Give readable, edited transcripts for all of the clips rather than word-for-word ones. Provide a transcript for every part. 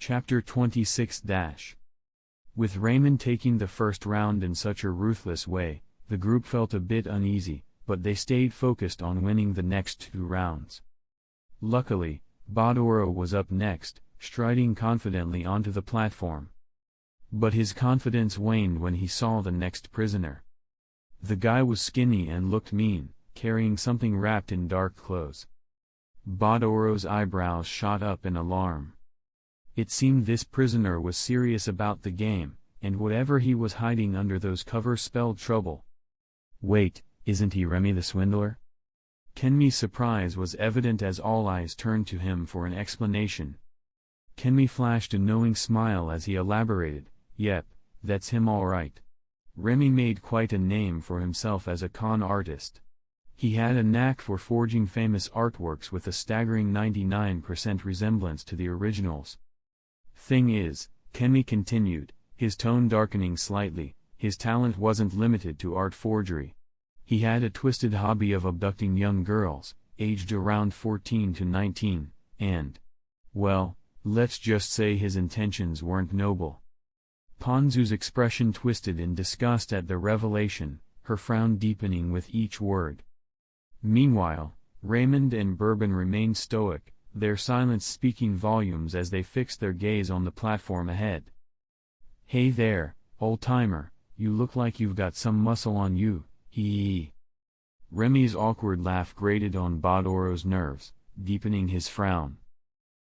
Chapter 26 With Raymond taking the first round in such a ruthless way, the group felt a bit uneasy, but they stayed focused on winning the next 2 rounds. Luckily, Badoro was up next, striding confidently onto the platform. But his confidence waned when he saw the next prisoner. The guy was skinny and looked mean, carrying something wrapped in dark clothes. Badoro's eyebrows shot up in alarm. It seemed this prisoner was serious about the game, and whatever he was hiding under those covers spelled trouble. Wait, isn't he Remy the swindler? Kenmi's surprise was evident as all eyes turned to him for an explanation. Kenmi flashed a knowing smile as he elaborated, "Yep, that's him all right." Remy made quite a name for himself as a con artist. He had a knack for forging famous artworks with a staggering 99% resemblance to the originals. Thing is, Kenmi continued, his tone darkening slightly, his talent wasn't limited to art forgery. He had a twisted hobby of abducting young girls, aged around 14 to 19, and, well, let's just say his intentions weren't noble. Ponzu's expression twisted in disgust at the revelation, her frown deepening with each word. Meanwhile, Raymond and Bourbon remained stoic, their silence speaking volumes as they fixed their gaze on the platform ahead. "Hey there, old-timer, you look like you've got some muscle on you, hee." Remy's awkward laugh grated on Badoro's nerves, deepening his frown.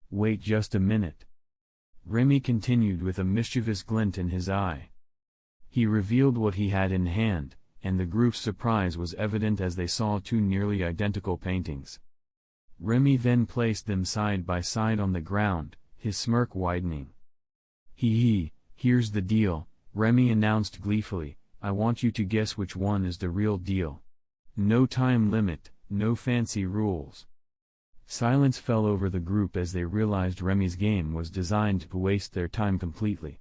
"Wait just a minute." Remy continued with a mischievous glint in his eye. He revealed what he had in hand, and the group's surprise was evident as they saw 2 nearly identical paintings. Remy then placed them side by side on the ground, his smirk widening. "Hee, here's the deal," Remy announced gleefully, "I want you to guess which one is the real deal. No time limit, no fancy rules." Silence fell over the group as they realized Remy's game was designed to waste their time completely.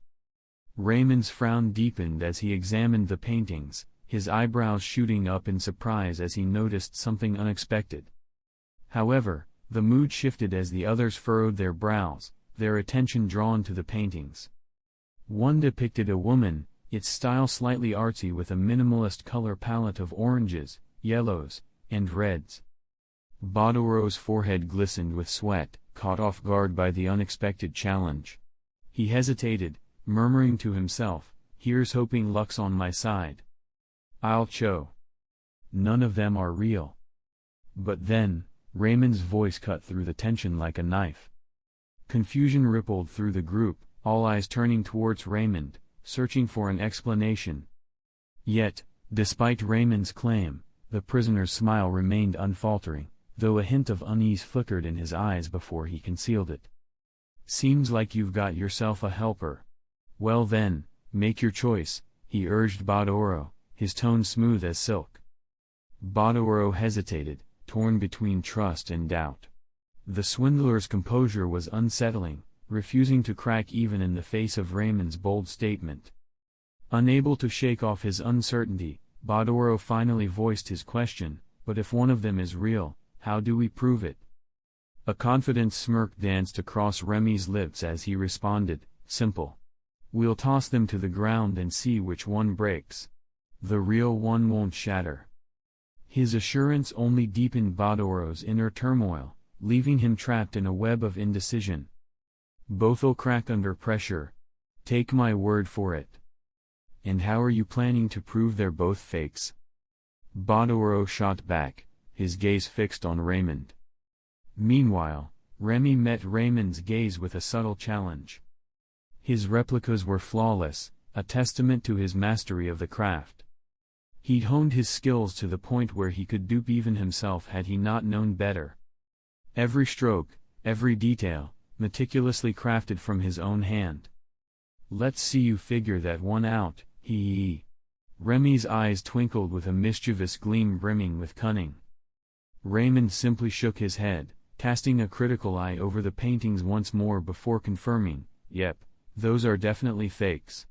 Raymond's frown deepened as he examined the paintings, his eyebrows shooting up in surprise as he noticed something unexpected. However, the mood shifted as the others furrowed their brows, their attention drawn to the paintings. One depicted a woman, its style slightly artsy with a minimalist color palette of oranges, yellows, and reds. Badoro's forehead glistened with sweat, caught off guard by the unexpected challenge. He hesitated, murmuring to himself, "Here's hoping luck's on my side. I'll show. None of them are real." But then, Raymond's voice cut through the tension like a knife. Confusion rippled through the group, all eyes turning towards Raymond, searching for an explanation. Yet, despite Raymond's claim, the prisoner's smile remained unfaltering, though a hint of unease flickered in his eyes before he concealed it. "Seems like you've got yourself a helper. Well then, make your choice," he urged Badoro, his tone smooth as silk. Badoro hesitated, torn between trust and doubt. The swindler's composure was unsettling, refusing to crack even in the face of Raymond's bold statement. Unable to shake off his uncertainty, Badoro finally voiced his question, "But if one of them is real, how do we prove it?" A confident smirk danced across Remy's lips as he responded, "Simple. We'll toss them to the ground and see which one breaks. The real one won't shatter." His assurance only deepened Badoro's inner turmoil, leaving him trapped in a web of indecision. "Both'll crack under pressure. Take my word for it." "And how are you planning to prove they're both fakes?" Badoro shot back, his gaze fixed on Raymond. Meanwhile, Remy met Raymond's gaze with a subtle challenge. His replicas were flawless, a testament to his mastery of the craft. He'd honed his skills to the point where he could dupe even himself had he not known better. Every stroke, every detail, meticulously crafted from his own hand. "Let's see you figure that one out, hee." Remy's eyes twinkled with a mischievous gleam brimming with cunning. Raymond simply shook his head, casting a critical eye over the paintings once more before confirming, "Yep, those are definitely fakes.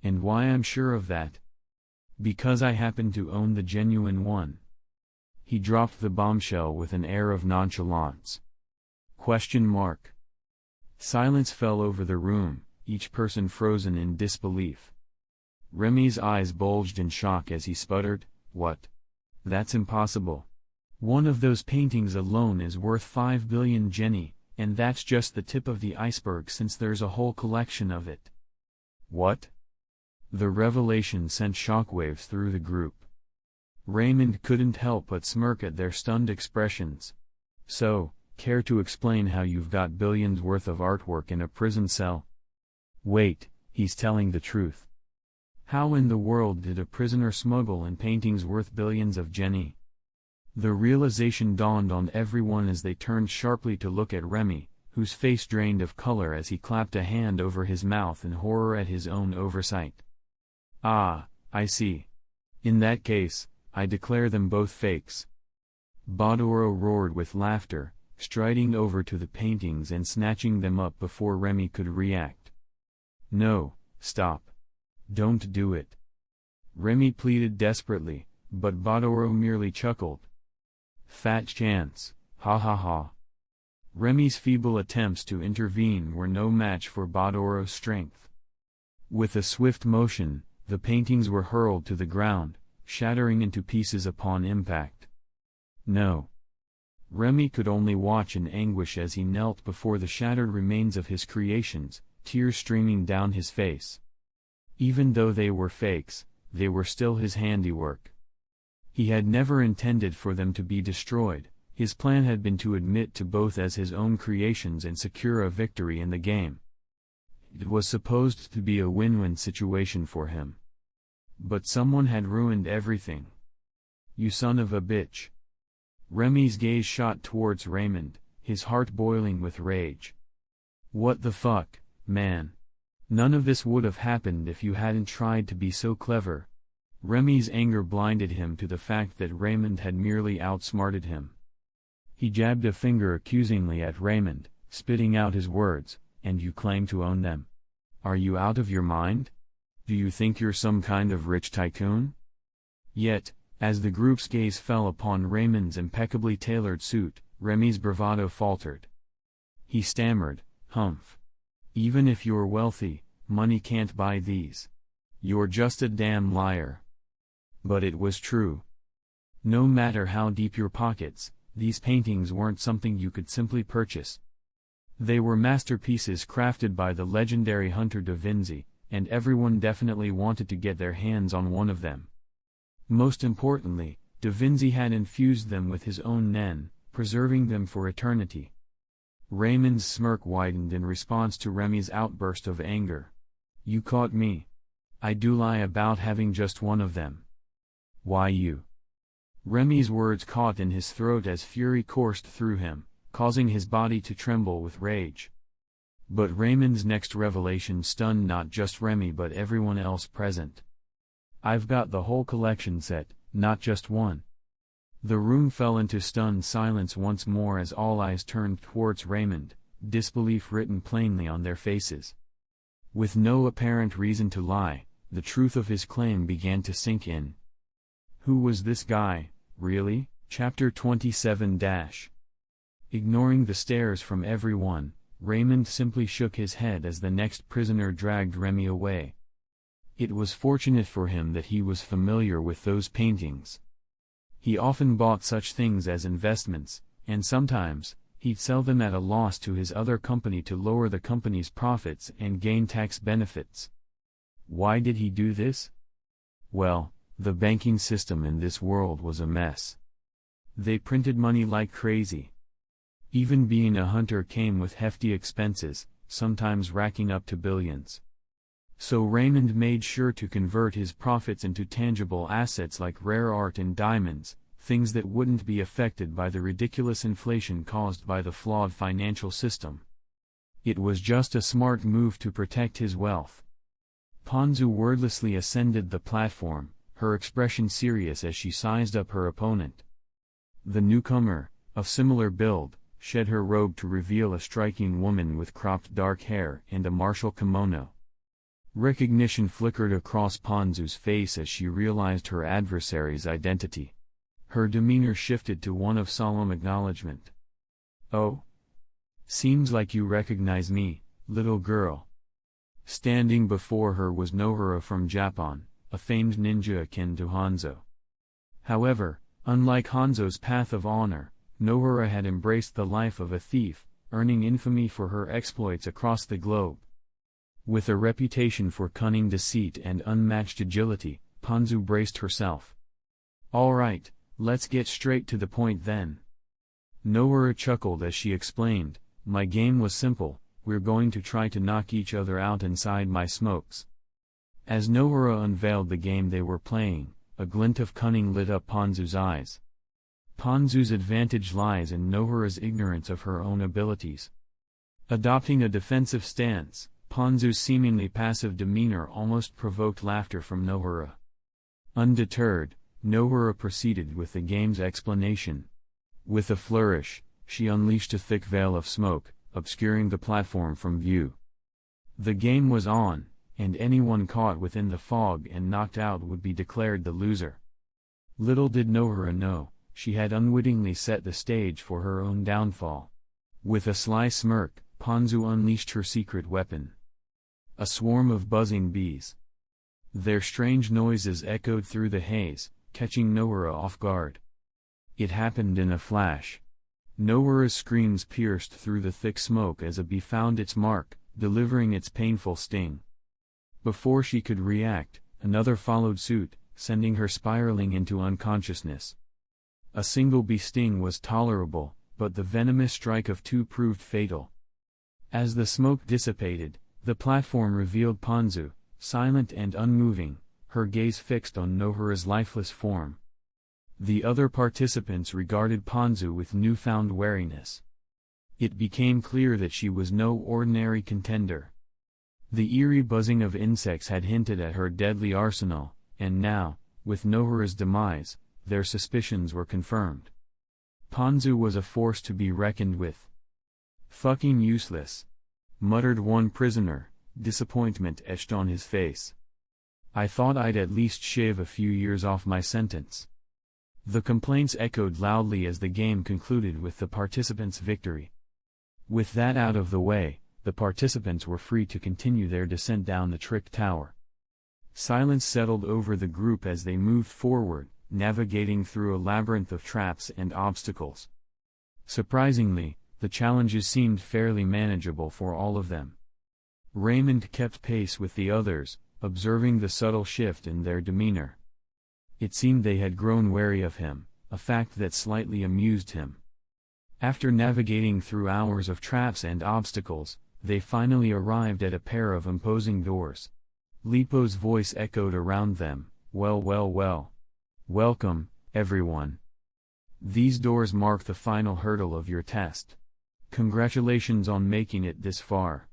And why I'm sure of that? Because I happen to own the genuine one." He dropped the bombshell with an air of nonchalance. Silence fell over the room, each person frozen in disbelief. Remy's eyes bulged in shock as he sputtered, "What? That's impossible. One of those paintings alone is worth 5 billion jenny, and that's just the tip of the iceberg since there's a whole collection of it." "What?" The revelation sent shockwaves through the group. Raymond couldn't help but smirk at their stunned expressions. "So, care to explain how you've got billions worth of artwork in a prison cell?" "Wait, he's telling the truth. How in the world did a prisoner smuggle in paintings worth billions of jenny?" The realization dawned on everyone as they turned sharply to look at Remy, whose face drained of color as he clapped a hand over his mouth in horror at his own oversight. "Ah, I see. In that case, I declare them both fakes." Badoro roared with laughter, striding over to the paintings and snatching them up before Remy could react. "No, stop. Don't do it." Remy pleaded desperately, but Badoro merely chuckled. "Fat chance, ha ha ha." Remy's feeble attempts to intervene were no match for Badoro's strength. With a swift motion, the paintings were hurled to the ground, shattering into pieces upon impact. "No." Remy could only watch in anguish as he knelt before the shattered remains of his creations, tears streaming down his face. Even though they were fakes, they were still his handiwork. He had never intended for them to be destroyed. His plan had been to admit to both as his own creations and secure a victory in the game. It was supposed to be a win-win situation for him. But someone had ruined everything. "You son of a bitch." Remy's gaze shot towards Raymond, his heart boiling with rage. "What the fuck, man? None of this would have happened if you hadn't tried to be so clever." Remy's anger blinded him to the fact that Raymond had merely outsmarted him. He jabbed a finger accusingly at Raymond, spitting out his words, "And you claim to own them? Are you out of your mind? Do you think you're some kind of rich tycoon?" Yet, as the group's gaze fell upon Raymond's impeccably tailored suit, Remy's bravado faltered. He stammered, "Humph. Even if you're wealthy, money can't buy these. You're just a damn liar." But it was true. No matter how deep your pockets, these paintings weren't something you could simply purchase. They were masterpieces crafted by the legendary hunter Da Vinci, and everyone definitely wanted to get their hands on one of them. Most importantly, Da Vinci had infused them with his own nen, preserving them for eternity. Raymond's smirk widened in response to Remy's outburst of anger. "You caught me. I do lie about having just one of them." "Why you?" Remy's words caught in his throat as fury coursed through him, causing his body to tremble with rage. But Raymond's next revelation stunned not just Remy but everyone else present. "I've got the whole collection set, not just one." The room fell into stunned silence once more as all eyes turned towards Raymond, disbelief written plainly on their faces. With no apparent reason to lie, the truth of his claim began to sink in. Who was this guy, really? Chapter 27 Ignoring the stares from everyone, Raymond simply shook his head as the next prisoner dragged Remy away. It was fortunate for him that he was familiar with those paintings. He often bought such things as investments, and sometimes, he'd sell them at a loss to his other company to lower the company's profits and gain tax benefits. Why did he do this? Well, the banking system in this world was a mess. They printed money like crazy. Even being a hunter came with hefty expenses, sometimes racking up to billions. So Raymond made sure to convert his profits into tangible assets like rare art and diamonds, things that wouldn't be affected by the ridiculous inflation caused by the flawed financial system. It was just a smart move to protect his wealth. Ponzu wordlessly ascended the platform, her expression serious as she sized up her opponent. The newcomer, of similar build, shed her robe to reveal a striking woman with cropped dark hair and a martial kimono. Recognition flickered across Ponzu's face as she realized her adversary's identity. Her demeanor shifted to one of solemn acknowledgement. "Oh? Seems like you recognize me, little girl. Standing before her was Nohura from Japan, a famed ninja akin to Hanzo. However, unlike Hanzo's path of honor, Nohura had embraced the life of a thief, earning infamy for her exploits across the globe. With a reputation for cunning deceit and unmatched agility, Panzu braced herself. "All right, let's get straight to the point then." Nohura chuckled as she explained, "My game was simple, we're going to try to knock each other out inside my smokes." As Nohura unveiled the game they were playing, a glint of cunning lit up Panzu's eyes. Panzu's advantage lies in Nohura's ignorance of her own abilities. Adopting a defensive stance, Panzu's seemingly passive demeanor almost provoked laughter from Nohura. Undeterred, Nohura proceeded with the game's explanation. With a flourish, she unleashed a thick veil of smoke, obscuring the platform from view. The game was on, and anyone caught within the fog and knocked out would be declared the loser. Little did Nohura know, she had unwittingly set the stage for her own downfall. With a sly smirk, Panzu unleashed her secret weapon. A swarm of buzzing bees. Their strange noises echoed through the haze, catching Nohura off guard. It happened in a flash. Nohura's screams pierced through the thick smoke as a bee found its mark, delivering its painful sting. Before she could react, another followed suit, sending her spiraling into unconsciousness. A single bee sting was tolerable, but the venomous strike of two proved fatal. As the smoke dissipated, the platform revealed Panzu, silent and unmoving, her gaze fixed on Nohura's lifeless form. The other participants regarded Panzu with newfound wariness. It became clear that she was no ordinary contender. The eerie buzzing of insects had hinted at her deadly arsenal, and now, with Nohura's demise, their suspicions were confirmed. Panzu was a force to be reckoned with. "Fucking useless," muttered one prisoner, disappointment etched on his face. "I thought I'd at least shave a few years off my sentence." The complaints echoed loudly as the game concluded with the participants' victory. With that out of the way, the participants were free to continue their descent down the trick tower. Silence settled over the group as they moved forward, navigating through a labyrinth of traps and obstacles. Surprisingly, the challenges seemed fairly manageable for all of them. Raymond kept pace with the others, observing the subtle shift in their demeanor. It seemed they had grown wary of him, a fact that slightly amused him. After navigating through hours of traps and obstacles, they finally arrived at a pair of imposing doors. Lipo's voice echoed around them, "Well, well, well. Welcome, everyone. These doors mark the final hurdle of your test. Congratulations on making it this far."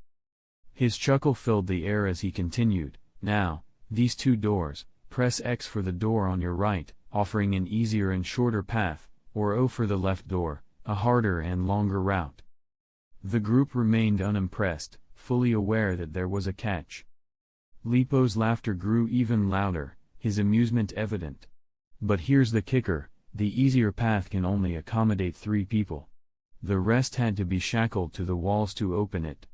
His chuckle filled the air as he continued, "Now, these two doors, press X for the door on your right, offering an easier and shorter path, or O for the left door, a harder and longer route." The group remained unimpressed, fully aware that there was a catch. Lipo's laughter grew even louder, his amusement evident. "But here's the kicker, the easier path can only accommodate 3 people. The rest had to be shackled to the walls to open it.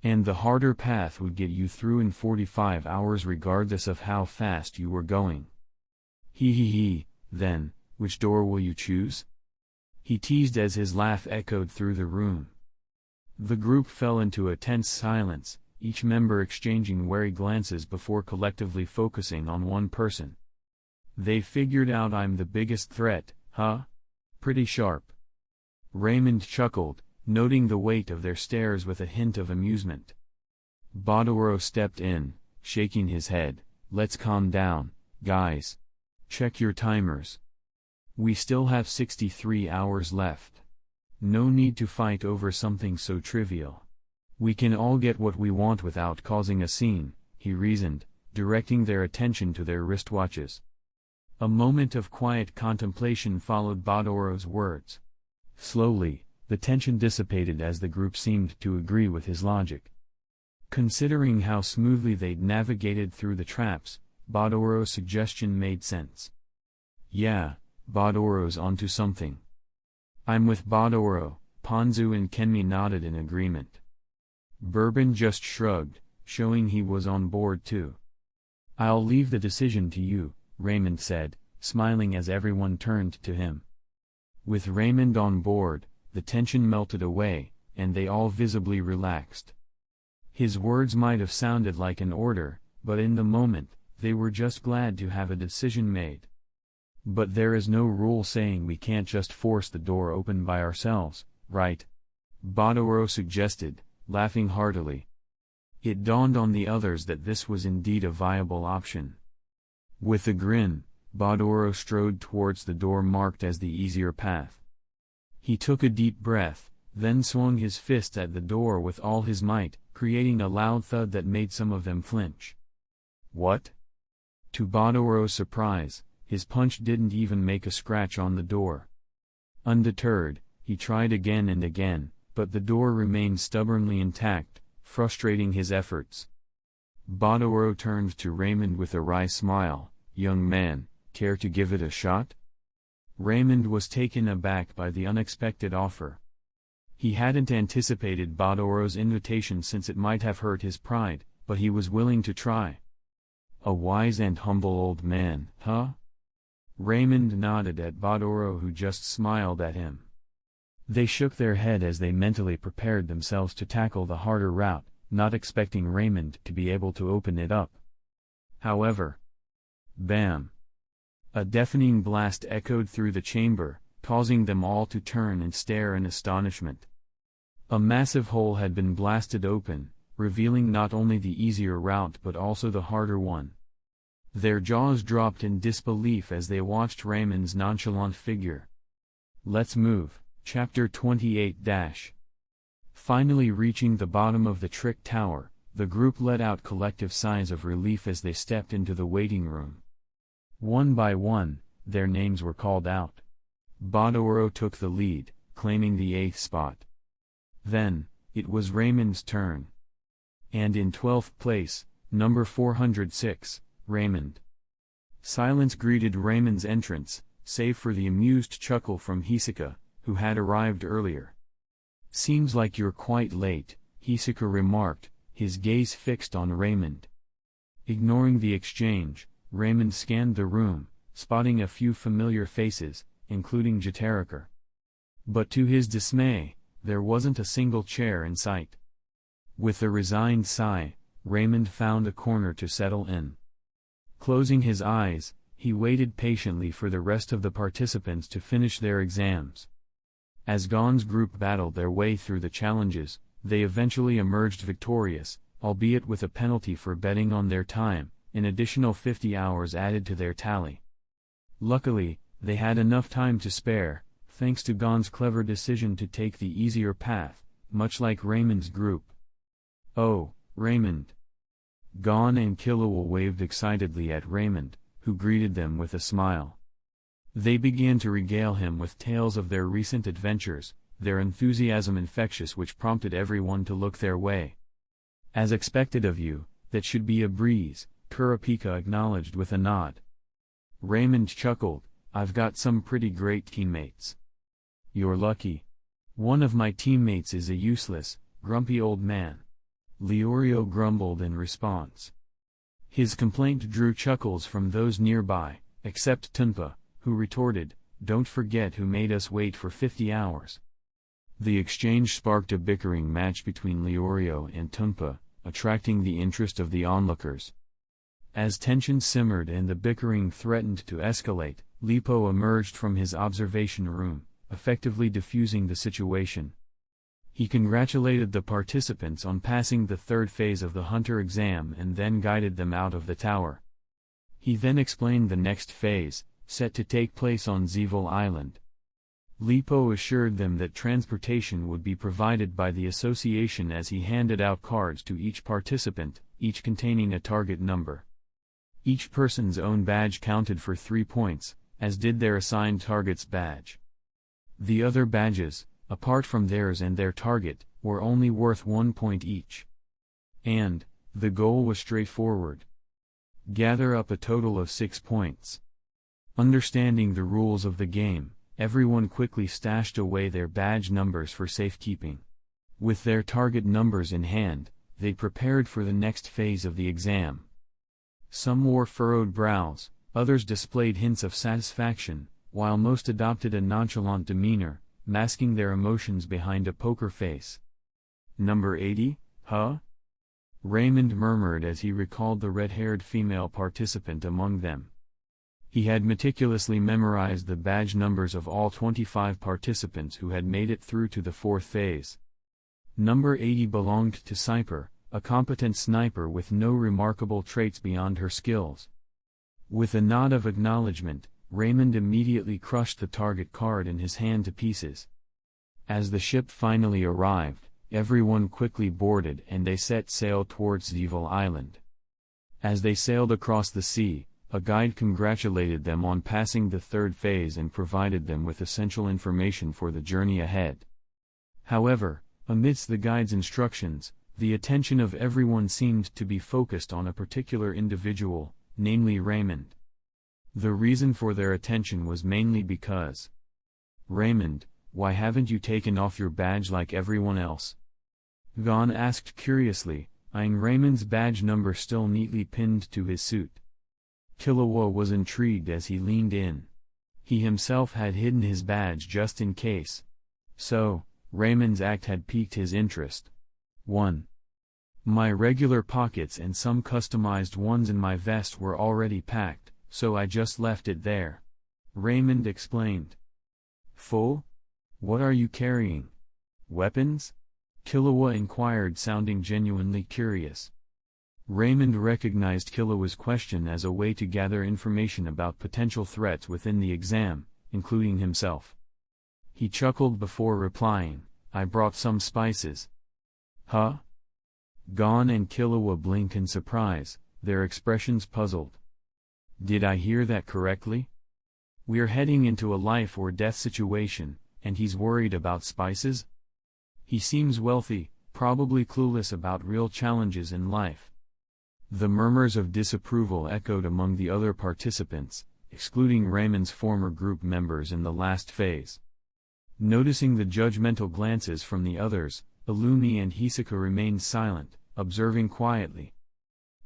And the harder path would get you through in 45 hours regardless of how fast you were going. He, then, which door will you choose?" he teased as his laugh echoed through the room. The group fell into a tense silence, each member exchanging wary glances before collectively focusing on one person. "They figured out I'm the biggest threat, huh? Pretty sharp." Raymond chuckled, noting the weight of their stares with a hint of amusement. Badoro stepped in, shaking his head, "Let's calm down, guys. Check your timers. We still have 63 hours left. No need to fight over something so trivial. We can all get what we want without causing a scene," he reasoned, directing their attention to their wristwatches. A moment of quiet contemplation followed Badoro's words. Slowly, the tension dissipated as the group seemed to agree with his logic. Considering how smoothly they'd navigated through the traps, Badoro's suggestion made sense. "Yeah, Badoro's onto something." "I'm with Badoro," Ponzu and Kenmi nodded in agreement. Bourbon just shrugged, showing he was on board too. "I'll leave the decision to you," Raymond said, smiling as everyone turned to him. With Raymond on board, the tension melted away, and they all visibly relaxed. His words might have sounded like an order, but in the moment, they were just glad to have a decision made. "But there is no rule saying we can't just force the door open by ourselves, right?" Badoro suggested, laughing heartily. It dawned on the others that this was indeed a viable option. With a grin, Badoro strode towards the door marked as the easier path. He took a deep breath, then swung his fist at the door with all his might, creating a loud thud that made some of them flinch. "What?" To Badoro's surprise, his punch didn't even make a scratch on the door. Undeterred, he tried again and again, but the door remained stubbornly intact, frustrating his efforts. Badoro turned to Raymond with a wry smile. "Young man, care to give it a shot?" Raymond was taken aback by the unexpected offer. He hadn't anticipated Badoro's invitation since it might have hurt his pride, but he was willing to try. "A wise and humble old man, huh?" Raymond nodded at Badoro, who just smiled at him. They shook their head as they mentally prepared themselves to tackle the harder route, not expecting Raymond to be able to open it up. However, bam! A deafening blast echoed through the chamber, causing them all to turn and stare in astonishment. A massive hole had been blasted open, revealing not only the easier route but also the harder one. Their jaws dropped in disbelief as they watched Raymond's nonchalant figure. "Let's move." Chapter 28-. Finally reaching the bottom of the trick tower, the group let out collective sighs of relief as they stepped into the waiting room. One by one, their names were called out. Badoro took the lead, claiming the 8th spot. Then, it was Raymond's turn. And in 12th place, number 406, Raymond. Silence greeted Raymond's entrance, save for the amused chuckle from Hisoka, who had arrived earlier. "Seems like you're quite late," Hisoka remarked, his gaze fixed on Raymond. Ignoring the exchange, Raymond scanned the room, spotting a few familiar faces, including Jitarakar. But to his dismay, there wasn't a single chair in sight. With a resigned sigh, Raymond found a corner to settle in. Closing his eyes, he waited patiently for the rest of the participants to finish their exams. As Gon's group battled their way through the challenges, they eventually emerged victorious, albeit with a penalty for betting on their time, an additional 50 hours added to their tally. Luckily, they had enough time to spare, thanks to Gon's clever decision to take the easier path, much like Raymond's group. "Oh, Raymond." Gon and Killua waved excitedly at Raymond, who greeted them with a smile. They began to regale him with tales of their recent adventures, their enthusiasm infectious, which prompted everyone to look their way. "As expected of you, that should be a breeze," Kurapika acknowledged with a nod. Raymond chuckled, "I've got some pretty great teammates." "You're lucky. One of my teammates is a useless, grumpy old man," Leorio grumbled in response. His complaint drew chuckles from those nearby, except Tunpa, who retorted, "Don't forget who made us wait for 50 hours. The exchange sparked a bickering match between Leorio and Tunpa, attracting the interest of the onlookers. As tension simmered and the bickering threatened to escalate, Lipo emerged from his observation room, effectively diffusing the situation. He congratulated the participants on passing the 3rd phase of the Hunter exam and then guided them out of the tower. He then explained the next phase, set to take place on Zevil Island. Lipo assured them that transportation would be provided by the association as he handed out cards to each participant, each containing a target number. Each person's own badge counted for 3 points, as did their assigned target's badge. The other badges, apart from theirs and their target, were only worth 1 point each. And, the goal was straightforward. Gather up a total of 6 points. Understanding the rules of the game, everyone quickly stashed away their badge numbers for safekeeping. With their target numbers in hand, they prepared for the next phase of the exam. Some wore furrowed brows, others displayed hints of satisfaction, while most adopted a nonchalant demeanor, masking their emotions behind a poker face. "Number 80, huh?" Raymond murmured as he recalled the red-haired female participant among them. He had meticulously memorized the badge numbers of all 25 participants who had made it through to the fourth phase. Number 80 belonged to Cyper, a competent sniper with no remarkable traits beyond her skills. With a nod of acknowledgement, Raymond immediately crushed the target card in his hand to pieces. As the ship finally arrived, everyone quickly boarded and they set sail towards theFull Island. As they sailed across the sea, a guide congratulated them on passing the third phase and provided them with essential information for the journey ahead. However, amidst the guide's instructions, the attention of everyone seemed to be focused on a particular individual, namely Raymond. The reason for their attention was mainly because, "Raymond, why haven't you taken off your badge like everyone else?" Gon asked curiously, eyeing Raymond's badge number still neatly pinned to his suit. Killua was intrigued as he leaned in. He himself had hidden his badge just in case. So, Raymond's act had piqued his interest. 1. My regular pockets and some customized ones in my vest were already packed, so I just left it there. Raymond explained. Full? What are you carrying? Weapons? Killua inquired, sounding genuinely curious. Raymond recognized Killua's question as a way to gather information about potential threats within the exam, including himself. He chuckled before replying, I brought some spices. Huh? Gon and Killua blinked in surprise, their expressions puzzled. Did I hear that correctly? We're heading into a life or death situation, and he's worried about spices? He seems wealthy, probably clueless about real challenges in life. The murmurs of disapproval echoed among the other participants, excluding Raymond's former group members in the last phase. Noticing the judgmental glances from the others, Illumi and Hisoka remained silent, observing quietly.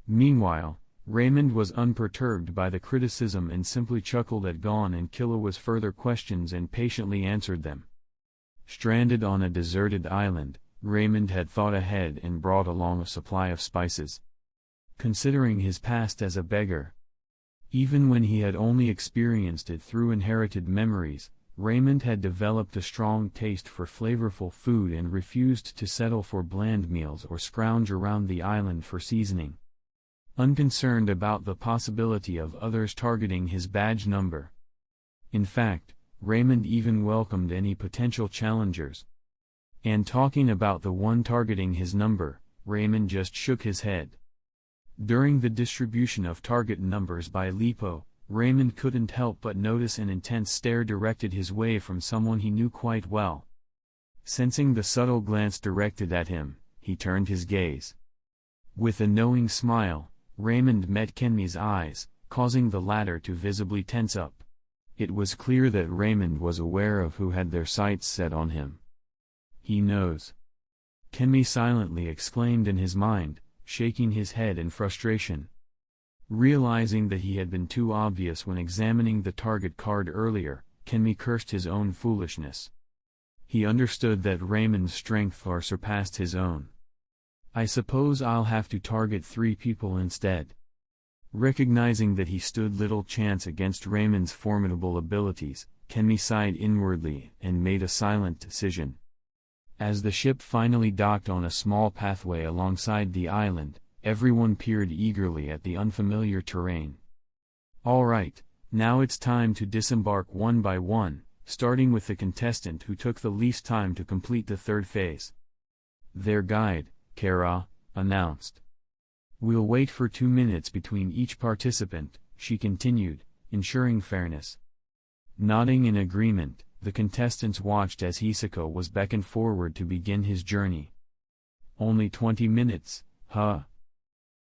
Meanwhile, Raymond was unperturbed by the criticism and simply chuckled at Gon and Killua's further questions and patiently answered them. Stranded on a deserted island, Raymond had thought ahead and brought along a supply of spices. Considering his past as a beggar, even when he had only experienced it through inherited memories, Raymond had developed a strong taste for flavorful food and refused to settle for bland meals or scrounge around the island for seasoning. Unconcerned about the possibility of others targeting his badge number. In fact, Raymond even welcomed any potential challengers. And talking about the one targeting his number, Raymond just shook his head. During the distribution of target numbers by Lipo, Raymond couldn't help but notice an intense stare directed his way from someone he knew quite well. Sensing the subtle glance directed at him, he turned his gaze. With a knowing smile, Raymond met Kenmi's eyes, causing the latter to visibly tense up. It was clear that Raymond was aware of who had their sights set on him. He knows. Kenmi silently exclaimed in his mind, shaking his head in frustration. Realizing that he had been too obvious when examining the target card earlier, Kenmi cursed his own foolishness. He understood that Raymond's strength far surpassed his own. I suppose I'll have to target 3 people instead. Recognizing that he stood little chance against Raymond's formidable abilities, Kenmi sighed inwardly and made a silent decision. As the ship finally docked on a small pathway alongside the island, everyone peered eagerly at the unfamiliar terrain. All right, now it's time to disembark one by one, starting with the contestant who took the least time to complete the third phase. Their guide, Kara, announced. We'll wait for 2 minutes between each participant, she continued, ensuring fairness. Nodding in agreement, the contestants watched as Hisoka was beckoned forward to begin his journey. Only 20 minutes, huh?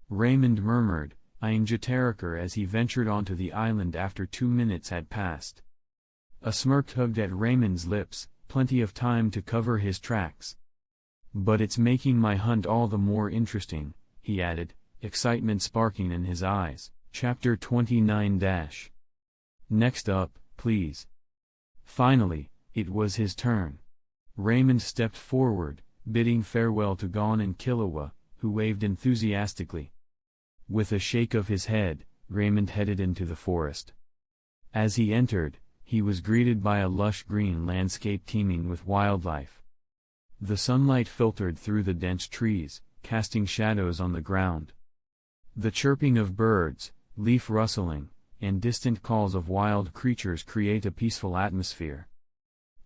Raymond murmured, eyeing Jataraker as he ventured onto the island after 2 minutes had passed. A smirk tugged at Raymond's lips, plenty of time to cover his tracks. "But it's making my hunt all the more interesting," he added, excitement sparking in his eyes. Chapter 29 Next up, please. Finally, it was his turn. Raymond stepped forward, bidding farewell to Gon and Killua, who waved enthusiastically. With a shake of his head, Raymond headed into the forest. As he entered, he was greeted by a lush green landscape teeming with wildlife. The sunlight filtered through the dense trees, casting shadows on the ground. The chirping of birds, leaf rustling, and distant calls of wild creatures create a peaceful atmosphere.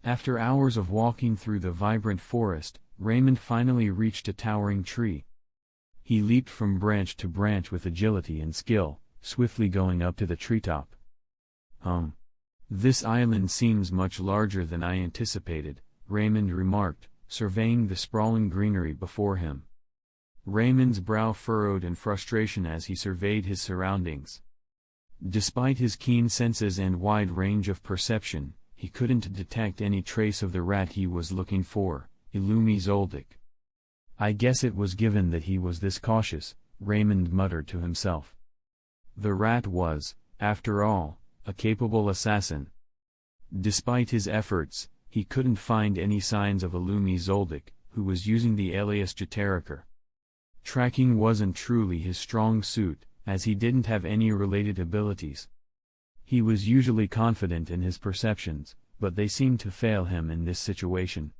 After hours of walking through the vibrant forest, Raymond finally reached a towering tree. He leaped from branch to branch with agility and skill, swiftly going up to the treetop. This island seems much larger than I anticipated," Raymond remarked, surveying the sprawling greenery before him. Raymond's brow furrowed in frustration as he surveyed his surroundings. Despite his keen senses and wide range of perception, he couldn't detect any trace of the rat he was looking for, Illumi Zoldyck. "I guess it was given that he was this cautious," Raymond muttered to himself. The rat was, after all, a capable assassin. Despite his efforts, he couldn't find any signs of Illumi Zoldyck, who was using the alias Jeteriker. Tracking wasn't truly his strong suit, as he didn't have any related abilities. He was usually confident in his perceptions, but they seemed to fail him in this situation.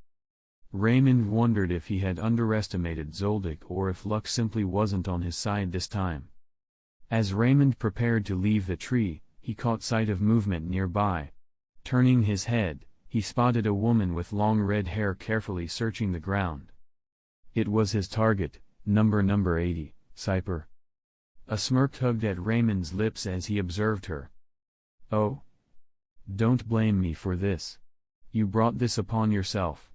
Raymond wondered if he had underestimated Zoldyck or if luck simply wasn't on his side this time. As Raymond prepared to leave the tree, he caught sight of movement nearby. Turning his head, he spotted a woman with long red hair carefully searching the ground. It was his target, number 80, Cyper. A smirk tugged at Raymond's lips as he observed her. "Oh? Don't blame me for this. You brought this upon yourself."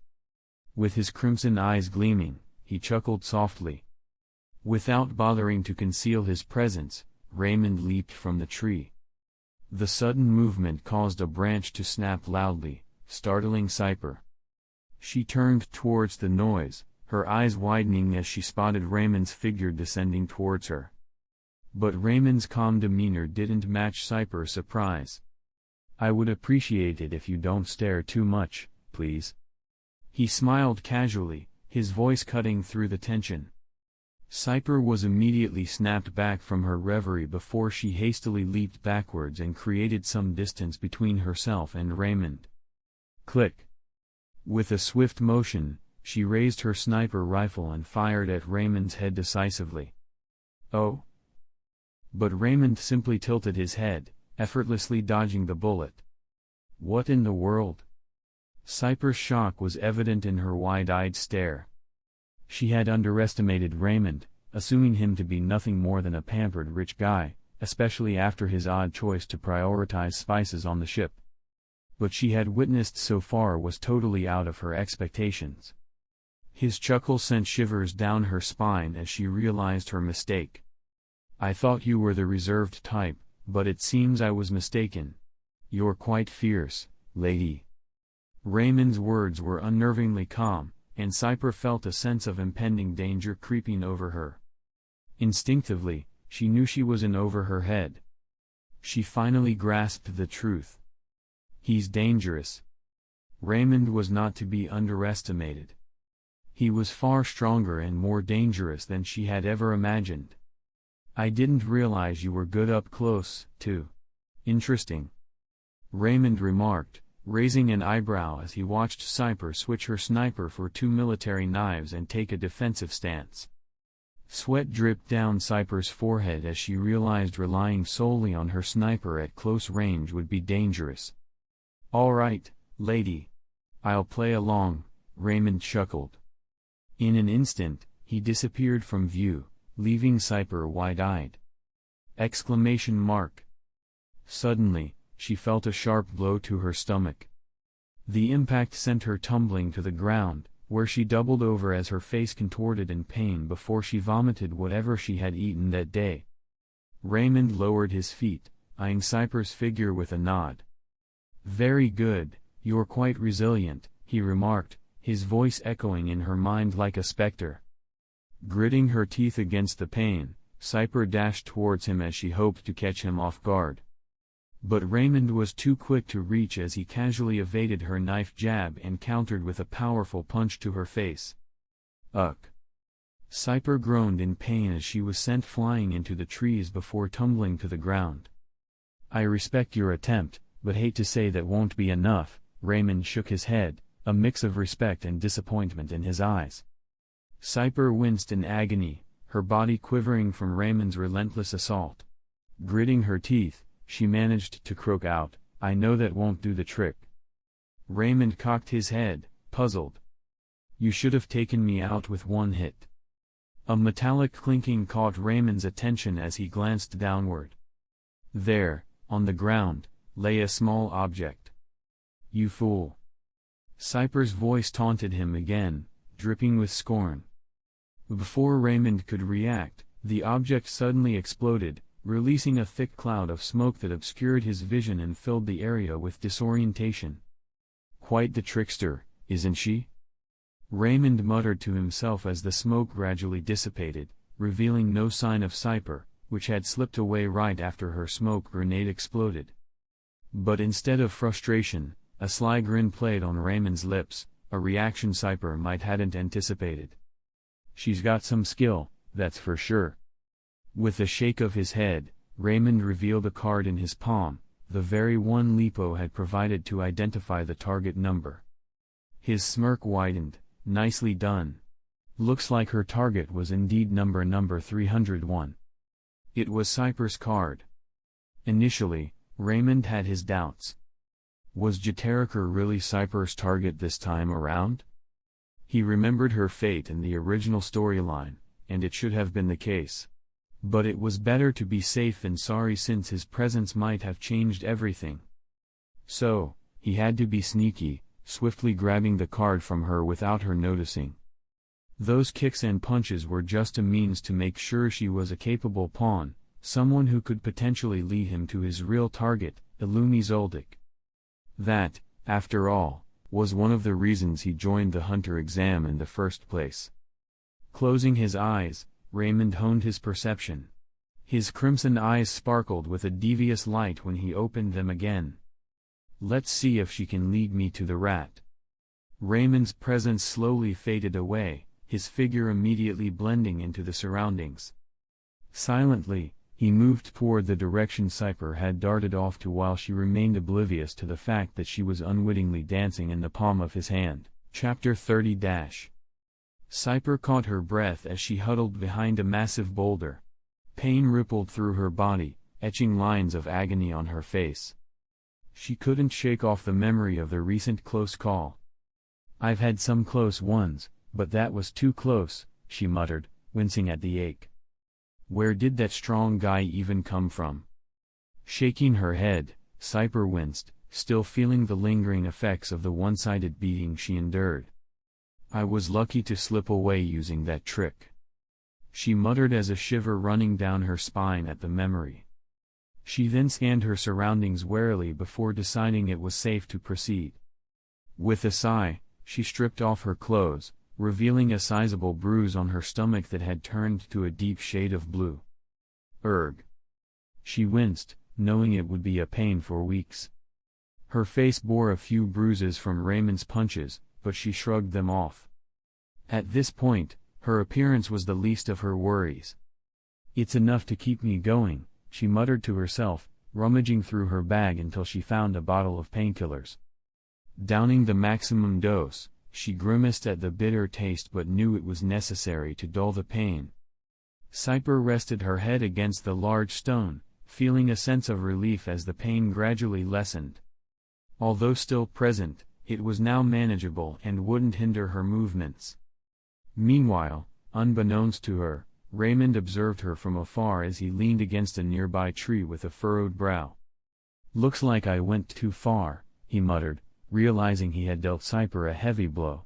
With his crimson eyes gleaming, he chuckled softly. Without bothering to conceal his presence, Raymond leaped from the tree. The sudden movement caused a branch to snap loudly, startling Cyper. She turned towards the noise, her eyes widening as she spotted Raymond's figure descending towards her. But Raymond's calm demeanor didn't match Cyper's surprise. "I would appreciate it if you don't stare too much, please." He smiled casually, his voice cutting through the tension. Cyper was immediately snapped back from her reverie before she hastily leaped backwards and created some distance between herself and Raymond. Click! With a swift motion, she raised her sniper rifle and fired at Raymond's head decisively. "Oh!" But Raymond simply tilted his head, effortlessly dodging the bullet. "What in the world?" Cyper's shock was evident in her wide-eyed stare. She had underestimated Raymond, assuming him to be nothing more than a pampered rich guy, especially after his odd choice to prioritize spices on the ship. What she had witnessed so far was totally out of her expectations. His chuckle sent shivers down her spine as she realized her mistake. "I thought you were the reserved type, but it seems I was mistaken. You're quite fierce, lady." Raymond's words were unnervingly calm, and Cyper felt a sense of impending danger creeping over her. Instinctively, she knew she was in over her head. She finally grasped the truth. He's dangerous. Raymond was not to be underestimated. He was far stronger and more dangerous than she had ever imagined. "I didn't realize you were good up close, too. Interesting," Raymond remarked, raising an eyebrow as he watched Cyper switch her sniper for two military knives and take a defensive stance. Sweat dripped down Cyper's forehead as she realized relying solely on her sniper at close range would be dangerous. "All right, lady. I'll play along," Raymond chuckled. In an instant, he disappeared from view, leaving Cyper wide-eyed. Exclamation mark. Suddenly, she felt a sharp blow to her stomach. The impact sent her tumbling to the ground, where she doubled over as her face contorted in pain before she vomited whatever she had eaten that day. Raymond lowered his feet, eyeing Cyper's figure with a nod. "Very good, you're quite resilient," he remarked, his voice echoing in her mind like a specter. Gritting her teeth against the pain, Cypher dashed towards him as she hoped to catch him off guard. But Raymond was too quick to reach as he casually evaded her knife jab and countered with a powerful punch to her face. Ugh! Cypher groaned in pain as she was sent flying into the trees before tumbling to the ground. "I respect your attempt, but hate to say that won't be enough." Raymond shook his head, a mix of respect and disappointment in his eyes. Cypher winced in agony, her body quivering from Raymond's relentless assault. Gritting her teeth, she managed to croak out, "I know that won't do the trick." Raymond cocked his head, puzzled. "You should have taken me out with one hit." A metallic clinking caught Raymond's attention as he glanced downward. There, on the ground, lay a small object. "You fool!" Cypher's voice taunted him again, dripping with scorn. Before Raymond could react, the object suddenly exploded, releasing a thick cloud of smoke that obscured his vision and filled the area with disorientation. "Quite the trickster, isn't she?" Raymond muttered to himself as the smoke gradually dissipated, revealing no sign of Cypher, which had slipped away right after her smoke grenade exploded. But instead of frustration, a sly grin played on Raymond's lips, a reaction Cypher might hadn't anticipated. "She's got some skill, that's for sure." With a shake of his head, Raymond revealed a card in his palm, the very one Lipo had provided to identify the target number. His smirk widened. "Nicely done. Looks like her target was indeed number 301. It was Cypher's card. Initially, Raymond had his doubts. Was Jeteriker really Cypher's target this time around? He remembered her fate in the original storyline, and it should have been the case. But it was better to be safe than sorry since his presence might have changed everything. So, he had to be sneaky, swiftly grabbing the card from her without her noticing. Those kicks and punches were just a means to make sure she was a capable pawn, someone who could potentially lead him to his real target, Illumi Zoldyck. That, after all, was one of the reasons he joined the Hunter exam in the first place. Closing his eyes, Raymond honed his perception. His crimson eyes sparkled with a devious light when he opened them again. "Let's see if she can lead me to the rat." Raymond's presence slowly faded away, his figure immediately blending into the surroundings. Silently, he moved toward the direction Cypher had darted off to while she remained oblivious to the fact that she was unwittingly dancing in the palm of his hand. Chapter 30. Cypher caught her breath as she huddled behind a massive boulder. Pain rippled through her body, etching lines of agony on her face. She couldn't shake off the memory of the recent close call. "I've had some close ones, but that was too close," she muttered, wincing at the ache. Where did that strong guy even come from? Shaking her head, Cypher winced, still feeling the lingering effects of the one-sided beating she endured. "I was lucky to slip away using that trick," she muttered as a shiver running down her spine at the memory. She then scanned her surroundings warily before deciding it was safe to proceed. With a sigh, she stripped off her clothes, revealing a sizable bruise on her stomach that had turned to a deep shade of blue. "Erg." She winced, knowing it would be a pain for weeks. Her face bore a few bruises from Raymond's punches, but she shrugged them off. At this point, her appearance was the least of her worries. "It's enough to keep me going," she muttered to herself, rummaging through her bag until she found a bottle of painkillers. Downing the maximum dose, she grimaced at the bitter taste but knew it was necessary to dull the pain. Cypher rested her head against the large stone, feeling a sense of relief as the pain gradually lessened. Although still present, it was now manageable and wouldn't hinder her movements. Meanwhile, unbeknownst to her, Raymond observed her from afar as he leaned against a nearby tree with a furrowed brow. "Looks like I went too far," he muttered, realizing he had dealt Cypher a heavy blow.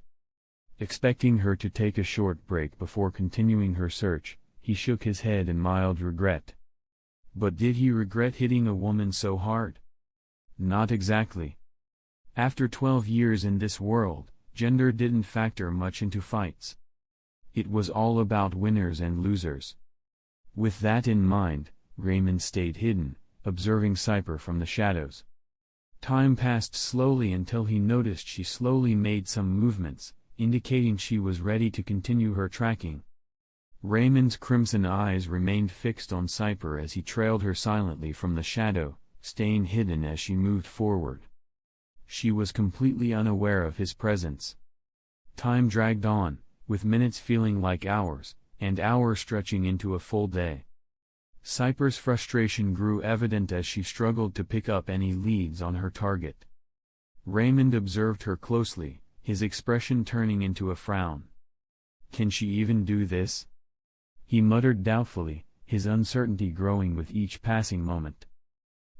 Expecting her to take a short break before continuing her search, he shook his head in mild regret. But did he regret hitting a woman so hard? Not exactly. After 12 years in this world, gender didn't factor much into fights. It was all about winners and losers. With that in mind, Raymond stayed hidden, observing Cypher from the shadows. Time passed slowly until he noticed she slowly made some movements, indicating she was ready to continue her tracking. Raymond's crimson eyes remained fixed on Cypher as he trailed her silently from the shadow, staying hidden as she moved forward. She was completely unaware of his presence. Time dragged on, with minutes feeling like hours, and hours stretching into a full day. Cypher's frustration grew evident as she struggled to pick up any leads on her target. Raymond observed her closely, his expression turning into a frown. Can she even do this? He muttered doubtfully, his uncertainty growing with each passing moment.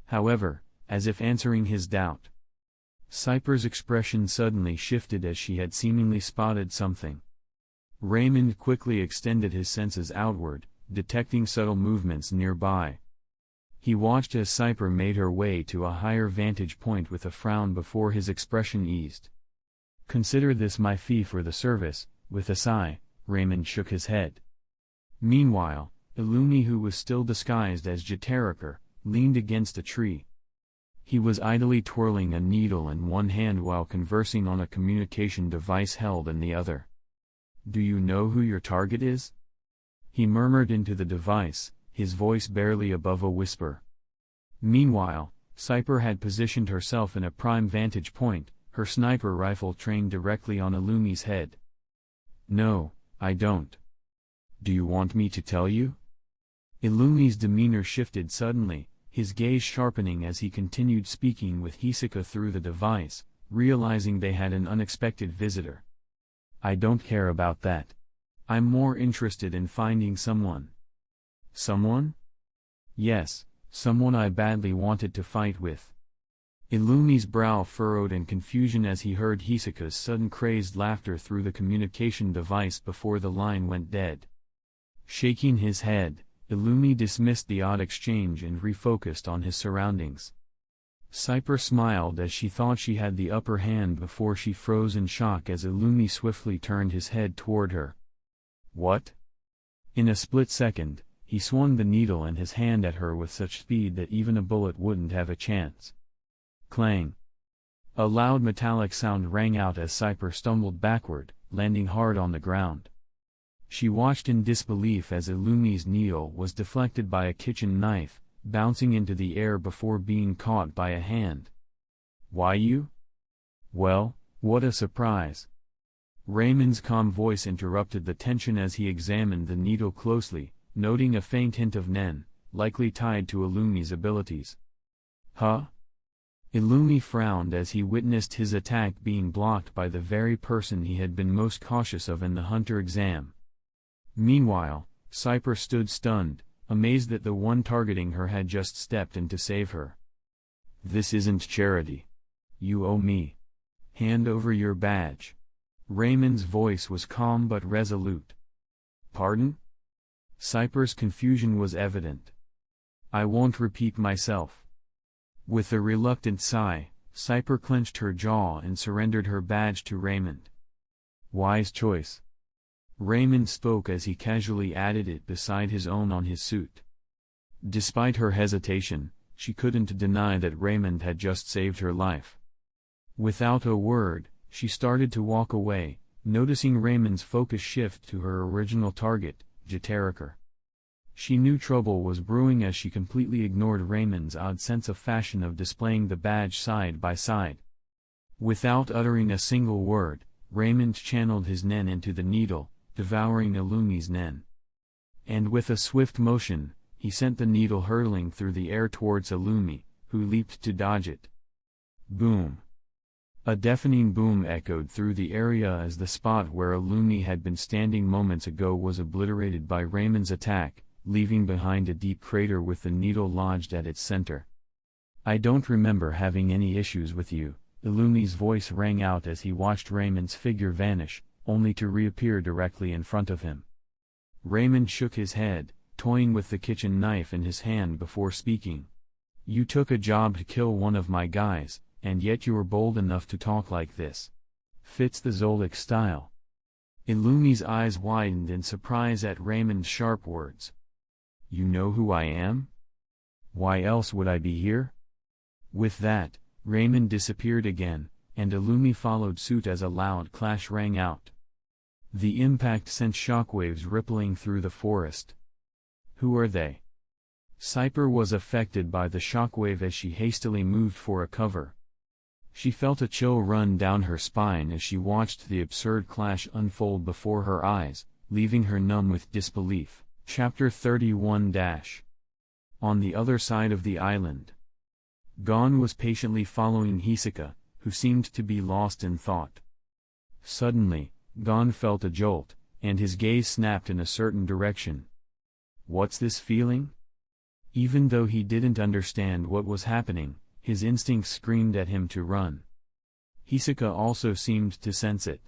However, as if answering his doubt, Cypher's expression suddenly shifted as she had seemingly spotted something. Raymond quickly extended his senses outward, detecting subtle movements nearby. He watched as Cypher made her way to a higher vantage point with a frown before his expression eased. Consider this my fee for the service. With a sigh, Raymond shook his head. Meanwhile, Illumi, who was still disguised as Jeteriker, leaned against a tree. He was idly twirling a needle in one hand while conversing on a communication device held in the other. Do you know who your target is? He murmured into the device, his voice barely above a whisper. Meanwhile, Cypher had positioned herself in a prime vantage point, her sniper rifle trained directly on Illumi's head. No, I don't. Do you want me to tell you? Illumi's demeanor shifted suddenly, his gaze sharpening as he continued speaking with Hisoka through the device, realizing they had an unexpected visitor. I don't care about that. I'm more interested in finding someone. Someone? Yes, someone I badly wanted to fight with. Illumi's brow furrowed in confusion as he heard Hisoka's sudden crazed laughter through the communication device before the line went dead. Shaking his head, Illumi dismissed the odd exchange and refocused on his surroundings. Cypher smiled as she thought she had the upper hand before she froze in shock as Illumi swiftly turned his head toward her. What? In a split second, he swung the needle in his hand at her with such speed that even a bullet wouldn't have a chance. Clang! A loud metallic sound rang out as Cypher stumbled backward, landing hard on the ground. She watched in disbelief as Illumi's needle was deflected by a kitchen knife, bouncing into the air before being caught by a hand. Why you? Well, what a surprise! Raymond's calm voice interrupted the tension as he examined the needle closely, noting a faint hint of nen, likely tied to Illumi's abilities. Huh? Illumi frowned as he witnessed his attack being blocked by the very person he had been most cautious of in the hunter exam. Meanwhile, Cypher stood stunned, amazed that the one targeting her had just stepped in to save her. This isn't charity. You owe me. Hand over your badge. Raymond's voice was calm but resolute. Pardon? Cypher's confusion was evident. I won't repeat myself. With a reluctant sigh, Cypher clenched her jaw and surrendered her badge to Raymond. Wise choice. Raymond spoke as he casually added it beside his own on his suit. Despite her hesitation, she couldn't deny that Raymond had just saved her life. Without a word, she started to walk away, noticing Raymond's focus shift to her original target, Jeteriker. She knew trouble was brewing as she completely ignored Raymond's odd sense of fashion of displaying the badge side by side. Without uttering a single word, Raymond channeled his nen into the needle, devouring Illumi's nen. And with a swift motion, he sent the needle hurtling through the air towards Illumi, who leaped to dodge it. Boom! A deafening boom echoed through the area as the spot where Illumi had been standing moments ago was obliterated by Raymond's attack, leaving behind a deep crater with the needle lodged at its center. I don't remember having any issues with you, Illumi's voice rang out as he watched Raymond's figure vanish, only to reappear directly in front of him. Raymond shook his head, toying with the kitchen knife in his hand before speaking. You took a job to kill one of my guys, and yet you're bold enough to talk like this. Fits the Zoldyck style. Illumi's eyes widened in surprise at Raymond's sharp words. You know who I am? Why else would I be here? With that, Raymond disappeared again, and Illumi followed suit as a loud clash rang out. The impact sent shockwaves rippling through the forest. Who are they? Cyper was affected by the shockwave as she hastily moved for a cover. She felt a chill run down her spine as she watched the absurd clash unfold before her eyes, leaving her numb with disbelief. Chapter 31 - On the other side of the island. Gon was patiently following Hisoka, who seemed to be lost in thought. Suddenly, Gon felt a jolt, and his gaze snapped in a certain direction. What's this feeling? Even though he didn't understand what was happening, his instincts screamed at him to run. Hisoka also seemed to sense it.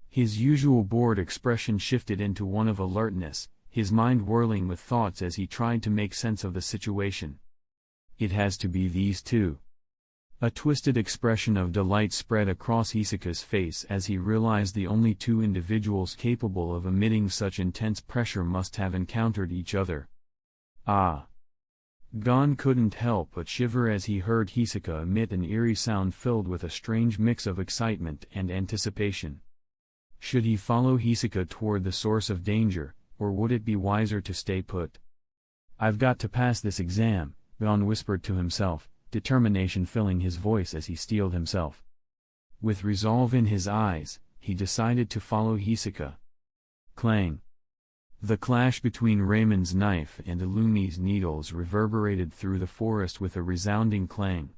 His usual bored expression shifted into one of alertness, his mind whirling with thoughts as he tried to make sense of the situation. It has to be these two. A twisted expression of delight spread across Hisoka's face as he realized the only two individuals capable of emitting such intense pressure must have encountered each other. Ah! Gon couldn't help but shiver as he heard Hisoka emit an eerie sound filled with a strange mix of excitement and anticipation. Should he follow Hisoka toward the source of danger, or would it be wiser to stay put? I've got to pass this exam, Gon whispered to himself, determination filling his voice as he steeled himself. With resolve in his eyes, he decided to follow Hisoka. Clang! The clash between Raymond's knife and Illumi's needles reverberated through the forest with a resounding clang.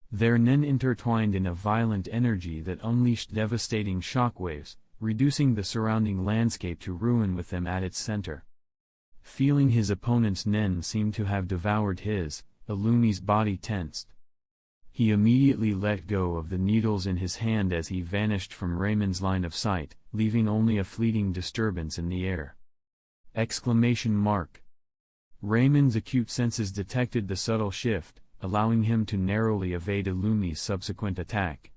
Their nen intertwined in a violent energy that unleashed devastating shockwaves, reducing the surrounding landscape to ruin with them at its center. Feeling his opponent's nen seem to have devoured his, Illumi's body tensed. He immediately let go of the needles in his hand as he vanished from Raymond's line of sight, leaving only a fleeting disturbance in the air. Raymond's acute senses detected the subtle shift, allowing him to narrowly evade Illumi's subsequent attack.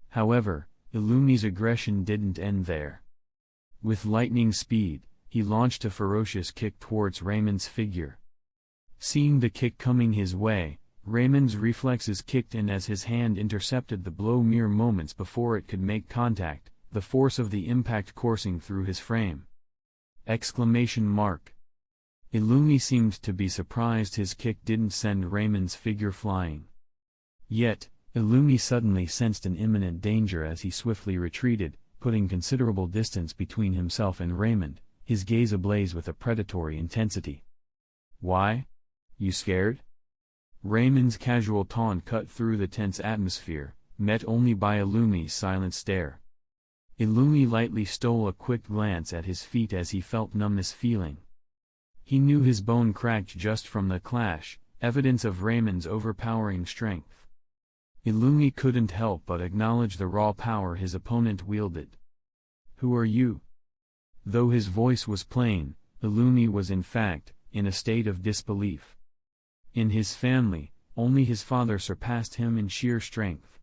However, Illumi's aggression didn't end there. With lightning speed, he launched a ferocious kick towards Raymond's figure. Seeing the kick coming his way, Raymond's reflexes kicked in as his hand intercepted the blow mere moments before it could make contact, the force of the impact coursing through his frame. Illumi seemed to be surprised his kick didn't send Raymond's figure flying. Yet, Illumi suddenly sensed an imminent danger as he swiftly retreated, putting considerable distance between himself and Raymond, his gaze ablaze with a predatory intensity. Why? You scared? Raymond's casual taunt cut through the tense atmosphere, met only by Illumi's silent stare. Illumi lightly stole a quick glance at his feet as he felt numbness feeling. He knew his bone cracked just from the clash, evidence of Raymond's overpowering strength. Illumi couldn't help but acknowledge the raw power his opponent wielded. Who are you? Though his voice was plain, Illumi was in fact, in a state of disbelief. In his family, only his father surpassed him in sheer strength.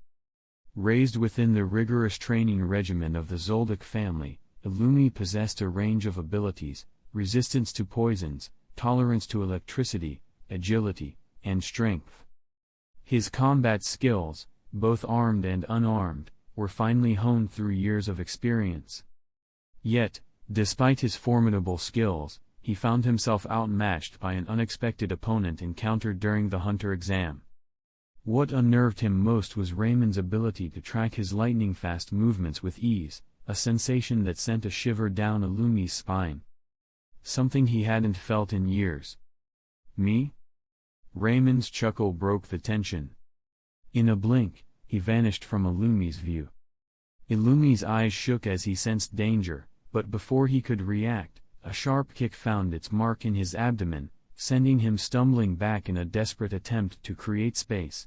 Raised within the rigorous training regimen of the Zoldyck family, Illumi possessed a range of abilities: resistance to poisons, tolerance to electricity, agility, and strength. His combat skills, both armed and unarmed, were finely honed through years of experience. Yet, despite his formidable skills, he found himself outmatched by an unexpected opponent encountered during the Hunter exam. What unnerved him most was Raymond's ability to track his lightning-fast movements with ease, a sensation that sent a shiver down Illumi's spine. Something he hadn't felt in years. Me? Raymond's chuckle broke the tension. In a blink, he vanished from Illumi's view. Illumi's eyes shook as he sensed danger, but before he could react, a sharp kick found its mark in his abdomen, sending him stumbling back in a desperate attempt to create space.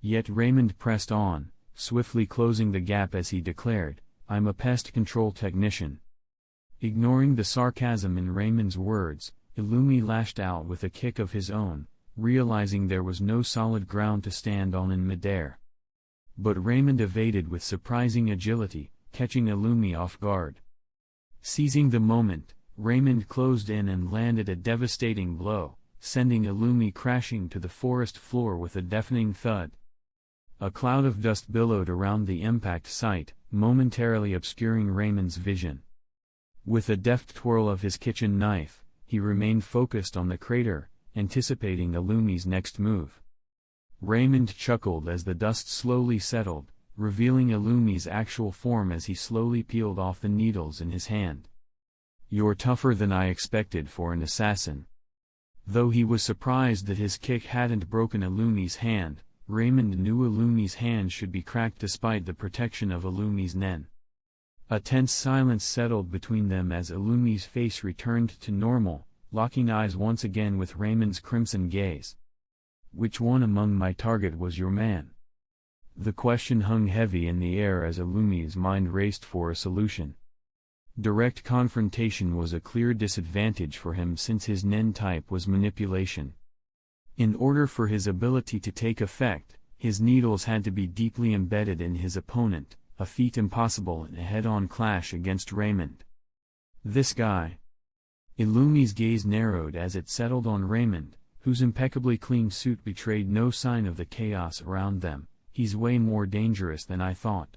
Yet Raymond pressed on, swiftly closing the gap as he declared, "I'm a pest control technician." Ignoring the sarcasm in Raymond's words, Illumi lashed out with a kick of his own, realizing there was no solid ground to stand on in midair. But Raymond evaded with surprising agility, catching Illumi off guard. Seizing the moment, Raymond closed in and landed a devastating blow, sending Illumi crashing to the forest floor with a deafening thud. A cloud of dust billowed around the impact site, momentarily obscuring Raymond's vision. With a deft twirl of his kitchen knife, he remained focused on the crater, anticipating Illumi's next move. Raymond chuckled as the dust slowly settled, revealing Illumi's actual form as he slowly peeled off the needles in his hand. "You're tougher than I expected for an assassin." Though he was surprised that his kick hadn't broken Illumi's hand, Raymond knew Illumi's hand should be cracked despite the protection of Illumi's nen. A tense silence settled between them as Illumi's face returned to normal, locking eyes once again with Raymond's crimson gaze. "Which one among my target was your man?" The question hung heavy in the air as Illumi's mind raced for a solution. Direct confrontation was a clear disadvantage for him since his nen type was manipulation. In order for his ability to take effect, his needles had to be deeply embedded in his opponent, a feat impossible in a head-on clash against Raymond. "This guy." Illumi's gaze narrowed as it settled on Raymond, whose impeccably clean suit betrayed no sign of the chaos around them. "He's way more dangerous than I thought."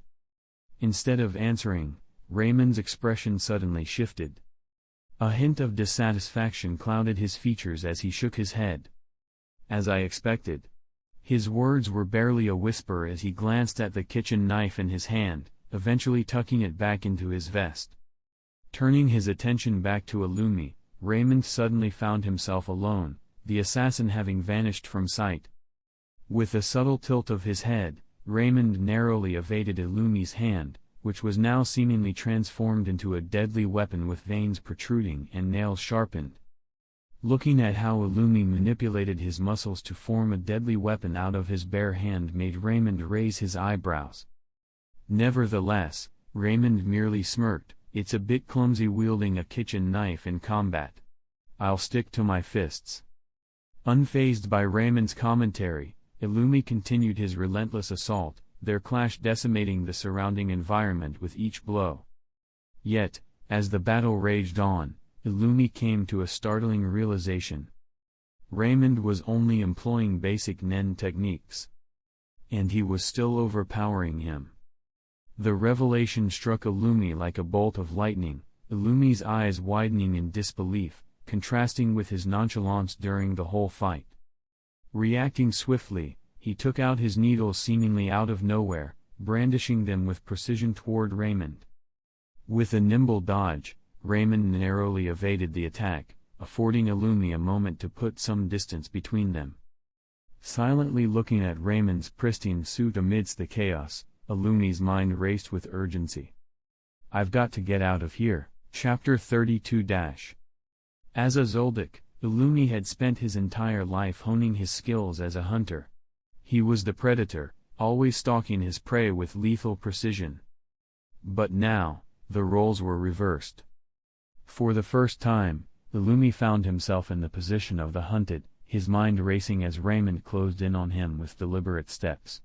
Instead of answering, Raymond's expression suddenly shifted. A hint of dissatisfaction clouded his features as he shook his head. "As I expected." His words were barely a whisper as he glanced at the kitchen knife in his hand, eventually tucking it back into his vest. Turning his attention back to Illumi, Raymond suddenly found himself alone, the assassin having vanished from sight. With a subtle tilt of his head, Raymond narrowly evaded Illumi's hand, which was now seemingly transformed into a deadly weapon with veins protruding and nails sharpened. Looking at how Illumi manipulated his muscles to form a deadly weapon out of his bare hand made Raymond raise his eyebrows. Nevertheless, Raymond merely smirked. "It's a bit clumsy wielding a kitchen knife in combat. I'll stick to my fists." Unfazed by Raymond's commentary, Illumi continued his relentless assault, their clash decimating the surrounding environment with each blow. Yet, as the battle raged on, Illumi came to a startling realization. Raymond was only employing basic nen techniques. And he was still overpowering him. The revelation struck Illumi like a bolt of lightning, Illumi's eyes widening in disbelief, contrasting with his nonchalance during the whole fight. Reacting swiftly, he took out his needles seemingly out of nowhere, brandishing them with precision toward Raymond. With a nimble dodge, Raymond narrowly evaded the attack, affording Illumi a moment to put some distance between them. Silently looking at Raymond's pristine suit amidst the chaos, Illumi's mind raced with urgency. "I've got to get out of here." Chapter 32 As a Zoldyck, Illumi had spent his entire life honing his skills as a hunter. He was the predator, always stalking his prey with lethal precision. But now, the roles were reversed. For the first time, Illumi found himself in the position of the hunted, his mind racing as Raymond closed in on him with deliberate steps.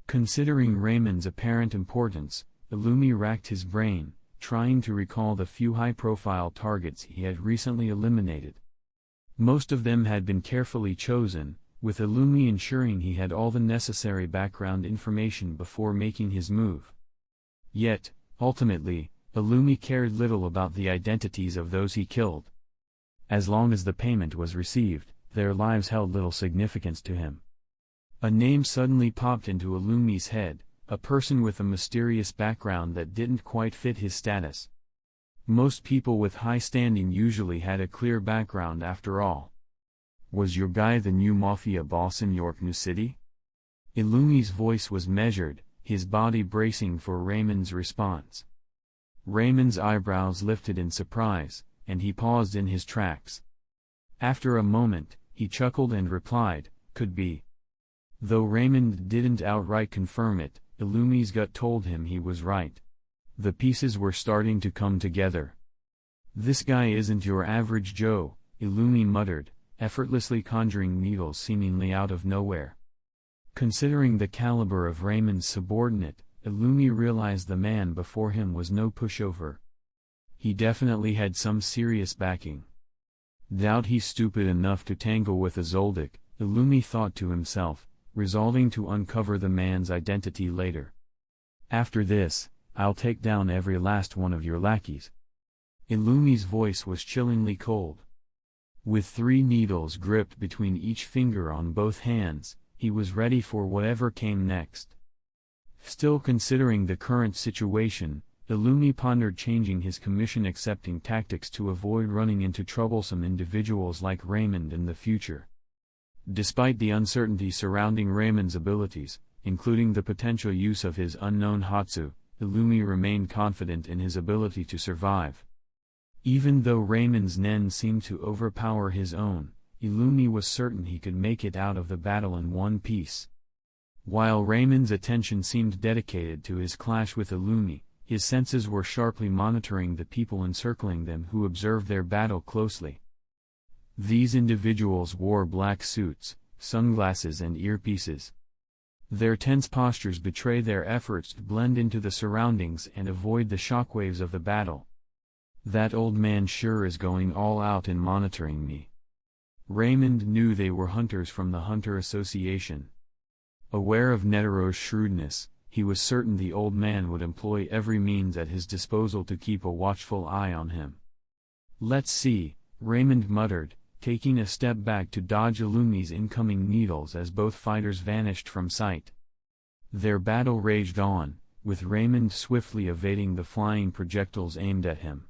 Considering Raymond's apparent importance, Illumi racked his brain, trying to recall the few high-profile targets he had recently eliminated. Most of them had been carefully chosen, with Illumi ensuring he had all the necessary background information before making his move. Yet, ultimately, Illumi cared little about the identities of those he killed. As long as the payment was received, their lives held little significance to him. A name suddenly popped into Illumi's head, a person with a mysterious background that didn't quite fit his status. Most people with high standing usually had a clear background after all. "Was your guy the new mafia boss in York New City?" Illumi's voice was measured, his body bracing for Raymond's response. Raymond's eyebrows lifted in surprise, and he paused in his tracks. After a moment, he chuckled and replied, "Could be." Though Raymond didn't outright confirm it, Illumi's gut told him he was right. The pieces were starting to come together. "This guy isn't your average Joe," Illumi muttered, effortlessly conjuring needles seemingly out of nowhere. Considering the caliber of Raymond's subordinate, Illumi realized the man before him was no pushover. He definitely had some serious backing. Doubt he's stupid enough to tangle with a Zoldyck, Illumi thought to himself, resolving to uncover the man's identity later. After this, I'll take down every last one of your lackeys. Illumi's voice was chillingly cold. With 3 needles gripped between each finger on both hands, he was ready for whatever came next. Still considering the current situation, Illumi pondered changing his commission-accepting tactics to avoid running into troublesome individuals like Raymond in the future. Despite the uncertainty surrounding Raymond's abilities, including the potential use of his unknown Hatsu, Illumi remained confident in his ability to survive. Even though Raymond's Nen seemed to overpower his own, Illumi was certain he could make it out of the battle in one piece. While Raymond's attention seemed dedicated to his clash with Illumi, his senses were sharply monitoring the people encircling them who observed their battle closely. These individuals wore black suits, sunglasses and earpieces. Their tense postures betray their efforts to blend into the surroundings and avoid the shockwaves of the battle. That old man sure is going all out in monitoring me. Raymond knew they were hunters from the Hunter Association. Aware of Netero's shrewdness, he was certain the old man would employ every means at his disposal to keep a watchful eye on him. Let's see, Raymond muttered, taking a step back to dodge Illumi's incoming needles as both fighters vanished from sight. Their battle raged on, with Raymond swiftly evading the flying projectiles aimed at him.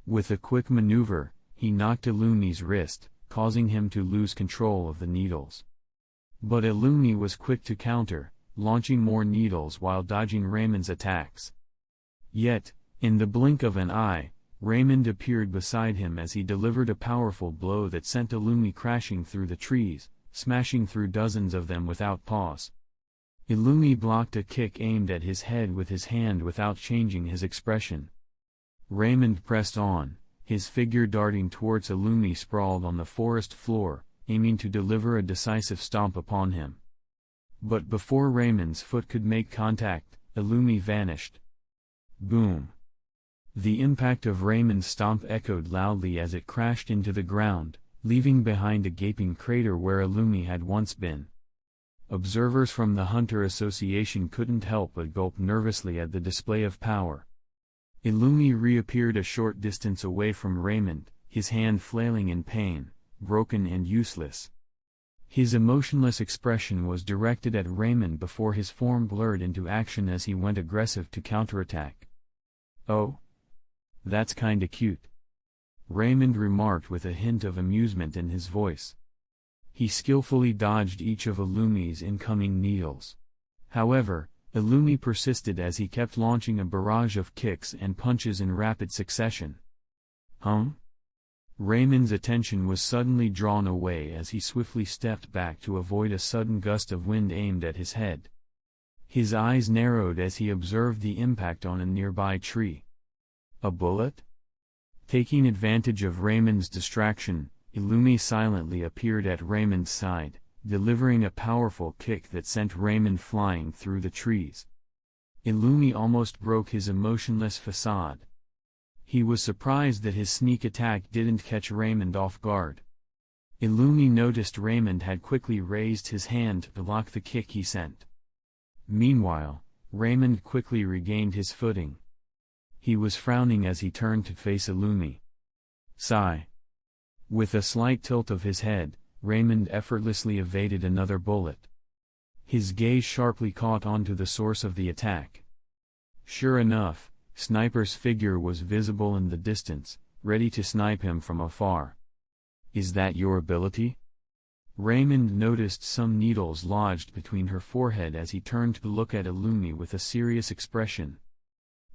With a quick maneuver, he knocked Illumi's wrist, causing him to lose control of the needles. But Illumi was quick to counter, launching more needles while dodging Raymond's attacks. Yet, in the blink of an eye, Raymond appeared beside him as he delivered a powerful blow that sent Illumi crashing through the trees, smashing through dozens of them without pause. Illumi blocked a kick aimed at his head with his hand without changing his expression. Raymond pressed on, his figure darting towards Illumi sprawled on the forest floor, aiming to deliver a decisive stomp upon him. But before Raymond's foot could make contact, Illumi vanished. Boom! The impact of Raymond's stomp echoed loudly as it crashed into the ground, leaving behind a gaping crater where Illumi had once been. Observers from the Hunter Association couldn't help but gulp nervously at the display of power. Illumi reappeared a short distance away from Raymond, his hand flailing in pain, broken and useless. His emotionless expression was directed at Raymond before his form blurred into action as he went aggressive to counterattack. "Oh? That's kinda cute," Raymond remarked with a hint of amusement in his voice. He skillfully dodged each of Illumi's incoming needles. However, Illumi persisted as he kept launching a barrage of kicks and punches in rapid succession. Raymond's attention was suddenly drawn away as he swiftly stepped back to avoid a sudden gust of wind aimed at his head. His eyes narrowed as he observed the impact on a nearby tree. A bullet? Taking advantage of Raymond's distraction, Illumi silently appeared at Raymond's side, delivering a powerful kick that sent Raymond flying through the trees. Illumi almost broke his emotionless facade. He was surprised that his sneak attack didn't catch Raymond off guard. Illumi noticed Raymond had quickly raised his hand to block the kick he sent. Meanwhile, Raymond quickly regained his footing. He was frowning as he turned to face Illumi. Sigh. With a slight tilt of his head, Raymond effortlessly evaded another bullet. His gaze sharply caught onto the source of the attack. Sure enough, Sniper's figure was visible in the distance, ready to snipe him from afar. Is that your ability? Raymond noticed some needles lodged between her forehead as he turned to look at Illumi with a serious expression.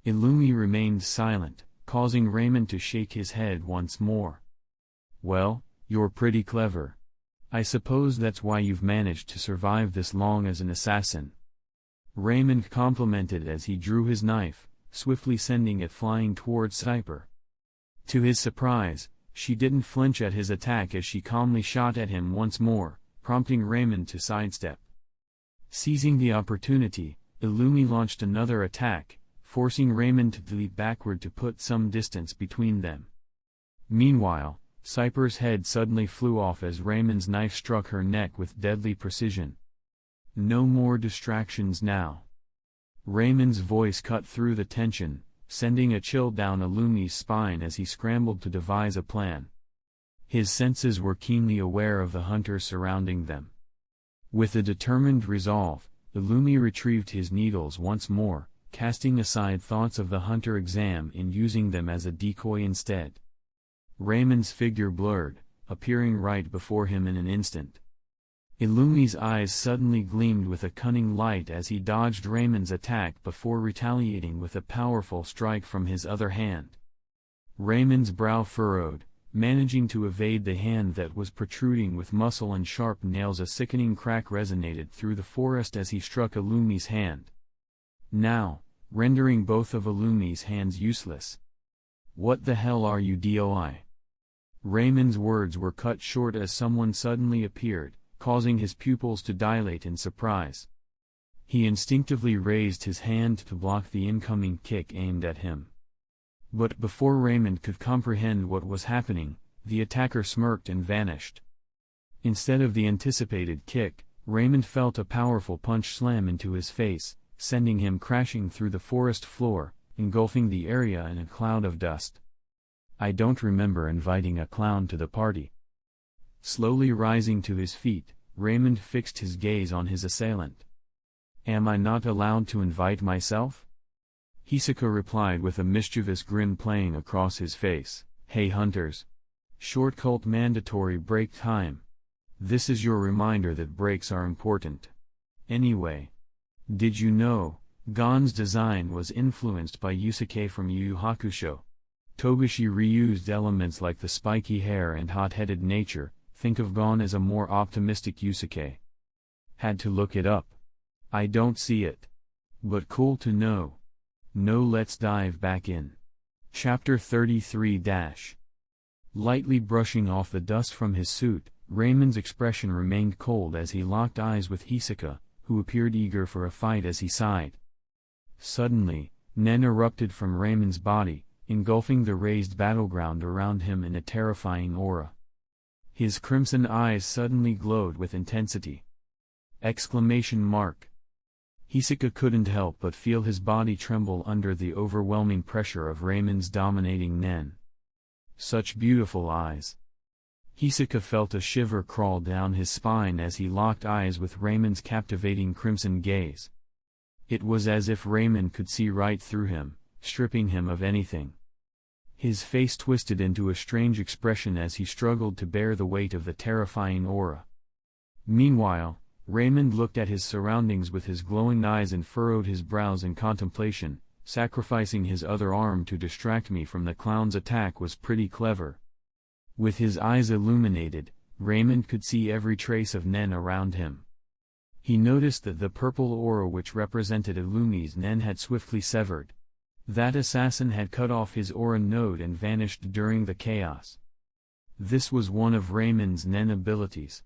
Illumi remained silent, causing Raymond to shake his head once more. Well, you're pretty clever. I suppose that's why you've managed to survive this long as an assassin. Raymond complimented as he drew his knife, swiftly sending it flying towards Sniper. To his surprise, She didn't flinch at his attack as she calmly shot at him once more, prompting Raymond to sidestep. Seizing the opportunity, Illumi launched another attack, forcing Raymond to leap backward to put some distance between them. Meanwhile, Cypher's head suddenly flew off as Raymond's knife struck her neck with deadly precision. No more distractions now. Raymond's voice cut through the tension, sending a chill down Illumi's spine as he scrambled to devise a plan. His senses were keenly aware of the hunters surrounding them. With a determined resolve, Illumi retrieved his needles once more, casting aside thoughts of the hunter exam and using them as a decoy instead. Raymond's figure blurred, appearing right before him in an instant. Illumi's eyes suddenly gleamed with a cunning light as he dodged Raymond's attack before retaliating with a powerful strike from his other hand. Raymond's brow furrowed, managing to evade the hand that was protruding with muscle and sharp nails. A sickening crack resonated through the forest as he struck Illumi's hand, now rendering both of Illumi's hands useless. "What the hell are you doing?" Raymond's words were cut short as someone suddenly appeared, causing his pupils to dilate in surprise. He instinctively raised his hand to block the incoming kick aimed at him. But before Raymond could comprehend what was happening, the attacker smirked and vanished. Instead of the anticipated kick, Raymond felt a powerful punch slam into his face, sending him crashing through the forest floor, engulfing the area in a cloud of dust. "I don't remember inviting a clown to the party." Slowly rising to his feet, Raymond fixed his gaze on his assailant. "Am I not allowed to invite myself?" Hisaka replied with a mischievous grin playing across his face. "Hey hunters! Short cult mandatory break time. This is your reminder that breaks are important. Anyway, did you know, Gon's design was influenced by Yusuke from Yu Yu Hakusho? Togashi reused elements like the spiky hair and hot-headed nature. Think of Gon as a more optimistic Yusuke. Had to look it up. I don't see it. But cool to know. No, let's dive back in." Chapter 33 Lightly brushing off the dust from his suit, Raymond's expression remained cold as he locked eyes with Hisaka, who appeared eager for a fight as he sighed. Suddenly, Nen erupted from Raymond's body, engulfing the raised battleground around him in a terrifying aura. His crimson eyes suddenly glowed with intensity. Exclamation mark. Hisaka couldn't help but feel his body tremble under the overwhelming pressure of Raymond's dominating Nen. Such beautiful eyes. Hisaka felt a shiver crawl down his spine as he locked eyes with Raymond's captivating crimson gaze. It was as if Raymond could see right through him, stripping him of anything. His face twisted into a strange expression as he struggled to bear the weight of the terrifying aura. Meanwhile, Raymond looked at his surroundings with his glowing eyes and furrowed his brows in contemplation. Sacrificing his other arm to distract me from the clown's attack was pretty clever. With his eyes illuminated, Raymond could see every trace of Nen around him. He noticed that the purple aura which represented Illumi's Nen had swiftly severed. That assassin had cut off his aura node and vanished during the chaos. This was one of Raymond's Nen abilities.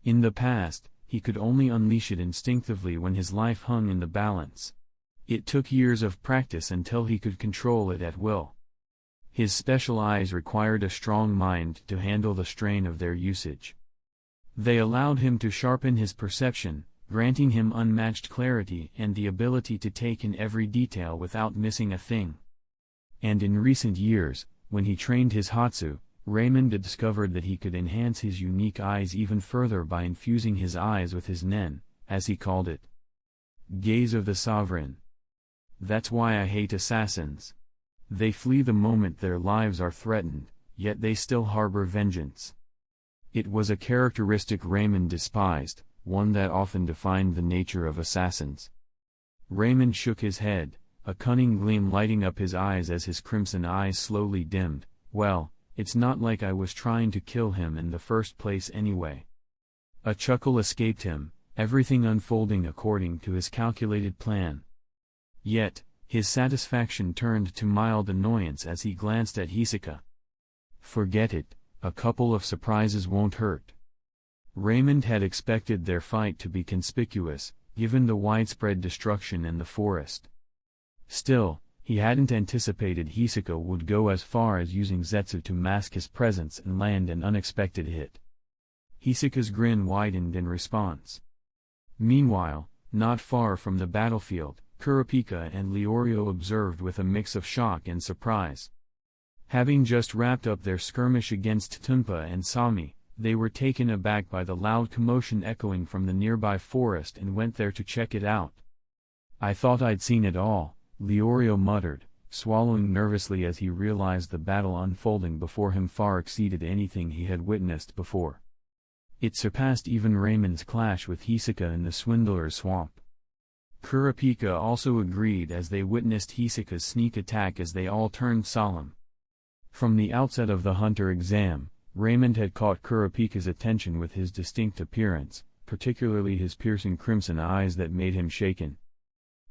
In the past, he could only unleash it instinctively when his life hung in the balance. It took years of practice until he could control it at will. His special eyes required a strong mind to handle the strain of their usage. They allowed him to sharpen his perception, granting him unmatched clarity and the ability to take in every detail without missing a thing. And in recent years, when he trained his Hatsu, Raymond had discovered that he could enhance his unique eyes even further by infusing his eyes with his Nen, as he called it. Gaze of the Sovereign. That's why I hate assassins. They flee the moment their lives are threatened, yet they still harbor vengeance. It was a characteristic Raymond despised, one that often defined the nature of assassins. Raymond shook his head, a cunning gleam lighting up his eyes as his crimson eyes slowly dimmed. "Well, it's not like I was trying to kill him in the first place anyway." A chuckle escaped him, everything unfolding according to his calculated plan. Yet, his satisfaction turned to mild annoyance as he glanced at Hisaka. Forget it, a couple of surprises won't hurt. Raymond had expected their fight to be conspicuous, given the widespread destruction in the forest. Still, he hadn't anticipated Hisoka would go as far as using Zetsu to mask his presence and land an unexpected hit. Hisoka's grin widened in response. Meanwhile, not far from the battlefield, Kurapika and Leorio observed with a mix of shock and surprise. Having just wrapped up their skirmish against Tunpa and Sami, they were taken aback by the loud commotion echoing from the nearby forest and went there to check it out. "I thought I'd seen it all," Leorio muttered, swallowing nervously as he realized the battle unfolding before him far exceeded anything he had witnessed before. It surpassed even Raymond's clash with Hisoka in the Swindler's Swamp. Kurapika also agreed as they witnessed Hisoka's sneak attack as they all turned solemn. From the outset of the Hunter exam, Raymond had caught Kurapika's attention with his distinct appearance, particularly his piercing crimson eyes that made him shaken.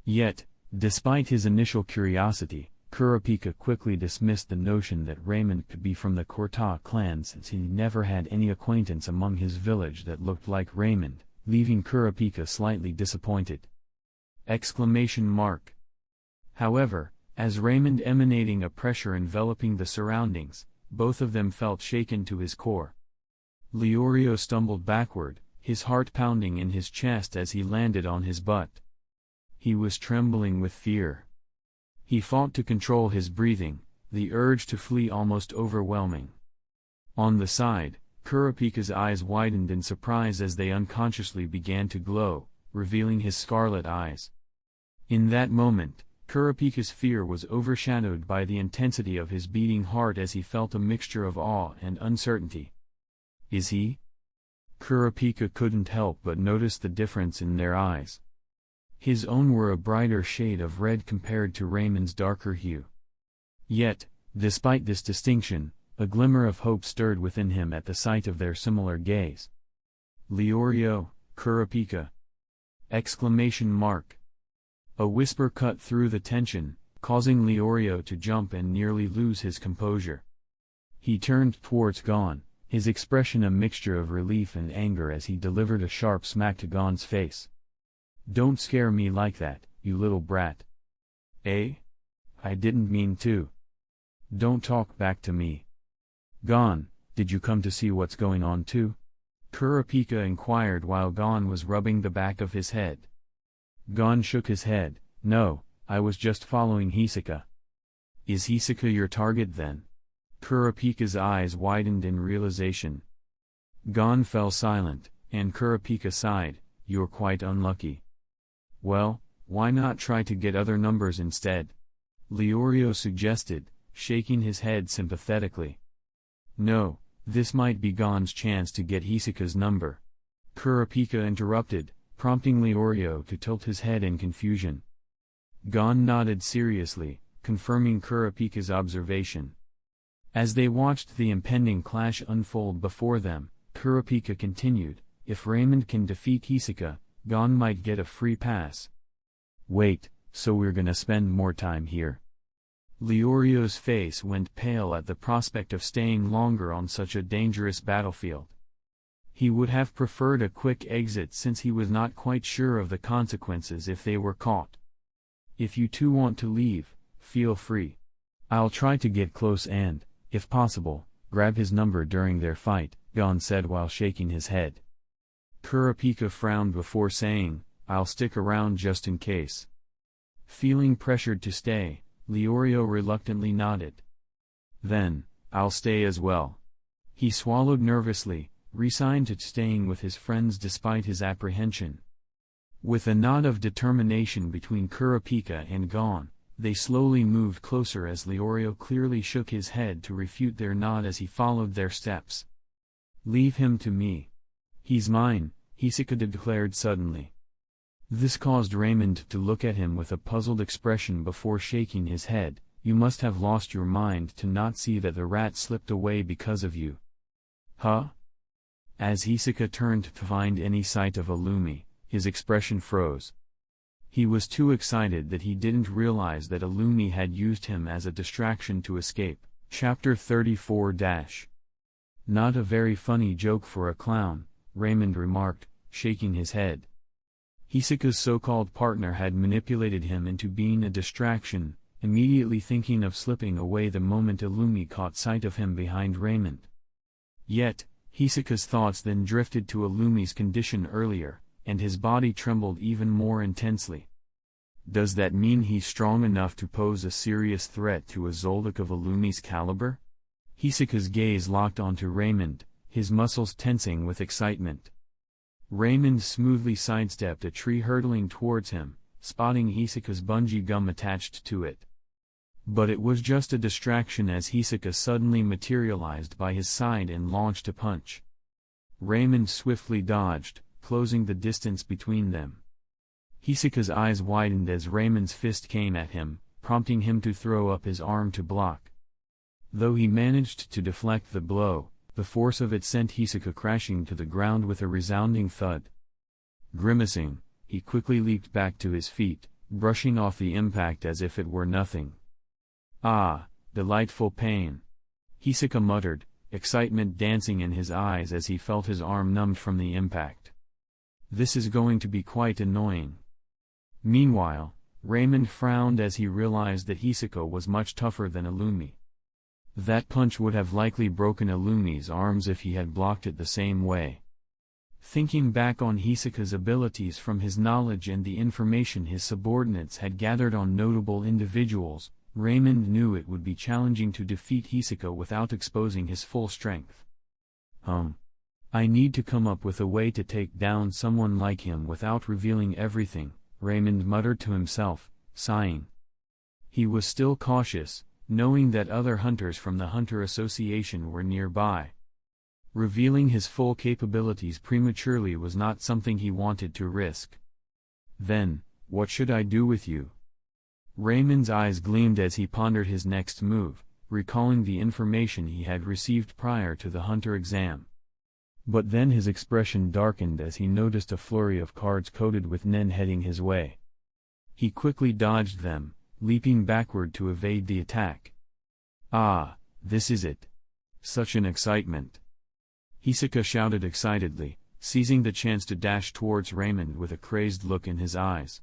Yet, despite his initial curiosity, Kurapika quickly dismissed the notion that Raymond could be from the Korta clan since he never had any acquaintance among his village that looked like Raymond, leaving Kurapika slightly disappointed. However, as Raymond emanating a pressure enveloping the surroundings, both of them felt shaken to his core. Leorio stumbled backward, his heart pounding in his chest as he landed on his butt. He was trembling with fear. He fought to control his breathing, the urge to flee almost overwhelming. On the side, Kurapika's eyes widened in surprise as they unconsciously began to glow, revealing his scarlet eyes. In that moment, Kurapika's fear was overshadowed by the intensity of his beating heart as he felt a mixture of awe and uncertainty. "Is he?" Kurapika couldn't help but notice the difference in their eyes. His own were a brighter shade of red compared to Raymond's darker hue. Yet, despite this distinction, a glimmer of hope stirred within him at the sight of their similar gaze. "Leorio, Kurapika!" A whisper cut through the tension, causing Leorio to jump and nearly lose his composure. He turned towards Gon, his expression a mixture of relief and anger as he delivered a sharp smack to Gon's face. "Don't scare me like that, you little brat." "Eh? I didn't mean to." "Don't talk back to me." "Gon, did you come to see what's going on too?" Kurapika inquired while Gon was rubbing the back of his head. Gon shook his head. "No, I was just following Hisoka." "Is Hisoka your target then?" Kurapika's eyes widened in realization. Gon fell silent, and Kurapika sighed, "You're quite unlucky." "Well, why not try to get other numbers instead?" Leorio suggested, shaking his head sympathetically. "No, this might be Gon's chance to get Hisoka's number." Kurapika interrupted, prompting Leorio to tilt his head in confusion. Gon nodded seriously, confirming Kurapika's observation. As they watched the impending clash unfold before them, Kurapika continued, "If Raymond can defeat Hisoka, Gon might get a free pass." "Wait, so we're gonna spend more time here?" Leorio's face went pale at the prospect of staying longer on such a dangerous battlefield. He would have preferred a quick exit since he was not quite sure of the consequences if they were caught. "If you two want to leave, feel free. I'll try to get close and, if possible, grab his number during their fight," Gon said while shaking his head. Kurapika frowned before saying, "I'll stick around just in case." Feeling pressured to stay, Leorio reluctantly nodded. "Then, I'll stay as well." He swallowed nervously, resigned to staying with his friends despite his apprehension. With a nod of determination between Kurapika and Gon, they slowly moved closer as Leorio clearly shook his head to refute their nod as he followed their steps. "Leave him to me. He's mine," Hisoka declared suddenly. This caused Raymond to look at him with a puzzled expression before shaking his head. "You must have lost your mind to not see that the rat slipped away because of you." "Huh?" As Hisoka turned to find any sight of Illumi, his expression froze. He was too excited that he didn't realize that Illumi had used him as a distraction to escape, Chapter 34 - Not a very funny joke for a clown, Raymond remarked, shaking his head. Hisaka's so-called partner had manipulated him into being a distraction, immediately thinking of slipping away the moment Illumi caught sight of him behind Raymond. Yet, Hisaka's thoughts then drifted to Illumi's condition earlier, and his body trembled even more intensely. Does that mean he's strong enough to pose a serious threat to a Zoldyck of Illumi's caliber? Hisaka's gaze locked onto Raymond, his muscles tensing with excitement. Raymond smoothly sidestepped a tree hurtling towards him, spotting Hisaka's bungee gum attached to it. But it was just a distraction as Hisaka suddenly materialized by his side and launched a punch. Raymond swiftly dodged, closing the distance between them. Hisaka's eyes widened as Raymond's fist came at him, prompting him to throw up his arm to block. Though he managed to deflect the blow, the force of it sent Hisaka crashing to the ground with a resounding thud. Grimacing, he quickly leaped back to his feet, brushing off the impact as if it were nothing. "Ah, delightful pain," Hisaka muttered, excitement dancing in his eyes as he felt his arm numbed from the impact. "This is going to be quite annoying." Meanwhile, Raymond frowned as he realized that Hisaka was much tougher than Illumi. That punch would have likely broken Illumi's arms if he had blocked it the same way. Thinking back on Hisaka's abilities from his knowledge and the information his subordinates had gathered on notable individuals, Raymond knew it would be challenging to defeat Hisaka without exposing his full strength. I need to come up with a way to take down someone like him without revealing everything," Raymond muttered to himself, sighing. He was still cautious, knowing that other hunters from the Hunter Association were nearby. Revealing his full capabilities prematurely was not something he wanted to risk. "Then, what should I do with you?" Raymond's eyes gleamed as he pondered his next move, recalling the information he had received prior to the Hunter exam. But then his expression darkened as he noticed a flurry of cards coated with Nen heading his way. He quickly dodged them, leaping backward to evade the attack. "Ah, this is it. Such an excitement!" Hisaka shouted excitedly, seizing the chance to dash towards Raymond with a crazed look in his eyes.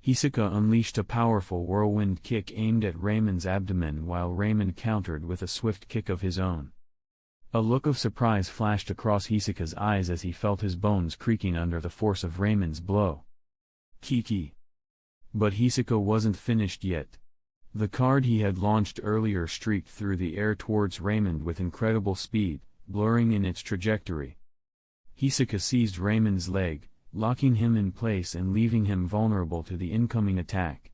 Hisaka unleashed a powerful whirlwind kick aimed at Raymond's abdomen while Raymond countered with a swift kick of his own. A look of surprise flashed across Hisaka's eyes as he felt his bones creaking under the force of Raymond's blow. Kiki. But Hisaka wasn't finished yet. The card he had launched earlier streaked through the air towards Raymond with incredible speed, blurring in its trajectory. Hisaka seized Raymond's leg, locking him in place and leaving him vulnerable to the incoming attack.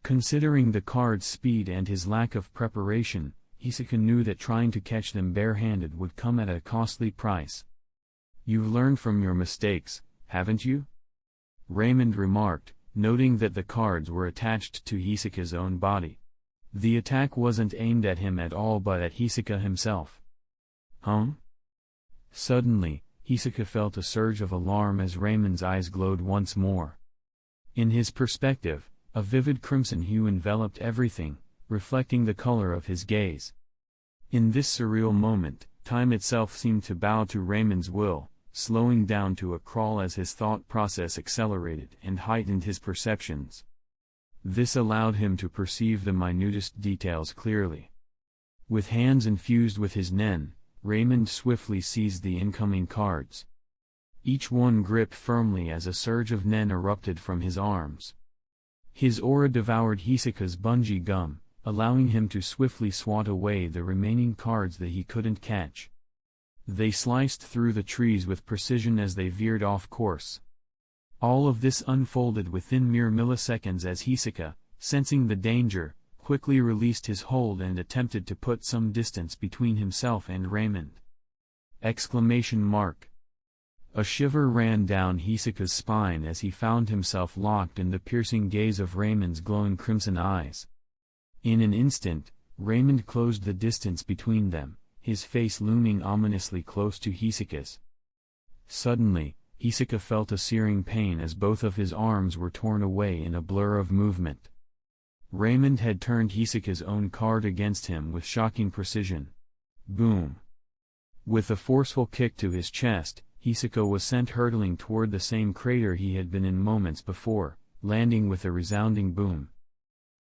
Considering the card's speed and his lack of preparation, Hisaka knew that trying to catch them barehanded would come at a costly price. "You've learned from your mistakes, haven't you?" Raymond remarked, noting that the cards were attached to Hisaka's own body. The attack wasn't aimed at him at all but at Hisaka himself. Suddenly, Hisaka felt a surge of alarm as Raymond's eyes glowed once more. In his perspective, a vivid crimson hue enveloped everything, reflecting the color of his gaze. In this surreal moment, time itself seemed to bow to Raymond's will, slowing down to a crawl as his thought process accelerated and heightened his perceptions. This allowed him to perceive the minutest details clearly. With hands infused with his Nen, Raymond swiftly seized the incoming cards. Each one gripped firmly as a surge of Nen erupted from his arms. His aura devoured Hisaka's bungee gum, allowing him to swiftly swat away the remaining cards that he couldn't catch. They sliced through the trees with precision as they veered off course. All of this unfolded within mere milliseconds as Hisaka, sensing the danger, quickly released his hold and attempted to put some distance between himself and Raymond. Exclamation mark. A shiver ran down Hisaka's spine as he found himself locked in the piercing gaze of Raymond's glowing crimson eyes. In an instant, Raymond closed the distance between them, his face looming ominously close to Hisaka's. Suddenly, Hisaka felt a searing pain as both of his arms were torn away in a blur of movement. Raymond had turned Hisoka's own card against him with shocking precision. Boom! With a forceful kick to his chest, Hisoka was sent hurtling toward the same crater he had been in moments before, landing with a resounding boom.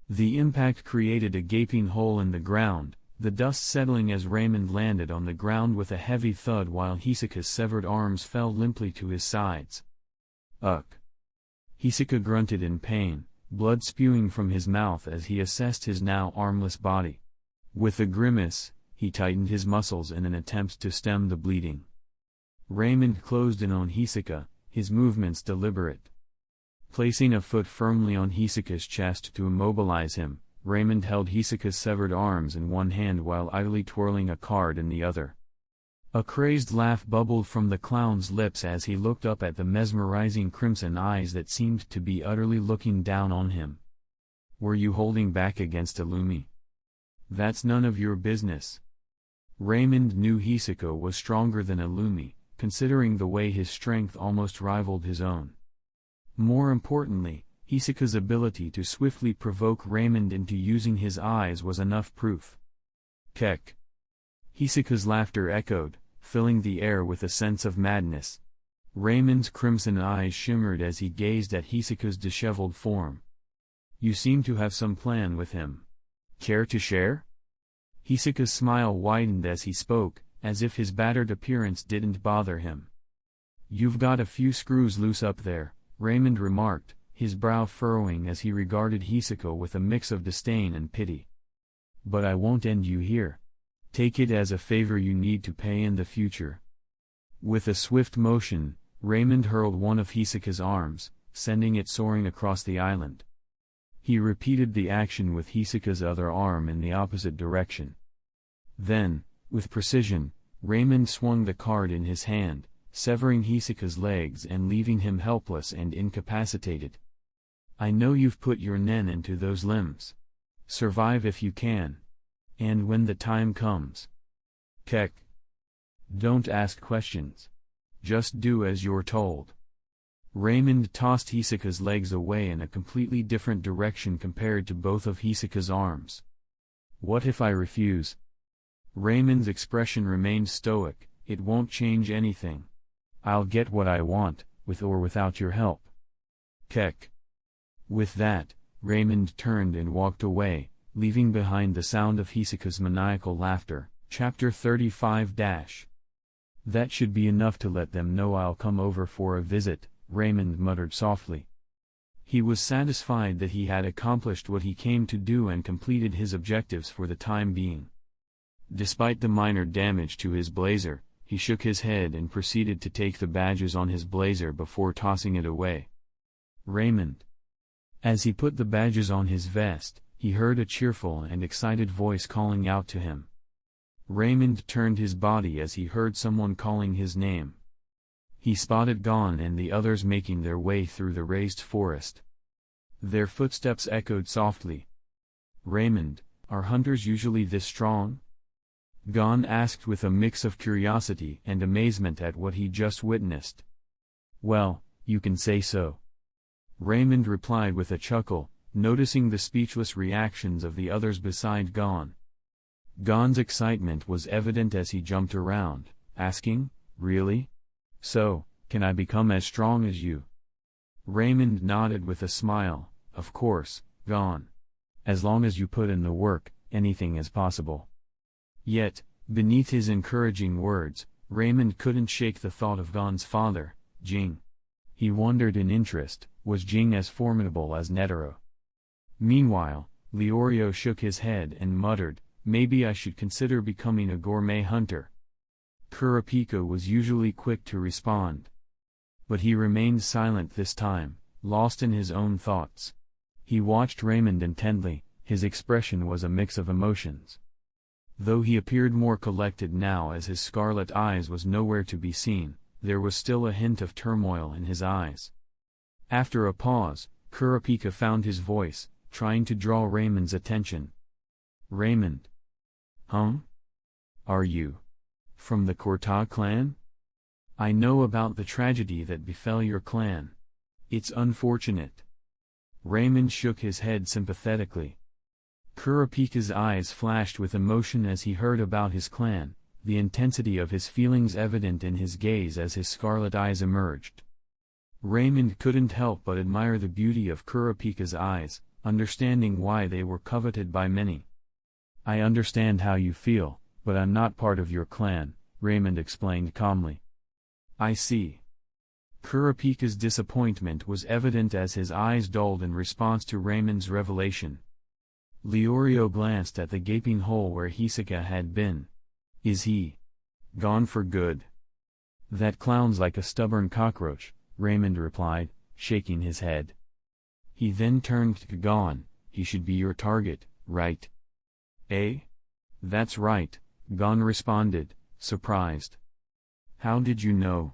The impact created a gaping hole in the ground, the dust settling as Raymond landed on the ground with a heavy thud while Hisoka's severed arms fell limply to his sides. Ugh! Hisoka grunted in pain, blood spewing from his mouth as he assessed his now armless body. With a grimace, he tightened his muscles in an attempt to stem the bleeding. Raymond closed in on Hisoka, his movements deliberate. Placing a foot firmly on Hisoka's chest to immobilize him, Raymond held Hisoka's severed arms in one hand while idly twirling a card in the other. A crazed laugh bubbled from the clown's lips as he looked up at the mesmerizing crimson eyes that seemed to be utterly looking down on him. "Were you holding back against Illumi? That's none of your business." Raymond knew Hisoka was stronger than Illumi, considering the way his strength almost rivaled his own. More importantly, Hisoka's ability to swiftly provoke Raymond into using his eyes was enough proof. Kek! Hisoka's laughter echoed, filling the air with a sense of madness. Raymond's crimson eyes shimmered as he gazed at Hisoka's disheveled form. "You seem to have some plan with him. Care to share?" Hisoka's smile widened as he spoke, as if his battered appearance didn't bother him. "You've got a few screws loose up there," Raymond remarked, his brow furrowing as he regarded Hisoka with a mix of disdain and pity. "But I won't end you here. Take it as a favor you need to pay in the future." With a swift motion, Raymond hurled one of Hisoka's arms, sending it soaring across the island. He repeated the action with Hisoka's other arm in the opposite direction. Then, with precision, Raymond swung the card in his hand, severing Hisoka's legs and leaving him helpless and incapacitated. "I know you've put your nen into those limbs. Survive if you can. And when the time comes. Kek. Don't ask questions. Just do as you're told." Raymond tossed Hisoka's legs away in a completely different direction compared to both of Hisoka's arms. "What if I refuse?" Raymond's expression remained stoic. "It won't change anything. I'll get what I want, with or without your help." Kek. With that, Raymond turned and walked away, leaving behind the sound of Hisoka's maniacal laughter. Chapter 35 - "That should be enough to let them know I'll come over for a visit," Raymond muttered softly. He was satisfied that he had accomplished what he came to do and completed his objectives for the time being. Despite the minor damage to his blazer, he shook his head and proceeded to take the badges on his blazer before tossing it away. "Raymond." As he put the badges on his vest, he heard a cheerful and excited voice calling out to him. Raymond turned his body as he heard someone calling his name. He spotted Gon and the others making their way through the raised forest. Their footsteps echoed softly. "Raymond, are hunters usually this strong?" Gon asked with a mix of curiosity and amazement at what he just witnessed. "Well, you can say so," Raymond replied with a chuckle, noticing the speechless reactions of the others beside Gon. Gon's excitement was evident as he jumped around, asking, "Really? So, can I become as strong as you?" Raymond nodded with a smile. "Of course, Gon. As long as you put in the work, anything is possible." Yet, beneath his encouraging words, Raymond couldn't shake the thought of Gon's father, Jing. He wondered in interest, was Jing as formidable as Netero? Meanwhile, Leorio shook his head and muttered, "Maybe I should consider becoming a gourmet hunter." Kurapika was usually quick to respond. But he remained silent this time, lost in his own thoughts. He watched Raymond intently, his expression was a mix of emotions. Though he appeared more collected now as his scarlet eyes was nowhere to be seen, there was still a hint of turmoil in his eyes. After a pause, Kurapika found his voice, trying to draw Raymond's attention. "Raymond. Are you from the Korta clan? I know about the tragedy that befell your clan. It's unfortunate." Raymond shook his head sympathetically. Kurapika's eyes flashed with emotion as he heard about his clan, the intensity of his feelings evident in his gaze as his scarlet eyes emerged. Raymond couldn't help but admire the beauty of Kurapika's eyes, understanding why they were coveted by many. "I understand how you feel, but I'm not part of your clan," Raymond explained calmly. "I see." Kurapika's disappointment was evident as his eyes dulled in response to Raymond's revelation. Leorio glanced at the gaping hole where Hisaka had been. "Is he gone for good?" "That clown's like a stubborn cockroach," Raymond replied, shaking his head. He then turned to Gon. "He should be your target, right?" "Eh? That's right," Gon responded, surprised. "How did you know?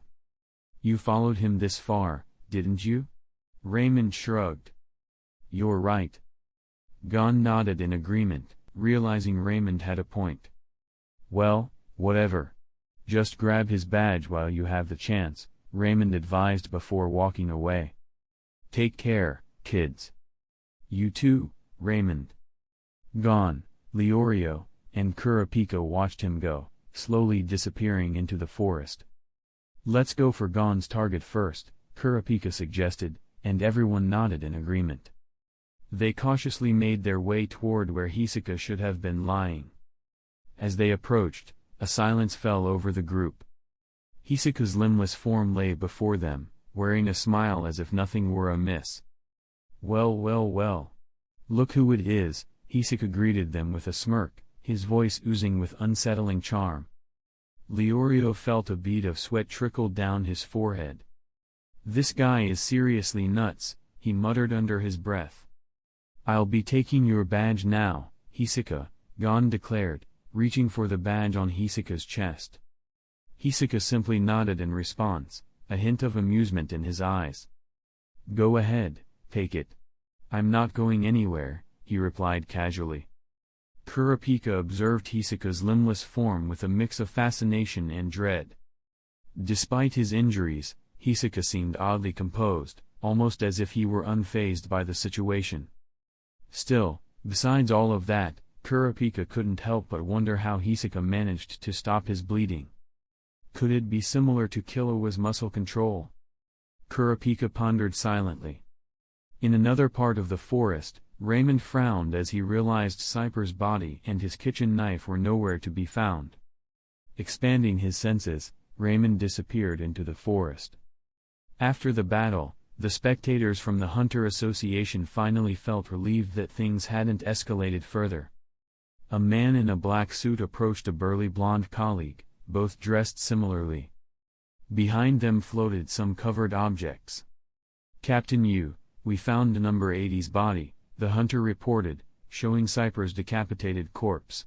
You followed him this far, didn't you?" Raymond shrugged. "You're right." Gon nodded in agreement, realizing Raymond had a point. "Well, whatever. Just grab his badge while you have the chance," Raymond advised before walking away. "Take care, kids." "You too, Raymond." Gon, Leorio, and Kurapika watched him go, slowly disappearing into the forest. "Let's go for Gon's target first," Kurapika suggested, and everyone nodded in agreement. They cautiously made their way toward where Hisaka should have been lying. As they approached, a silence fell over the group. Hisaka's limbless form lay before them, wearing a smile as if nothing were amiss. "Well, well, well. Look who it is," Hisaka greeted them with a smirk, his voice oozing with unsettling charm. Leorio felt a bead of sweat trickle down his forehead. "This guy is seriously nuts," he muttered under his breath. "I'll be taking your badge now, Hisaka," Gon declared, reaching for the badge on Hisaka's chest. Hisaka simply nodded in response, a hint of amusement in his eyes. "Go ahead, take it. I'm not going anywhere," he replied casually. Kurapika observed Hisaka's limbless form with a mix of fascination and dread. Despite his injuries, Hisaka seemed oddly composed, almost as if he were unfazed by the situation. Still, besides all of that, Kurapika couldn't help but wonder how Hisaka managed to stop his bleeding. Could it be similar to Killua's muscle control? Kurapika pondered silently. In another part of the forest, Raymond frowned as he realized Cyper's body and his kitchen knife were nowhere to be found. Expanding his senses, Raymond disappeared into the forest. After the battle, the spectators from the Hunter Association finally felt relieved that things hadn't escalated further. A man in a black suit approached a burly blonde colleague, both dressed similarly. Behind them floated some covered objects. "Captain Yu, we found number 80's body," the hunter reported, showing Cyper's decapitated corpse.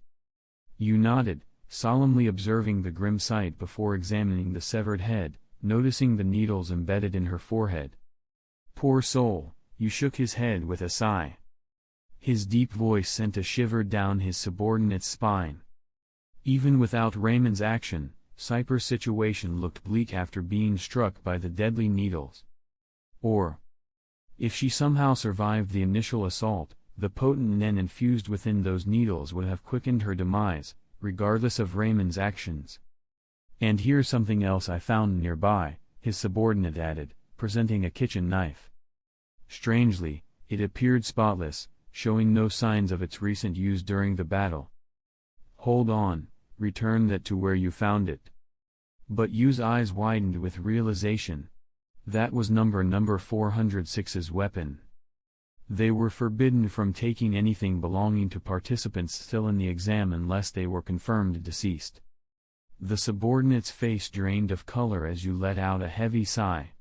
Yu nodded, solemnly observing the grim sight before examining the severed head, noticing the needles embedded in her forehead. "Poor soul," Yu shook his head with a sigh. His deep voice sent a shiver down his subordinate's spine. Even without Raymond's action, Cyper's situation looked bleak after being struck by the deadly needles. Or, if she somehow survived the initial assault, the potent nen infused within those needles would have quickened her demise, regardless of Raymond's actions. "And here's something else I found nearby," his subordinate added, presenting a kitchen knife. Strangely, it appeared spotless, showing no signs of its recent use during the battle. "Hold on, return that to where you found it." But Yu's eyes widened with realization. That was number 406's weapon. They were forbidden from taking anything belonging to participants still in the exam unless they were confirmed deceased. The subordinate's face drained of color as Yu let out a heavy sigh.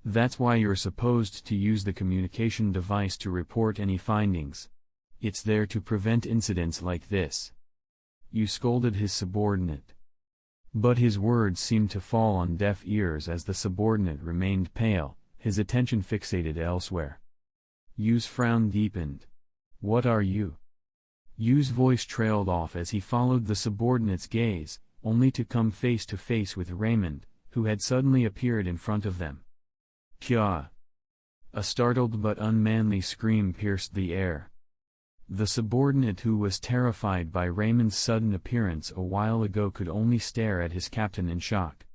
"That's why you're supposed to use the communication device to report any findings. It's there to prevent incidents like this." Yu scolded his subordinate. But his words seemed to fall on deaf ears as the subordinate remained pale, his attention fixated elsewhere. Yu's frown deepened. "What are you?" Yu's voice trailed off as he followed the subordinate's gaze, only to come face to face with Raymond, who had suddenly appeared in front of them. "Kya!" A startled but unmanly scream pierced the air. The subordinate, who was terrified by Raymond's sudden appearance a while ago, could only stare at his captain in shock.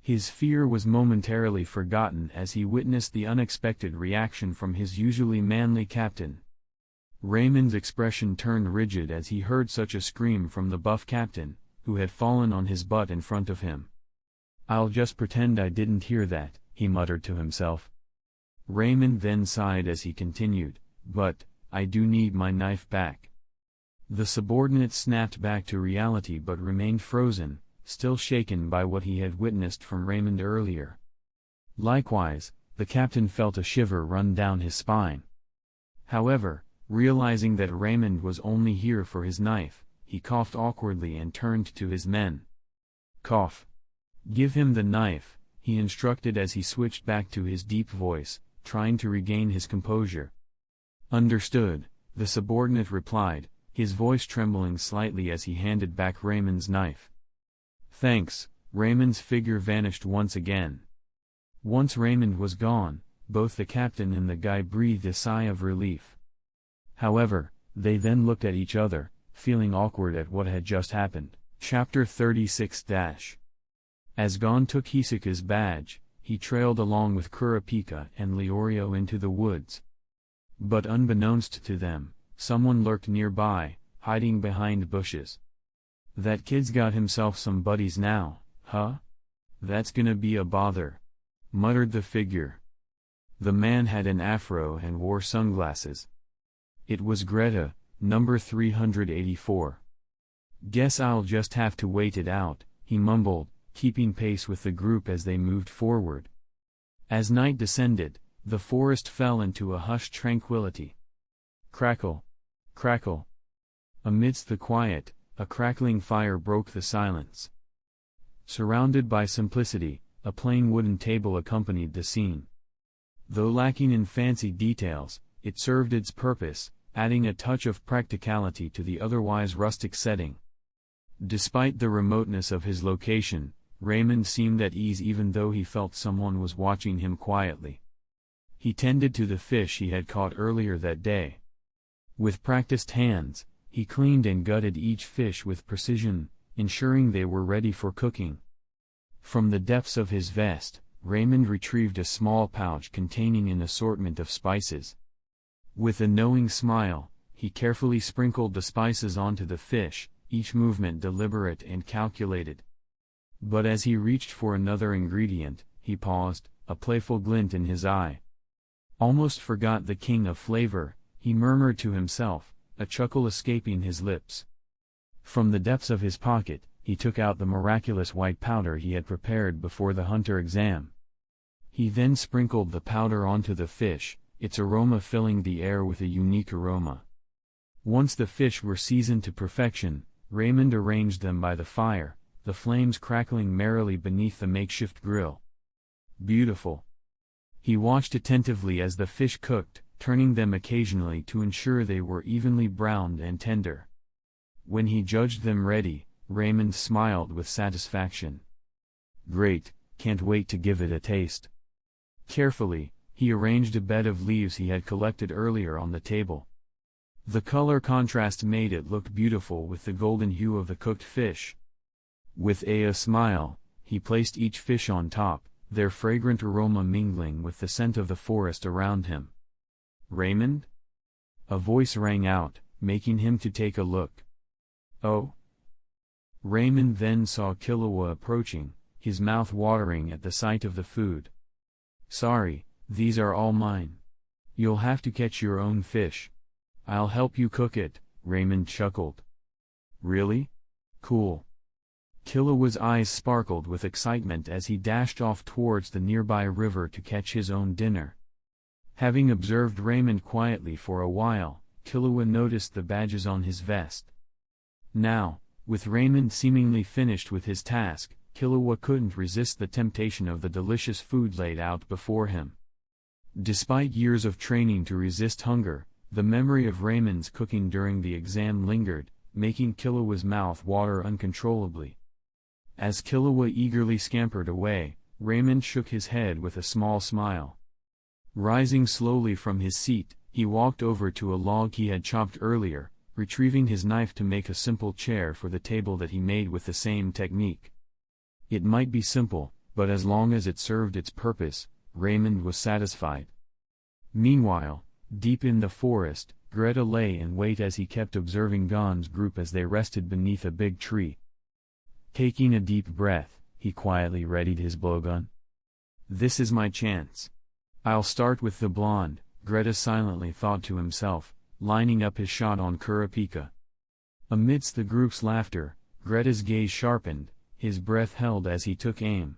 His fear was momentarily forgotten as he witnessed the unexpected reaction from his usually manly captain. Raymond's expression turned rigid as he heard such a scream from the buff captain, who had fallen on his butt in front of him. "I'll just pretend I didn't hear that," he muttered to himself. Raymond then sighed as he continued, "But I do need my knife back." The subordinate snapped back to reality but remained frozen, still shaken by what he had witnessed from Raymond earlier. Likewise, the captain felt a shiver run down his spine. However, realizing that Raymond was only here for his knife, he coughed awkwardly and turned to his men. "Cough. Give him the knife," he instructed as he switched back to his deep voice, trying to regain his composure. "Understood," the subordinate replied, his voice trembling slightly as he handed back Raymond's knife. "Thanks." Raymond's figure vanished once again. Once Raymond was gone, both the captain and the guy breathed a sigh of relief. However, they then looked at each other, feeling awkward at what had just happened. Chapter 36-. As Gon took Hisaka's badge, he trailed along with Kurapika and Leorio into the woods. But unbeknownst to them, someone lurked nearby, hiding behind bushes. "That kid's got himself some buddies now, huh? That's gonna be a bother," muttered the figure. The man had an afro and wore sunglasses. It was Greta, number 384. "Guess I'll just have to wait it out," he mumbled, keeping pace with the group as they moved forward. As night descended, the forest fell into a hushed tranquility. Crackle! Crackle! Amidst the quiet, a crackling fire broke the silence. Surrounded by simplicity, a plain wooden table accompanied the scene. Though lacking in fancy details, it served its purpose, adding a touch of practicality to the otherwise rustic setting. Despite the remoteness of his location, Raymond seemed at ease even though he felt someone was watching him quietly. He tended to the fish he had caught earlier that day. With practiced hands, he cleaned and gutted each fish with precision, ensuring they were ready for cooking. From the depths of his vest, Raymond retrieved a small pouch containing an assortment of spices. With a knowing smile, he carefully sprinkled the spices onto the fish, each movement deliberate and calculated. But as he reached for another ingredient, he paused, a playful glint in his eye. "Almost forgot the king of flavor," he murmured to himself, a chuckle escaping his lips. From the depths of his pocket, he took out the miraculous white powder he had prepared before the hunter exam. He then sprinkled the powder onto the fish, its aroma filling the air with a unique aroma. Once the fish were seasoned to perfection, Raymond arranged them by the fire, the flames crackling merrily beneath the makeshift grill. Beautiful. He watched attentively as the fish cooked, turning them occasionally to ensure they were evenly browned and tender. When he judged them ready, Raymond smiled with satisfaction. "Great, can't wait to give it a taste." Carefully, he arranged a bed of leaves he had collected earlier on the table. The color contrast made it look beautiful with the golden hue of the cooked fish. With a smile, he placed each fish on top, their fragrant aroma mingling with the scent of the forest around him. "Raymond?" A voice rang out, making him to take a look. "Oh?" Raymond then saw Killua approaching, his mouth watering at the sight of the food. "Sorry, these are all mine. You'll have to catch your own fish. I'll help you cook it," Raymond chuckled. "Really? Cool." Killua's eyes sparkled with excitement as he dashed off towards the nearby river to catch his own dinner. Having observed Raymond quietly for a while, Killua noticed the badges on his vest. Now, with Raymond seemingly finished with his task, Killua couldn't resist the temptation of the delicious food laid out before him. Despite years of training to resist hunger, the memory of Raymond's cooking during the exam lingered, making Killua's mouth water uncontrollably. As Killua eagerly scampered away, Raymond shook his head with a small smile. Rising slowly from his seat, he walked over to a log he had chopped earlier, retrieving his knife to make a simple chair for the table that he made with the same technique. It might be simple, but as long as it served its purpose, Raymond was satisfied. Meanwhile, deep in the forest, Greta lay in wait as he kept observing Gon's group as they rested beneath a big tree. Taking a deep breath, he quietly readied his blowgun. "This is my chance. I'll start with the blonde," Greta silently thought to himself, lining up his shot on Kurapika. Amidst the group's laughter, Greta's gaze sharpened, his breath held as he took aim.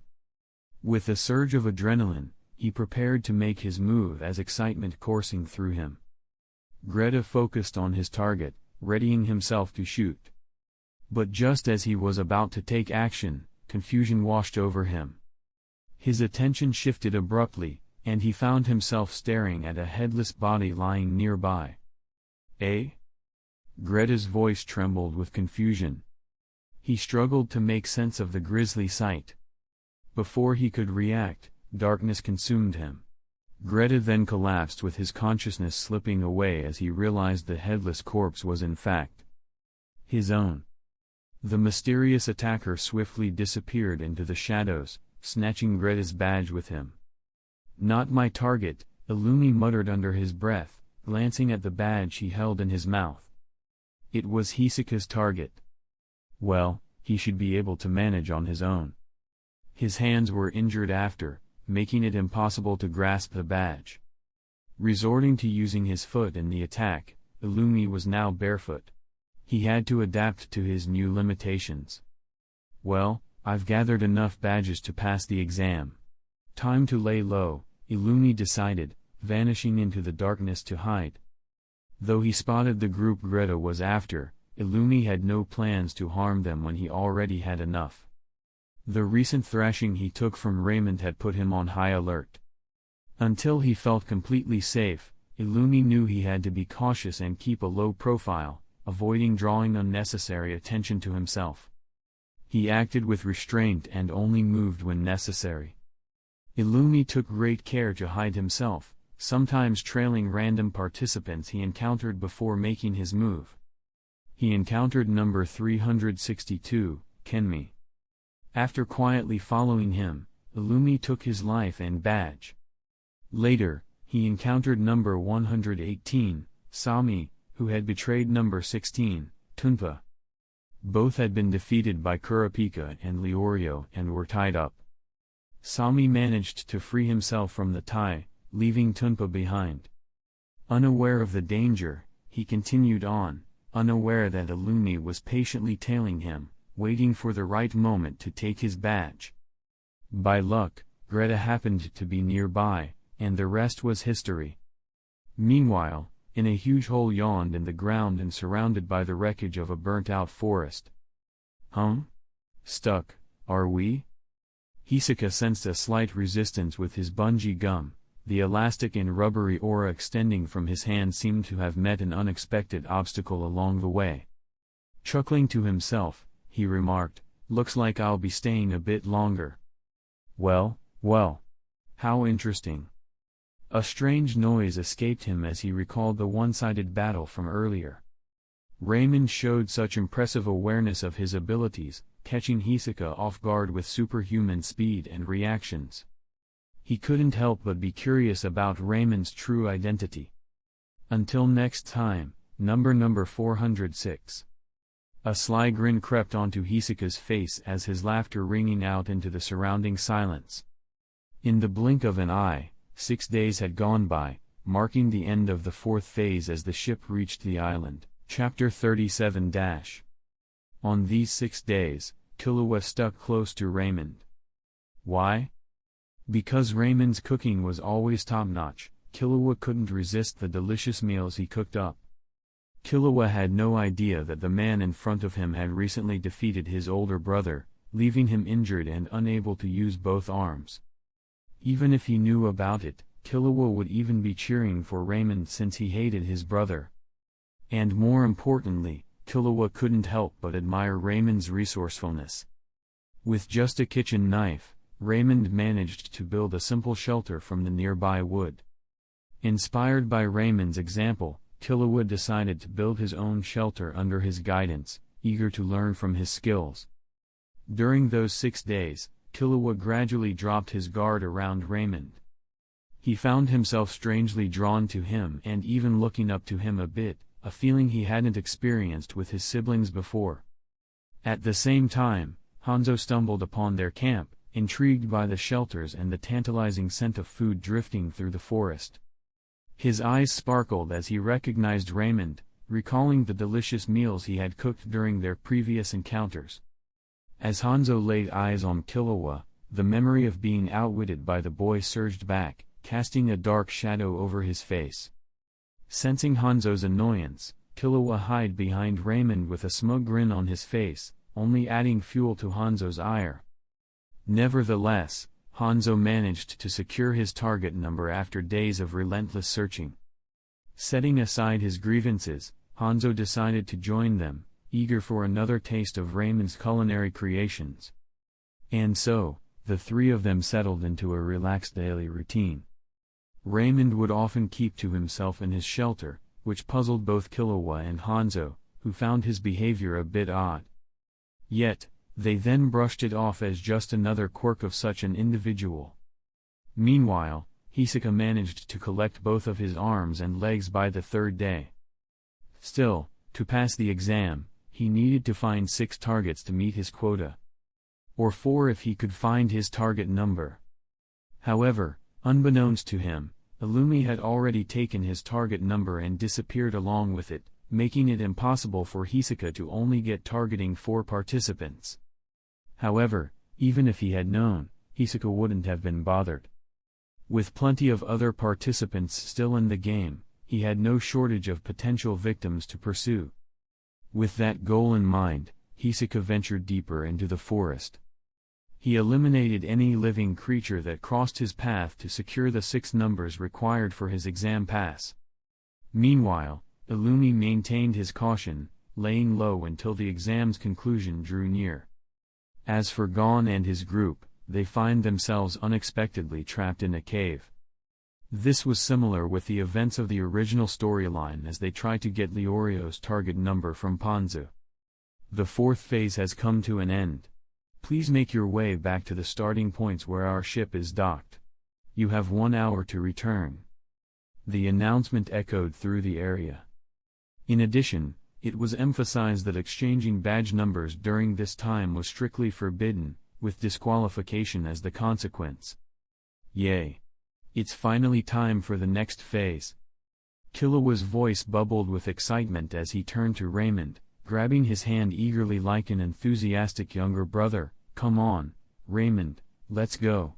With a surge of adrenaline, he prepared to make his move as excitement coursing through him. Greta focused on his target, readying himself to shoot. But just as he was about to take action, confusion washed over him. His attention shifted abruptly, and he found himself staring at a headless body lying nearby. "Eh?" Greta's voice trembled with confusion. He struggled to make sense of the grisly sight. Before he could react, darkness consumed him. Greta then collapsed with his consciousness slipping away as he realized the headless corpse was in fact his own. The mysterious attacker swiftly disappeared into the shadows, snatching Greta's badge with him. "Not my target," Illumi muttered under his breath, glancing at the badge he held in his mouth. It was Hisaka's target. Well, he should be able to manage on his own. His hands were injured after, making it impossible to grasp the badge. Resorting to using his foot in the attack, Illumi was now barefoot. He had to adapt to his new limitations. "Well, I've gathered enough badges to pass the exam. Time to lay low," Illumi decided, vanishing into the darkness to hide. Though he spotted the group Greta was after, Illumi had no plans to harm them when he already had enough. The recent thrashing he took from Raymond had put him on high alert. Until he felt completely safe, Illumi knew he had to be cautious and keep a low profile, avoiding drawing unnecessary attention to himself. He acted with restraint and only moved when necessary. Illumi took great care to hide himself, sometimes trailing random participants he encountered before making his move. He encountered number 362, Kenmi. After quietly following him, Illumi took his life and badge. Later, he encountered number 118, Sami, who had betrayed number 16, Tunpa. Both had been defeated by Kurapika and Leorio and were tied up. Sami managed to free himself from the tie, leaving Tunpa behind. Unaware of the danger, he continued on, unaware that Illumi was patiently tailing him, waiting for the right moment to take his badge. By luck, Greta happened to be nearby, and the rest was history. Meanwhile, in a huge hole yawned in the ground and surrounded by the wreckage of a burnt-out forest. Stuck, are we? Hisaka sensed a slight resistance with his bungee gum. The elastic and rubbery aura extending from his hand seemed to have met an unexpected obstacle along the way. Chuckling to himself, he remarked, "Looks like I'll be staying a bit longer." Well, how interesting. A strange noise escaped him as he recalled the one-sided battle from earlier. Raymond showed such impressive awareness of his abilities, catching Hisaka off guard with superhuman speed and reactions. He couldn't help but be curious about Raymond's true identity. Until next time, number 406. A sly grin crept onto Hisaka's face as his laughter ringing out into the surrounding silence. In the blink of an eye, 6 days had gone by, marking the end of the 4th phase as the ship reached the island. Chapter 37-. On these 6 days, Killua stuck close to Raymond. Why? Because Raymond's cooking was always top-notch, Killua couldn't resist the delicious meals he cooked up. Killua had no idea that the man in front of him had recently defeated his older brother, leaving him injured and unable to use both arms. Even if he knew about it, Killua would even be cheering for Raymond since he hated his brother. And more importantly, Killua couldn't help but admire Raymond's resourcefulness. With just a kitchen knife, Raymond managed to build a simple shelter from the nearby wood. Inspired by Raymond's example, Killua decided to build his own shelter under his guidance, eager to learn from his skills. During those 6 days, Killua gradually dropped his guard around Raymond. He found himself strangely drawn to him and even looking up to him a bit, a feeling he hadn't experienced with his siblings before. At the same time, Hanzo stumbled upon their camp, intrigued by the shelters and the tantalizing scent of food drifting through the forest. His eyes sparkled as he recognized Raymond, recalling the delicious meals he had cooked during their previous encounters. As Hanzo laid eyes on Killua, the memory of being outwitted by the boy surged back, casting a dark shadow over his face. Sensing Hanzo's annoyance, Killua hid behind Raymond with a smug grin on his face, only adding fuel to Hanzo's ire. Nevertheless, Hanzo managed to secure his target number after days of relentless searching. Setting aside his grievances, Hanzo decided to join them, eager for another taste of Raymond's culinary creations. And so, the three of them settled into a relaxed daily routine. Raymond would often keep to himself in his shelter, which puzzled both Killua and Hanzo, who found his behavior a bit odd. Yet, they then brushed it off as just another quirk of such an individual. Meanwhile, Hisoka managed to collect both of his arms and legs by the 3rd day. Still, to pass the exam, he needed to find 6 targets to meet his quota. Or 4 if he could find his target number. However, unbeknownst to him, Illumi had already taken his target number and disappeared along with it, making it impossible for Hisoka to only get targeting 4 participants. However, even if he had known, Hisoka wouldn't have been bothered. With plenty of other participants still in the game, he had no shortage of potential victims to pursue. With that goal in mind, Hisoka ventured deeper into the forest. He eliminated any living creature that crossed his path to secure the 6 numbers required for his exam pass. Meanwhile, Illumi maintained his caution, laying low until the exam's conclusion drew near. As for Gon and his group, they find themselves unexpectedly trapped in a cave. This was similar with the events of the original storyline as they try to get Leorio's target number from Ponzu. The 4th phase has come to an end. Please make your way back to the starting points where our ship is docked. You have 1 hour to return. The announcement echoed through the area. In addition, it was emphasized that exchanging badge numbers during this time was strictly forbidden, with disqualification as the consequence. Yay! It's finally time for the next phase. Killua's voice bubbled with excitement as he turned to Raymond, grabbing his hand eagerly like an enthusiastic younger brother. Come on, Raymond, let's go.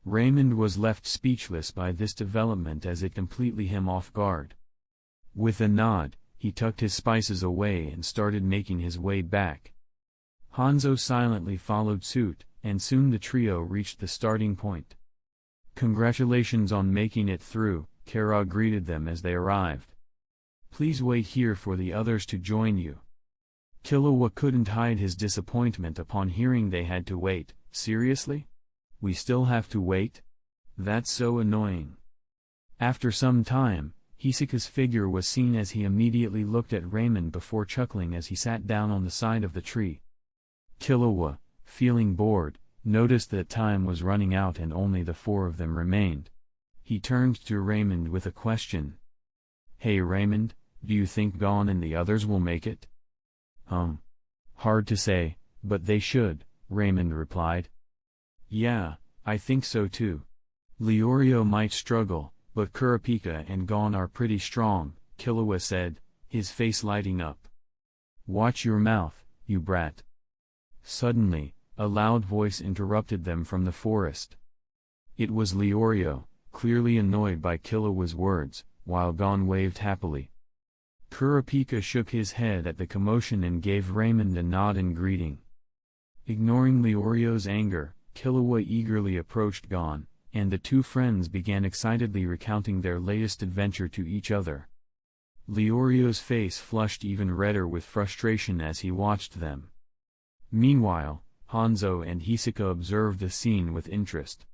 Raymond was left speechless by this development as it completely him off guard. With a nod, he tucked his spices away and started making his way back. Hanzo silently followed suit, and soon the trio reached the starting point. Congratulations on making it through, Kara greeted them as they arrived. Please wait here for the others to join you. Killua couldn't hide his disappointment upon hearing they had to wait. Seriously? We still have to wait? That's so annoying. After some time, Hisoka's figure was seen as he immediately looked at Raymond before chuckling as he sat down on the side of the tree. Killua, feeling bored, noticed that time was running out and only the 4 of them remained. He turned to Raymond with a question. Hey Raymond, do you think Gon and the others will make it? Hard to say, but they should, Raymond replied. Yeah, I think so too. Leorio might struggle, but Kurapika and Gon are pretty strong, Killua said, his face lighting up. Watch your mouth, you brat. Suddenly, a loud voice interrupted them from the forest. It was Leorio, clearly annoyed by Killua's words, while Gon waved happily. Kurapika shook his head at the commotion and gave Raymond a nod in greeting. Ignoring Leorio's anger, Killua eagerly approached Gon, and the 2 friends began excitedly recounting their latest adventure to each other. Leorio's face flushed even redder with frustration as he watched them. Meanwhile, Hanzo and Hisoka observed the scene with interest.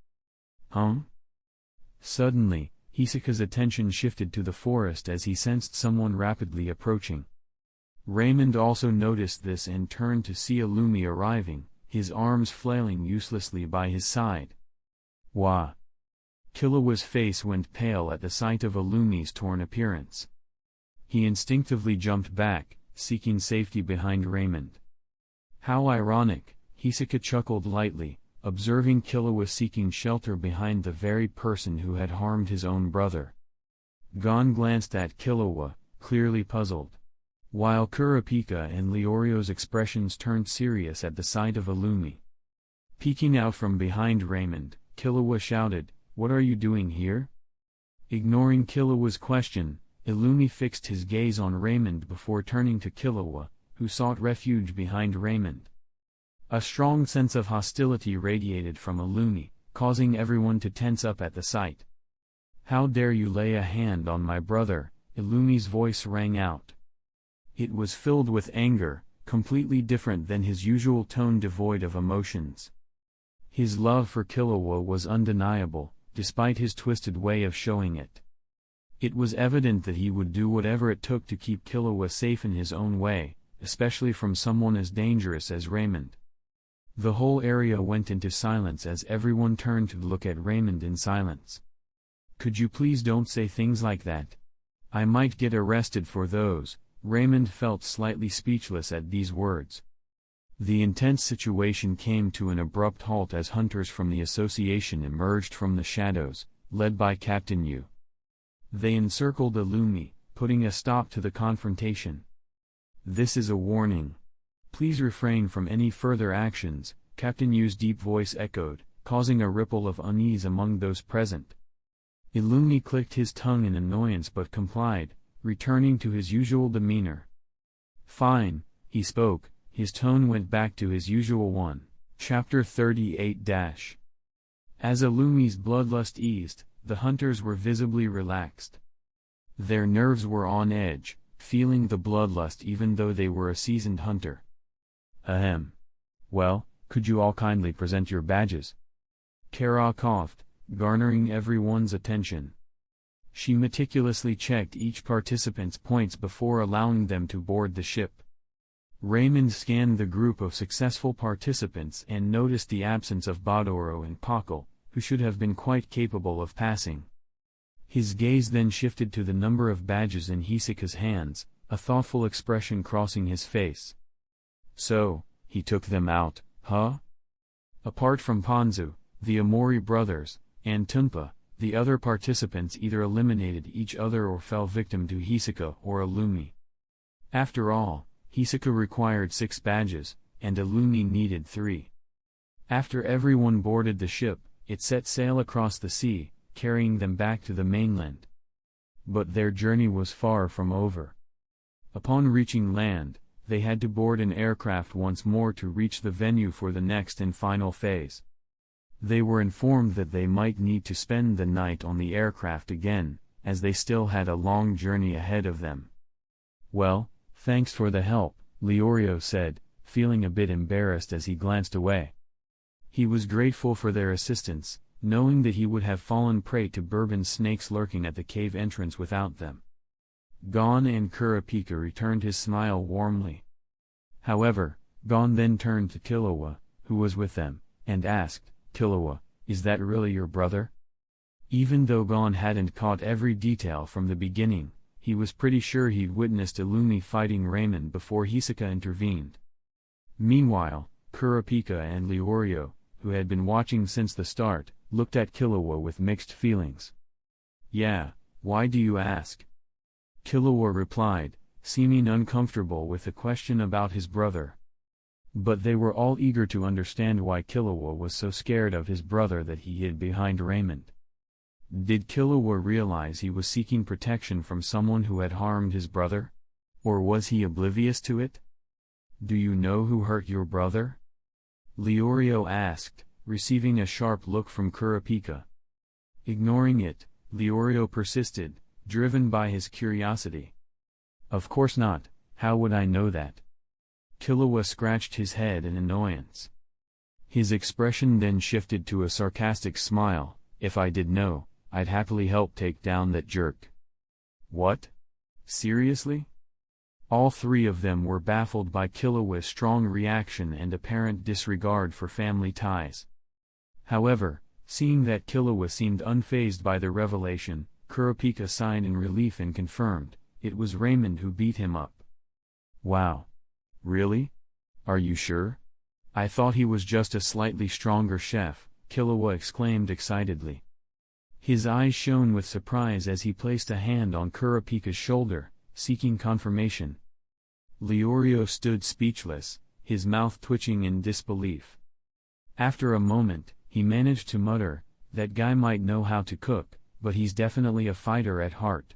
Suddenly, Hisoka's attention shifted to the forest as he sensed someone rapidly approaching. Raymond also noticed this and turned to see Illumi arriving, his arms flailing uselessly by his side. Wah! Killua's face went pale at the sight of Illumi's torn appearance. He instinctively jumped back, seeking safety behind Raymond. How ironic, Hisoka chuckled lightly, observing Killua seeking shelter behind the very person who had harmed his own brother. Gon glanced at Killua, clearly puzzled. While Kurapika and Leorio's expressions turned serious at the sight of Illumi. Peeking out from behind Raymond, Killua shouted, "What are you doing here?" Ignoring Killua's question, Illumi fixed his gaze on Raymond before turning to Killua, who sought refuge behind Raymond. A strong sense of hostility radiated from Illumi, causing everyone to tense up at the sight. "How dare you lay a hand on my brother?" Illumi's voice rang out. It was filled with anger, completely different than his usual tone devoid of emotions. His love for Killua was undeniable, despite his twisted way of showing it. It was evident that he would do whatever it took to keep Killua safe in his own way, especially from someone as dangerous as Raymond. The whole area went into silence as everyone turned to look at Raymond in silence. "Could you please don't say things like that? I might get arrested for those." Raymond felt slightly speechless at these words. The intense situation came to an abrupt halt as hunters from the association emerged from the shadows, led by Captain Yu. They encircled Illumi, putting a stop to the confrontation. "This is a warning. Please refrain from any further actions," Captain Yu's deep voice echoed, causing a ripple of unease among those present. Illumi clicked his tongue in annoyance but complied, returning to his usual demeanor. "Fine," he spoke, his tone went back to his usual one. Chapter 38-. As Illumi's bloodlust eased, the hunters were visibly relaxed. Their nerves were on edge, feeling the bloodlust even though they were a seasoned hunter. "Ahem. Well, could you all kindly present your badges?" Kara coughed, garnering everyone's attention. She meticulously checked each participant's points before allowing them to board the ship. Raymond scanned the group of successful participants and noticed the absence of Badoro and Pakal, who should have been quite capable of passing. His gaze then shifted to the number of badges in Hisoka's hands, a thoughtful expression crossing his face. "So, he took them out, huh?" Apart from Ponzu, the Amori brothers, and Tunpa, the other participants either eliminated each other or fell victim to Hisoka or Illumi. After all, Hisoka required 6 badges, and Illumi needed 3. After everyone boarded the ship, it set sail across the sea, carrying them back to the mainland. But their journey was far from over. Upon reaching land, they had to board an aircraft once more to reach the venue for the next and final phase. They were informed that they might need to spend the night on the aircraft again, as they still had a long journey ahead of them. "Well, thanks for the help," Leorio said, feeling a bit embarrassed as he glanced away. He was grateful for their assistance, knowing that he would have fallen prey to bourbon snakes lurking at the cave entrance without them. Gon and Kurapika returned his smile warmly. However, Gon then turned to Killua, who was with them, and asked, "Killua, is that really your brother?" Even though Gon hadn't caught every detail from the beginning, he was pretty sure he'd witnessed Illumi fighting Raymond before Hisoka intervened. Meanwhile, Kurapika and Leorio, who had been watching since the start, looked at Killua with mixed feelings. "Yeah, why do you ask?" Killua replied, seeming uncomfortable with the question about his brother. But they were all eager to understand why Killua was so scared of his brother that he hid behind Raymond. Did Killua realize he was seeking protection from someone who had harmed his brother? Or was he oblivious to it? "Do you know who hurt your brother?" Leorio asked, receiving a sharp look from Kurapika. Ignoring it, Leorio persisted, driven by his curiosity. "Of course not, how would I know that?" Killua scratched his head in annoyance. His expression then shifted to a sarcastic smile. "If I did know, I'd happily help take down that jerk. What? Seriously? All three of them were baffled by Killua's strong reaction and apparent disregard for family ties. However, seeing that Killua seemed unfazed by the revelation, Kurapika sighed in relief and confirmed, it was Raymond who beat him up. Wow. Really? Are you sure? I thought he was just a slightly stronger chef, Killua exclaimed excitedly. His eyes shone with surprise as he placed a hand on Kurapika's shoulder, seeking confirmation. Leorio stood speechless, his mouth twitching in disbelief. After a moment, he managed to mutter, that guy might know how to cook, but he's definitely a fighter at heart.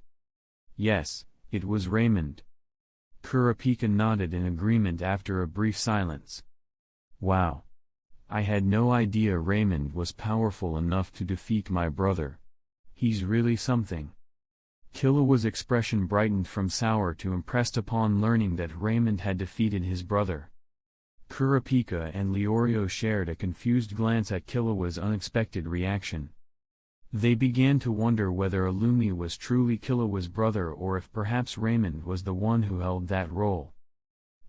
Yes, it was Raymond. Kurapika nodded in agreement after a brief silence. Wow. I had no idea Raymond was powerful enough to defeat my brother. He's really something. Killua's expression brightened from sour to impressed upon learning that Raymond had defeated his brother. Kurapika and Leorio shared a confused glance at Killua's unexpected reaction. They began to wonder whether Illumi was truly Killua's brother or if perhaps Raymond was the one who held that role.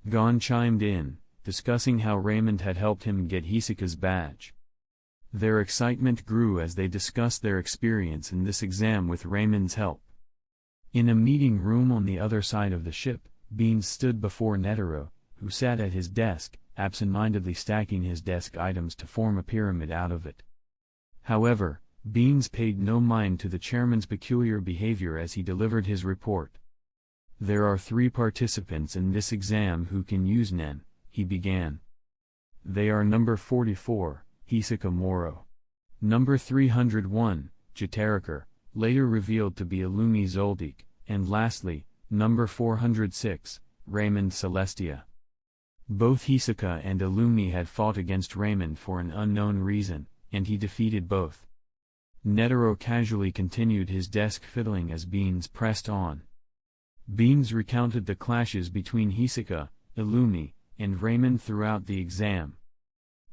Gon chimed in, discussing how Raymond had helped him get Hisoka's badge. Their excitement grew as they discussed their experience in this exam with Raymond's help. In a meeting room on the other side of the ship, Beans stood before Netero, who sat at his desk, absent-mindedly stacking his desk items to form a pyramid out of it. However, Beans paid no mind to the chairman's peculiar behavior as he delivered his report. There are 3 participants in this exam who can use Nen, he began. They are number 44, Hisoka Moro. Number 301, Jitaraker, later revealed to be Illumi Zoldyck, and lastly, number 406, Raymond Celestia. Both Hisoka and Illumi had fought against Raymond for an unknown reason, and he defeated both. Netero casually continued his desk fiddling as Beans pressed on. Beans recounted the clashes between Hisoka, Illumi, and Raymond throughout the exam.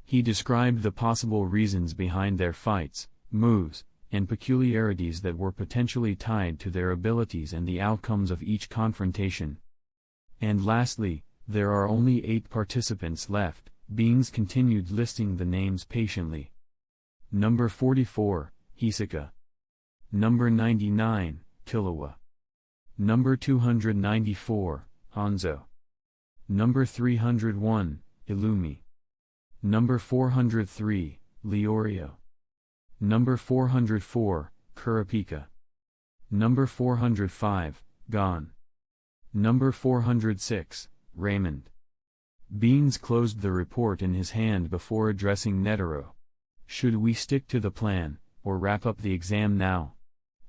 He described the possible reasons behind their fights, moves, and peculiarities that were potentially tied to their abilities and the outcomes of each confrontation. And lastly, there are only 8 participants left, Beans continued listing the names patiently. Number 44, Hisoka. Number 99, Killua. Number 294, Hanzo. Number 301, Illumi. Number 403, Leorio. Number 404, Kurapika. Number 405, Gon. Number 406, Raymond. Beans closed the report in his hand before addressing Netero. Should we stick to the plan, or wrap up the exam now?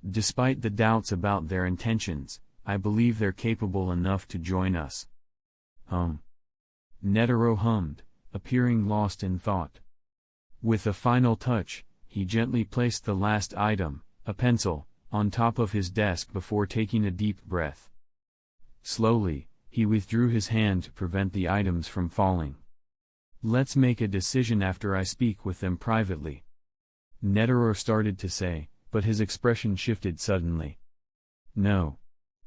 Despite the doubts about their intentions, I believe they're capable enough to join us. Netero hummed, appearing lost in thought. With a final touch, he gently placed the last item, a pencil, on top of his desk before taking a deep breath. Slowly, he withdrew his hand to prevent the items from falling. Let's make a decision after I speak with them privately. Netero started to say, but his expression shifted suddenly. No.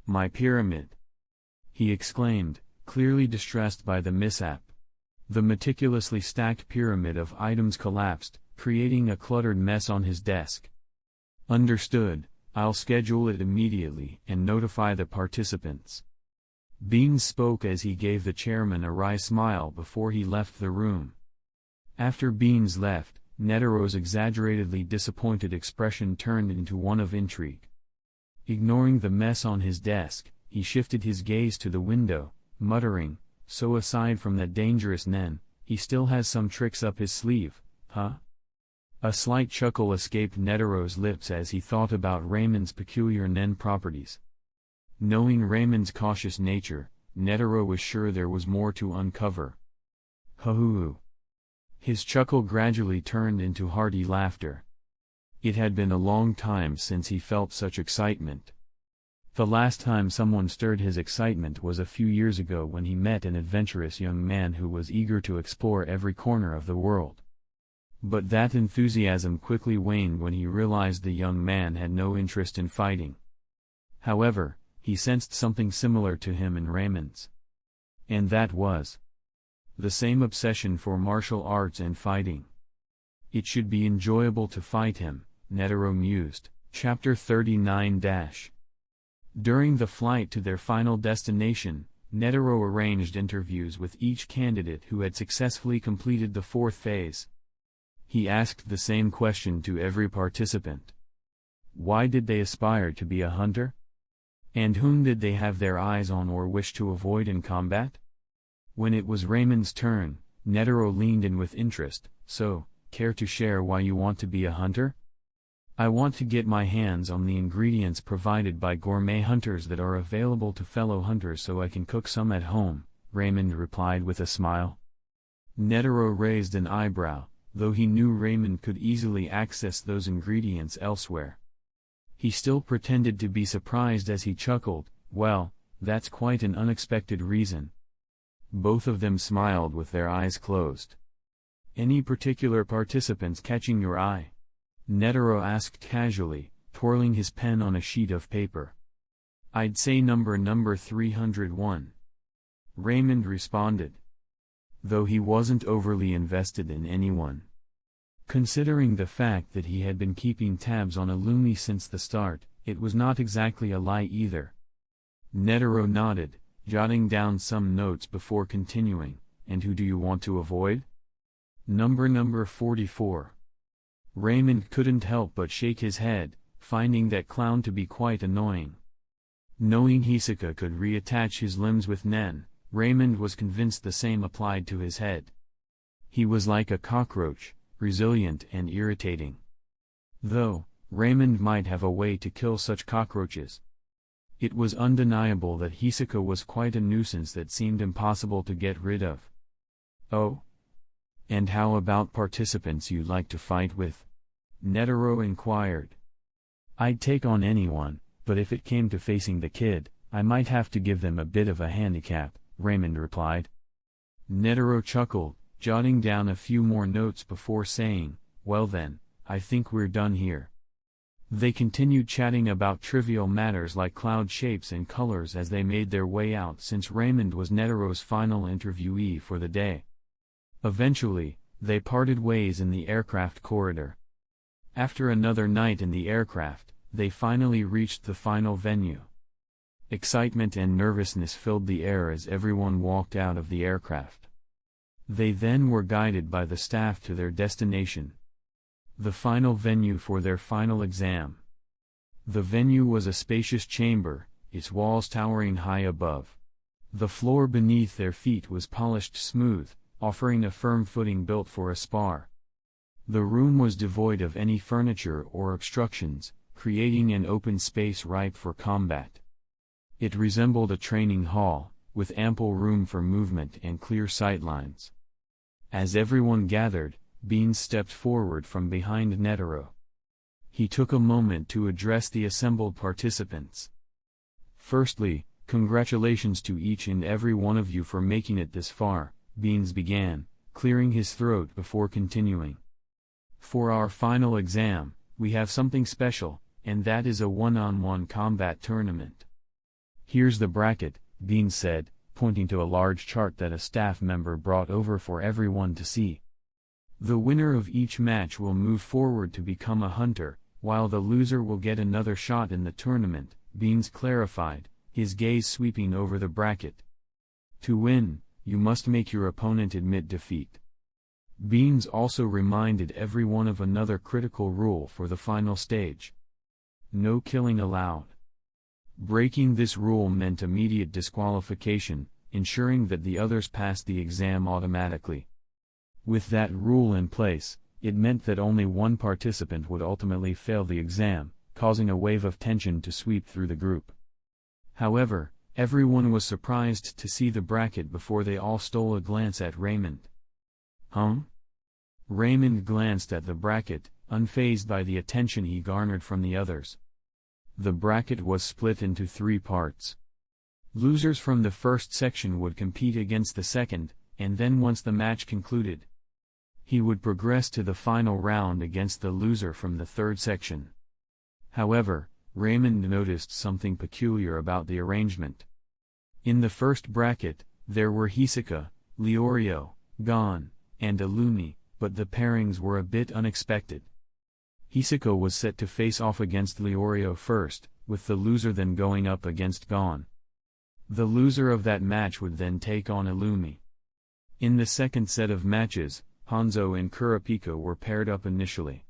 My pyramid! He exclaimed, clearly distressed by the mishap. The meticulously stacked pyramid of items collapsed, creating a cluttered mess on his desk. Understood, I'll schedule it immediately and notify the participants. Beans spoke as he gave the chairman a wry smile before he left the room. After Beans left, Netero's exaggeratedly disappointed expression turned into one of intrigue. Ignoring the mess on his desk, he shifted his gaze to the window, muttering, so aside from that dangerous Nen, he still has some tricks up his sleeve, huh? A slight chuckle escaped Netero's lips as he thought about Raymond's peculiar Nen properties. Knowing Raymond's cautious nature, Netero was sure there was more to uncover. Hoo-hoo. His chuckle gradually turned into hearty laughter. It had been a long time since he felt such excitement. The last time someone stirred his excitement was a few years ago when he met an adventurous young man who was eager to explore every corner of the world. But that enthusiasm quickly waned when he realized the young man had no interest in fighting. However, he sensed something similar to him in Raymond's. And that was the same obsession for martial arts and fighting. It should be enjoyable to fight him, Netero mused. Chapter 39. During the flight to their final destination, Netero arranged interviews with each candidate who had successfully completed the fourth phase. He asked the same question to every participant. Why did they aspire to be a hunter? And whom did they have their eyes on or wish to avoid in combat? When it was Raymond's turn, Netero leaned in with interest. So, care to share why you want to be a hunter? I want to get my hands on the ingredients provided by gourmet hunters that are available to fellow hunters so I can cook some at home, Raymond replied with a smile. Netero raised an eyebrow, though he knew Raymond could easily access those ingredients elsewhere. He still pretended to be surprised as he chuckled. Well, that's quite an unexpected reason. Both of them smiled with their eyes closed. Any particular participants catching your eye? Netero asked casually, twirling his pen on a sheet of paper. I'd say number 301. Raymond responded, though he wasn't overly invested in anyone. Considering the fact that he had been keeping tabs on Illumi since the start, it was not exactly a lie either. Netero nodded, jotting down some notes before continuing. And who do you want to avoid? Number 44. Raymond couldn't help but shake his head, finding that clown to be quite annoying. Knowing Hisoka could reattach his limbs with Nen, Raymond was convinced the same applied to his head. He was like a cockroach, resilient and irritating. Though, Raymond might have a way to kill such cockroaches. It was undeniable that Hisoka was quite a nuisance that seemed impossible to get rid of. Oh? And how about participants you'd like to fight with? Netero inquired. I'd take on anyone, but if it came to facing the kid, I might have to give them a bit of a handicap, Raymond replied. Netero chuckled, jotting down a few more notes before saying, well then, I think we're done here. They continued chatting about trivial matters like cloud shapes and colors as they made their way out since Raymond was Netero's final interviewee for the day. Eventually, they parted ways in the aircraft corridor. After another night in the aircraft, they finally reached the final venue. Excitement and nervousness filled the air as everyone walked out of the aircraft. They then were guided by the staff to their destination. The final venue for their final exam. The venue was a spacious chamber, its walls towering high above. The floor beneath their feet was polished smooth, offering a firm footing built for a spar. The room was devoid of any furniture or obstructions, creating an open space ripe for combat. It resembled a training hall, with ample room for movement and clear sightlines. As everyone gathered, Beans stepped forward from behind Netero. He took a moment to address the assembled participants. Firstly, congratulations to each and every one of you for making it this far, Beans began, clearing his throat before continuing. For our final exam, we have something special, and that is a one-on-one combat tournament. Here's the bracket, Beans said, pointing to a large chart that a staff member brought over for everyone to see. The winner of each match will move forward to become a hunter, while the loser will get another shot in the tournament, Beans clarified, his gaze sweeping over the bracket. To win, you must make your opponent admit defeat. Beans also reminded everyone of another critical rule for the final stage. No killing allowed. Breaking this rule meant immediate disqualification, ensuring that the others passed the exam automatically. With that rule in place, it meant that only one participant would ultimately fail the exam, causing a wave of tension to sweep through the group. However, everyone was surprised to see the bracket before they all stole a glance at Raymond. Raymond glanced at the bracket, unfazed by the attention he garnered from the others. The bracket was split into 3 parts. Losers from the first section would compete against the second, and then once the match concluded, He would progress to the final round against the loser from the third section. However, Raymond noticed something peculiar about the arrangement. In the first bracket, there were Hisoka, Leorio, Gon, and Illumi, but the pairings were a bit unexpected. Hisoka was set to face off against Leorio first, with the loser then going up against Gon. The loser of that match would then take on Illumi. In the second set of matches, Hanzo and Kurapika were paired up initially.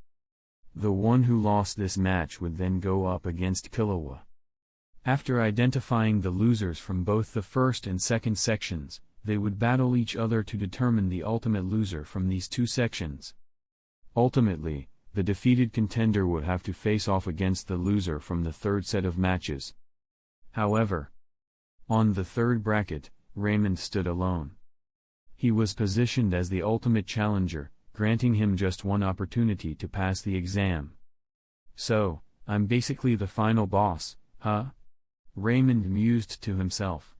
The one who lost this match would then go up against Killua. After identifying the losers from both the first and second sections, they would battle each other to determine the ultimate loser from these two sections. Ultimately, the defeated contender would have to face off against the loser from the third set of matches. However, on the third bracket, Raymond stood alone. He was positioned as the ultimate challenger, granting him just one opportunity to pass the exam. So, I'm basically the final boss, huh? Raymond mused to himself.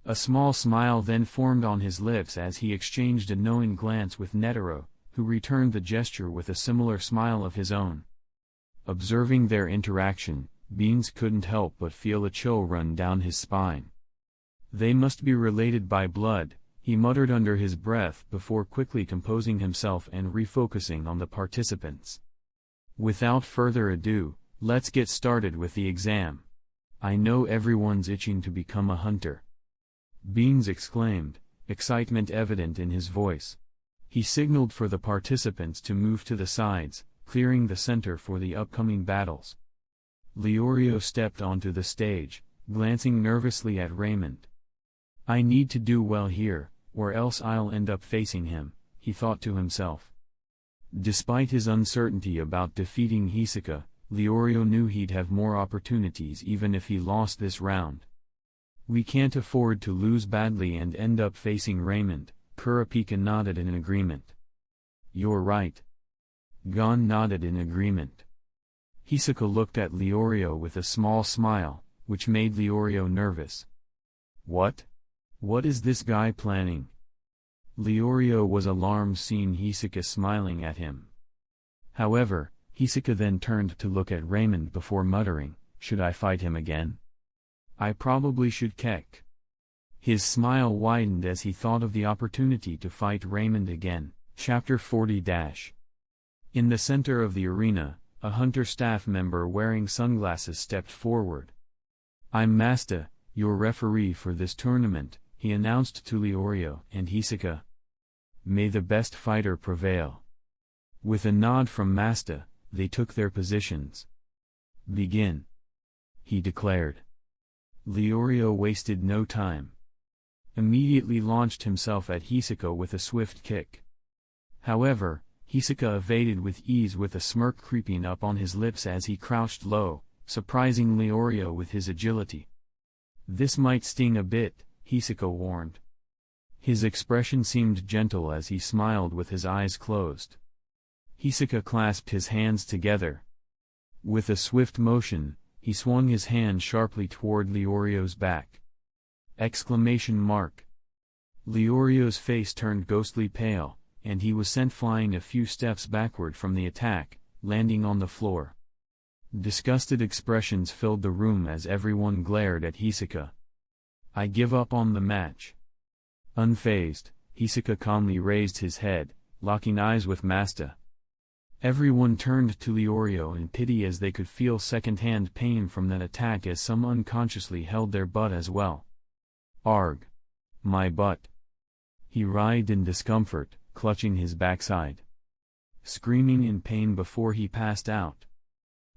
A small smile then formed on his lips as he exchanged a knowing glance with Netero, who returned the gesture with a similar smile of his own. Observing their interaction, Beans couldn't help but feel a chill run down his spine. They must be related by blood, he muttered under his breath before quickly composing himself and refocusing on the participants. Without further ado, let's get started with the exam. I know everyone's itching to become a hunter. Beans exclaimed, excitement evident in his voice. He signaled for the participants to move to the sides, clearing the center for the upcoming battles. Leorio stepped onto the stage, glancing nervously at Raymond. I need to do well here, or else I'll end up facing him, he thought to himself. Despite his uncertainty about defeating Hisoka, Leorio knew he'd have more opportunities even if he lost this round. We can't afford to lose badly and end up facing Raymond, Kurapika nodded in agreement. You're right. Gon nodded in agreement. Hisoka looked at Leorio with a small smile, which made Leorio nervous. What? What is this guy planning? Leorio was alarmed seeing Hisoka smiling at him. However, Hisoka then turned to look at Raymond before muttering, should I fight him again? I probably should Kek. His smile widened as he thought of the opportunity to fight Raymond again. Chapter 40 In the center of the arena, a hunter staff member wearing sunglasses stepped forward. I'm Masta, your referee for this tournament, he announced to Leorio and Hisoka. May the best fighter prevail. With a nod from Masta, they took their positions. Begin, he declared. Leorio wasted no time. Immediately launched himself at Hisoka with a swift kick. However, Hisoka evaded with ease with a smirk creeping up on his lips as he crouched low, surprising Leorio with his agility. This might sting a bit, Hisoka warned. His expression seemed gentle as he smiled with his eyes closed. Hisoka clasped his hands together. With a swift motion, he swung his hand sharply toward Leorio's back. Exclamation mark. Leorio's face turned ghostly pale, and he was sent flying a few steps backward from the attack, landing on the floor. Disgusted expressions filled the room as everyone glared at Hisoka. I give up on the match. Unfazed, Hisoka calmly raised his head, locking eyes with Masta. Everyone turned to Leorio in pity as they could feel second-hand pain from that attack as some unconsciously held their butt as well. Arg. My butt. He writhed in discomfort, clutching his backside. Screaming in pain before he passed out.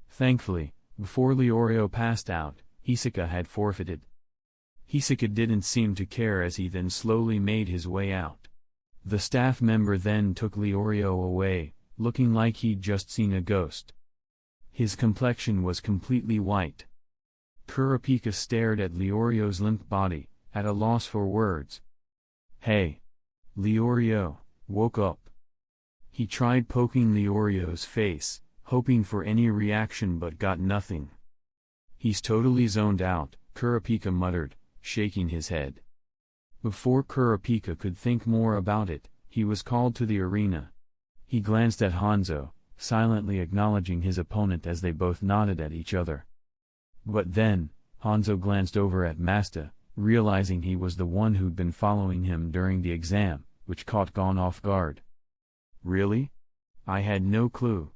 Thankfully, before Leorio passed out, Hisoka had forfeited. Hisoka didn't seem to care as he then slowly made his way out. The staff member then took Leorio away, looking like he'd just seen a ghost. His complexion was completely white. Kurapika stared at Leorio's limp body, at a loss for words. Hey! Leorio, woke up. He tried poking Leorio's face, hoping for any reaction but got nothing. He's totally zoned out, Kurapika muttered, shaking his head. Before Kurapika could think more about it, he was called to the arena. He glanced at Hanzo, silently acknowledging his opponent as they both nodded at each other. But then, Hanzo glanced over at Masta, realizing he was the one who'd been following him during the exam, which caught Gon off guard. Really? I had no clue.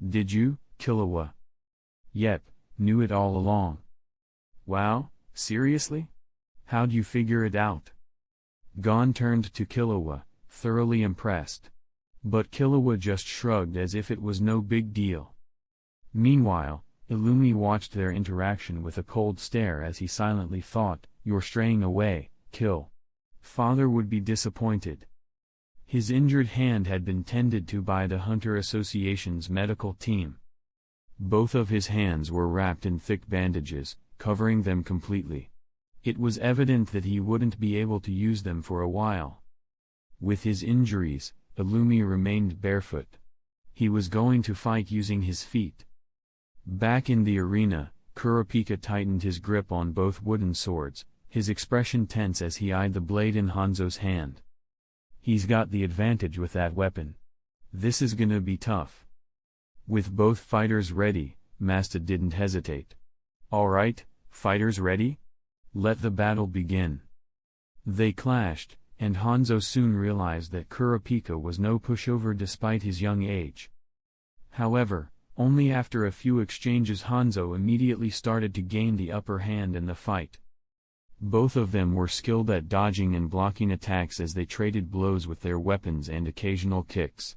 Did you, Killua? Yep, knew it all along. Wow, seriously? How'd you figure it out? Gon turned to Killua, thoroughly impressed. But Killua just shrugged as if it was no big deal. Meanwhile, Illumi watched their interaction with a cold stare as he silently thought, "You're straying away, Kill. Father would be disappointed." His injured hand had been tended to by the Hunter Association's medical team. Both of his hands were wrapped in thick bandages, covering them completely. It was evident that he wouldn't be able to use them for a while. With his injuries, Illumi remained barefoot. He was going to fight using his feet. Back in the arena, Kurapika tightened his grip on both wooden swords, his expression tense as he eyed the blade in Hanzo's hand. He's got the advantage with that weapon. This is gonna be tough. With both fighters ready, Masta didn't hesitate. Alright, fighters ready? Let the battle begin. They clashed, and Hanzo soon realized that Kurapika was no pushover despite his young age. However, only after a few exchanges Hanzo immediately started to gain the upper hand in the fight. Both of them were skilled at dodging and blocking attacks as they traded blows with their weapons and occasional kicks.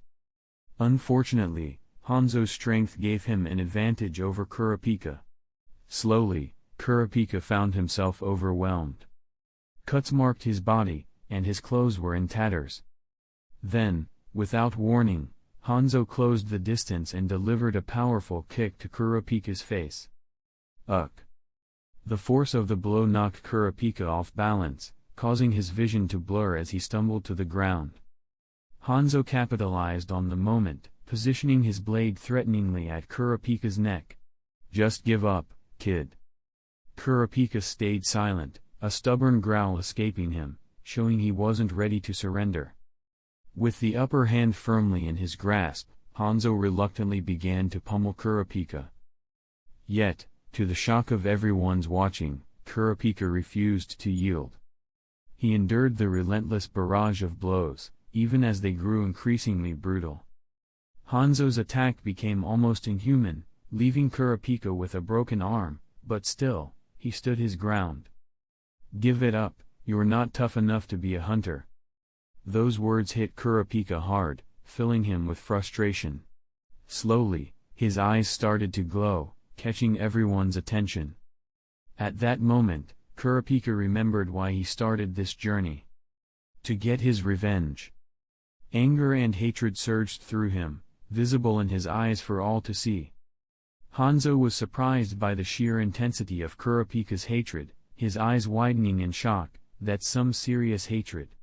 Unfortunately, Hanzo's strength gave him an advantage over Kurapika. Slowly, Kurapika found himself overwhelmed. Cuts marked his body, and his clothes were in tatters. Then, without warning, Hanzo closed the distance and delivered a powerful kick to Kurapika's face. Ugh! The force of the blow knocked Kurapika off balance, causing his vision to blur as he stumbled to the ground. Hanzo capitalized on the moment, positioning his blade threateningly at Kurapika's neck. "Just give up, kid." Kurapika stayed silent, a stubborn growl escaping him, showing he wasn't ready to surrender. With the upper hand firmly in his grasp, Hanzo reluctantly began to pummel Kurapika. Yet, to the shock of everyone's watching, Kurapika refused to yield. He endured the relentless barrage of blows, even as they grew increasingly brutal. Hanzo's attack became almost inhuman, leaving Kurapika with a broken arm, but still, he stood his ground. "Give it up, you're not tough enough to be a hunter." Those words hit Kurapika hard, filling him with frustration. Slowly, his eyes started to glow, catching everyone's attention. At that moment, Kurapika remembered why he started this journey. To get his revenge. Anger and hatred surged through him, visible in his eyes for all to see. Hanzo was surprised by the sheer intensity of Kurapika's hatred, his eyes widening in shock. That's some serious hatred.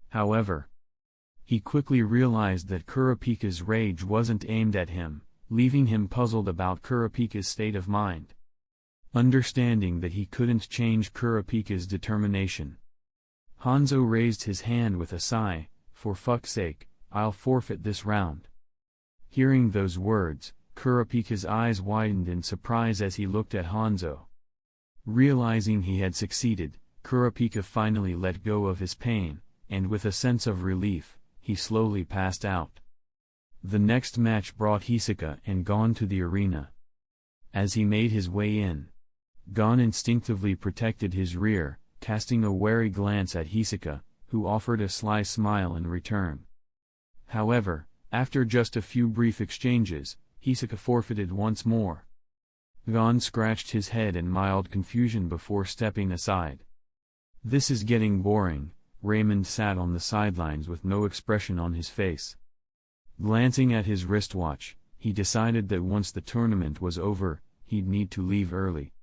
However, he quickly realized that Kurapika's rage wasn't aimed at him, leaving him puzzled about Kurapika's state of mind. Understanding that he couldn't change Kurapika's determination, Hanzo raised his hand with a sigh. "For fuck's sake, I'll forfeit this round." Hearing those words, Kurapika's eyes widened in surprise as he looked at Hanzo. Realizing he had succeeded, Kurapika finally let go of his pain, and with a sense of relief, he slowly passed out. The next match brought Hisoka and Gon to the arena. As he made his way in, Gon instinctively protected his rear, casting a wary glance at Hisoka, who offered a sly smile in return. However, after just a few brief exchanges, Hisoka forfeited once more. Gon scratched his head in mild confusion before stepping aside. "This is getting boring." Raymond sat on the sidelines with no expression on his face. Glancing at his wristwatch, he decided that once the tournament was over, he'd need to leave early.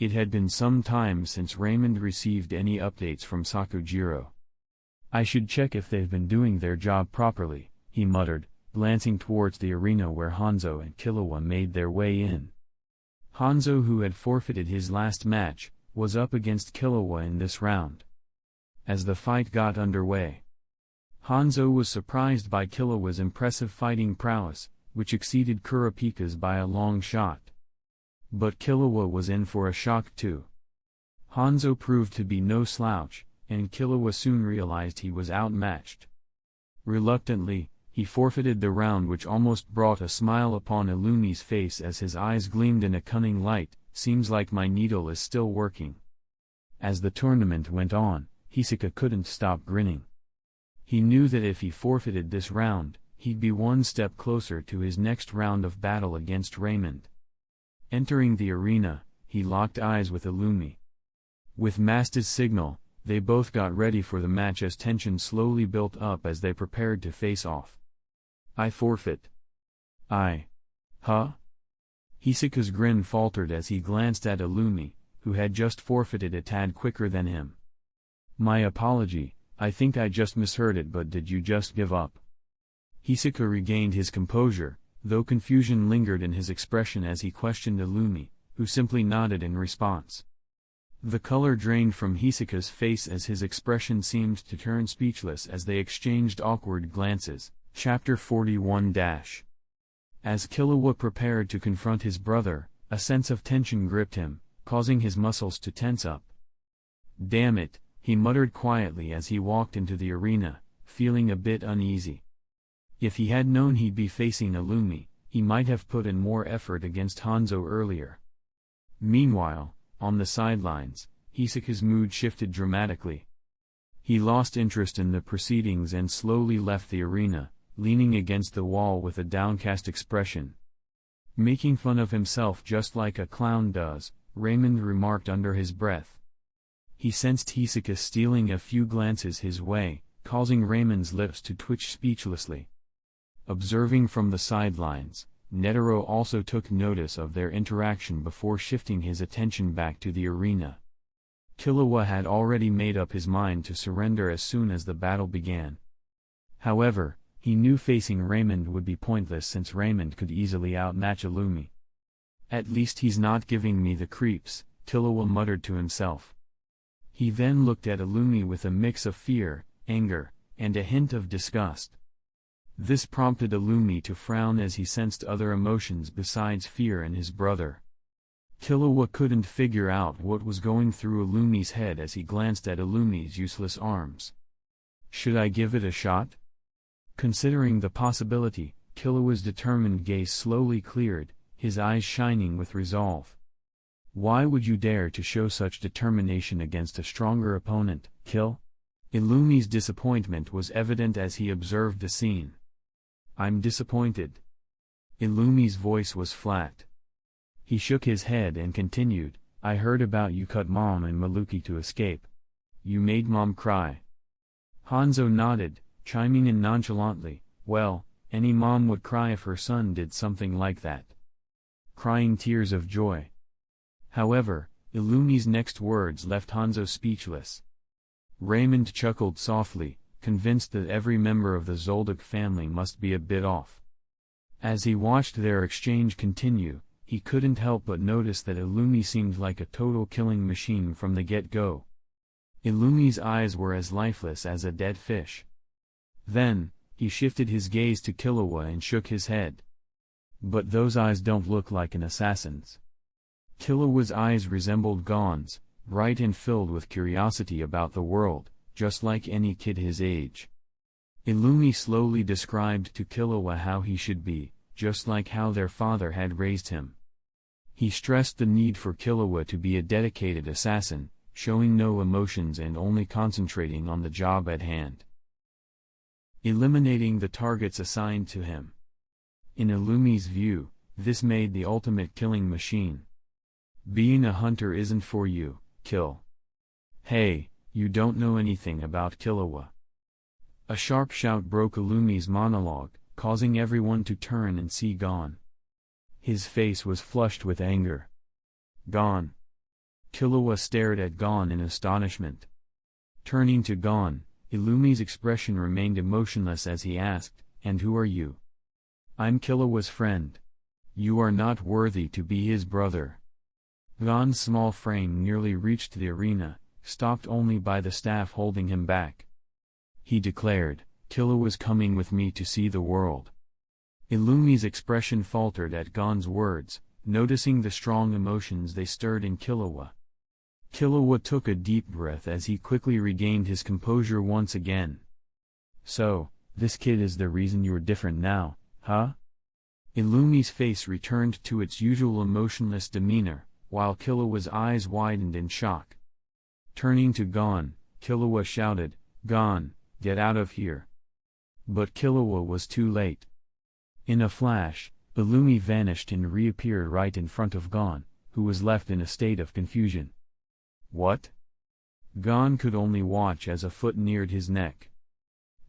It had been some time since Raymond received any updates from Sakujiro. "I should check if they've been doing their job properly," he muttered, glancing towards the arena where Hanzo and Killua made their way in. Hanzo, who had forfeited his last match, was up against Killua in this round. As the fight got underway, Hanzo was surprised by Killua's impressive fighting prowess, which exceeded Kurapika's by a long shot. But Killua was in for a shock too. Hanzo proved to be no slouch, and Killua soon realized he was outmatched. Reluctantly, he forfeited the round, which almost brought a smile upon Illumi's face as his eyes gleamed in a cunning light. Seems like my needle is still working. As the tournament went on, Hisoka couldn't stop grinning. He knew that if he forfeited this round, he'd be one step closer to his next round of battle against Raymond. Entering the arena, he locked eyes with Illumi. With Masta's signal, they both got ready for the match as tension slowly built up as they prepared to face off. I forfeit. Huh? Hisoka's grin faltered as he glanced at Illumi, who had just forfeited a tad quicker than him. My apology, I think I just misheard it, but did you just give up? Hisoka regained his composure, though confusion lingered in his expression as he questioned Illumi, who simply nodded in response. The color drained from Hisoka's face as his expression seemed to turn speechless as they exchanged awkward glances. Chapter 41 As Killua prepared to confront his brother, a sense of tension gripped him, causing his muscles to tense up. Damn it, he muttered quietly as he walked into the arena, feeling a bit uneasy. If he had known he'd be facing Illumi, he might have put in more effort against Hanzo earlier. Meanwhile, on the sidelines, Hisoka's mood shifted dramatically. He lost interest in the proceedings and slowly left the arena, leaning against the wall with a downcast expression. Making fun of himself just like a clown does, Raymond remarked under his breath. He sensed Hisoka stealing a few glances his way, causing Raymond's lips to twitch speechlessly. Observing from the sidelines, Netero also took notice of their interaction before shifting his attention back to the arena. Killua had already made up his mind to surrender as soon as the battle began. However, he knew facing Raymond would be pointless since Raymond could easily outmatch Illumi. At least he's not giving me the creeps, Killua muttered to himself. He then looked at Illumi with a mix of fear, anger, and a hint of disgust. This prompted Illumi to frown as he sensed other emotions besides fear in his brother. Killua couldn't figure out what was going through Illumi's head as he glanced at Illumi's useless arms. Should I give it a shot? Considering the possibility, Killua's determined gaze slowly cleared, his eyes shining with resolve. Why would you dare to show such determination against a stronger opponent, Kill? Illumi's disappointment was evident as he observed the scene. I'm disappointed. Illumi's voice was flat. He shook his head and continued, I heard about you cut Mom and Maluki to escape. You made Mom cry. Hanzo nodded, chiming in nonchalantly, well, any mom would cry if her son did something like that. Crying tears of joy. However, Illumi's next words left Hanzo speechless. Raymond chuckled softly, convinced that every member of the Zoldyck family must be a bit off. As he watched their exchange continue, he couldn't help but notice that Illumi seemed like a total killing machine from the get-go. Illumi's eyes were as lifeless as a dead fish. Then, he shifted his gaze to Killua and shook his head. But those eyes don't look like an assassin's. Killua's eyes resembled Gon's, bright and filled with curiosity about the world, just like any kid his age. Illumi slowly described to Killua how he should be, just like how their father had raised him. He stressed the need for Killua to be a dedicated assassin, showing no emotions and only concentrating on the job at hand. Eliminating the targets assigned to him. In Illumi's view, this made the ultimate killing machine. Being a hunter isn't for you, Kill. Hey, you don't know anything about Killua. A sharp shout broke Illumi's monologue, causing everyone to turn and see Gon. His face was flushed with anger. Gon. Killua stared at Gon in astonishment. Turning to Gon, Illumi's expression remained emotionless as he asked, and who are you? I'm Killua's friend. You are not worthy to be his brother. Gon's small frame nearly reached the arena, stopped only by the staff holding him back. He declared, Killua's coming with me to see the world. Illumi's expression faltered at Gon's words, noticing the strong emotions they stirred in Killua. Killua took a deep breath as he quickly regained his composure once again. So, this kid is the reason you're different now, huh? Illumi's face returned to its usual emotionless demeanor, while Killua's eyes widened in shock. Turning to Gon, Killua shouted, "Gon, get out of here!" But Killua was too late. In a flash, Illumi vanished and reappeared right in front of Gon, who was left in a state of confusion. What? Gon could only watch as a foot neared his neck.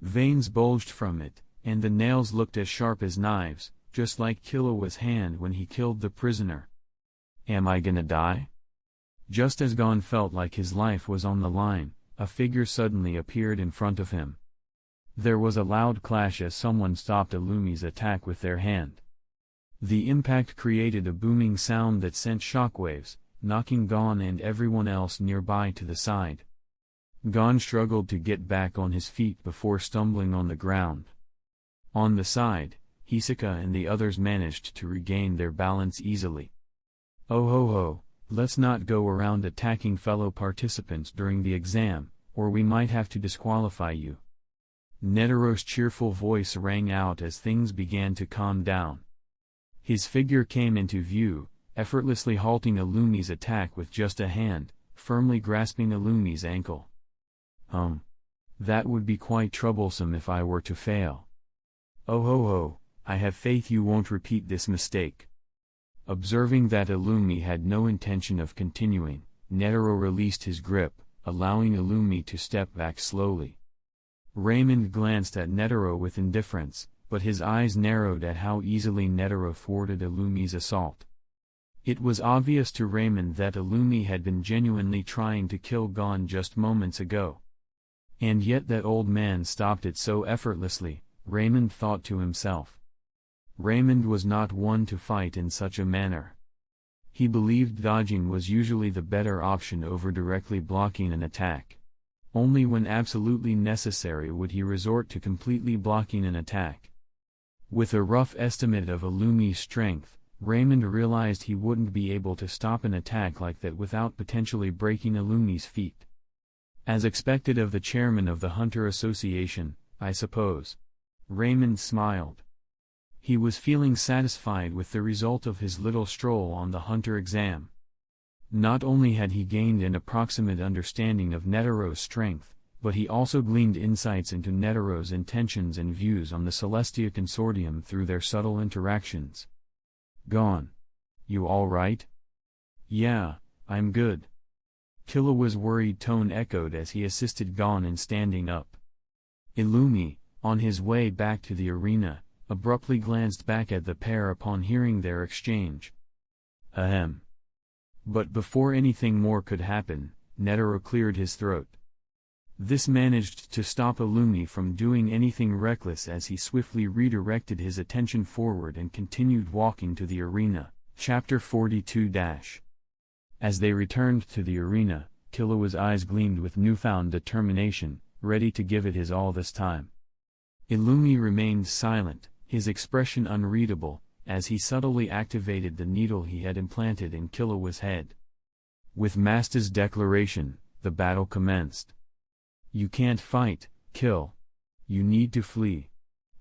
Veins bulged from it, and the nails looked as sharp as knives, just like Killua's hand when he killed the prisoner. Am I gonna die? Just as Gon felt like his life was on the line, a figure suddenly appeared in front of him. There was a loud clash as someone stopped Illumi's attack with their hand. The impact created a booming sound that sent shockwaves, knocking Gon and everyone else nearby to the side. Gon struggled to get back on his feet before stumbling on the ground. On the side, Hisoka and the others managed to regain their balance easily. Oh ho ho, let's not go around attacking fellow participants during the exam, or we might have to disqualify you. Netero's cheerful voice rang out as things began to calm down. His figure came into view, effortlessly halting Illumi's attack with just a hand, firmly grasping Illumi's ankle. That would be quite troublesome if I were to fail. Oh ho ho, I have faith you won't repeat this mistake. Observing that Illumi had no intention of continuing, Netero released his grip, allowing Illumi to step back slowly. Raymond glanced at Netero with indifference, but his eyes narrowed at how easily Netero thwarted Illumi's assault. It was obvious to Raymond that Illumi had been genuinely trying to kill Gon just moments ago. And yet that old man stopped it so effortlessly, Raymond thought to himself. Raymond was not one to fight in such a manner. He believed dodging was usually the better option over directly blocking an attack. Only when absolutely necessary would he resort to completely blocking an attack. With a rough estimate of Illumi's strength, Raymond realized he wouldn't be able to stop an attack like that without potentially breaking Illumi's feet. As expected of the chairman of the Hunter Association, I suppose. Raymond smiled. He was feeling satisfied with the result of his little stroll on the Hunter exam. Not only had he gained an approximate understanding of Netero's strength, but he also gleaned insights into Netero's intentions and views on the Celestia Consortium through their subtle interactions. Gon. You all right? Yeah, I'm good. Killua's worried tone echoed as he assisted Gon in standing up. Illumi, on his way back to the arena, abruptly glanced back at the pair upon hearing their exchange. Ahem. But before anything more could happen, Netero cleared his throat. This managed to stop Illumi from doing anything reckless as he swiftly redirected his attention forward and continued walking to the arena. Chapter 42 As they returned to the arena, Killua's eyes gleamed with newfound determination, ready to give it his all this time. Illumi remained silent, his expression unreadable, as he subtly activated the needle he had implanted in Killua's head. With Masta's declaration, the battle commenced. You can't fight, kill. You need to flee.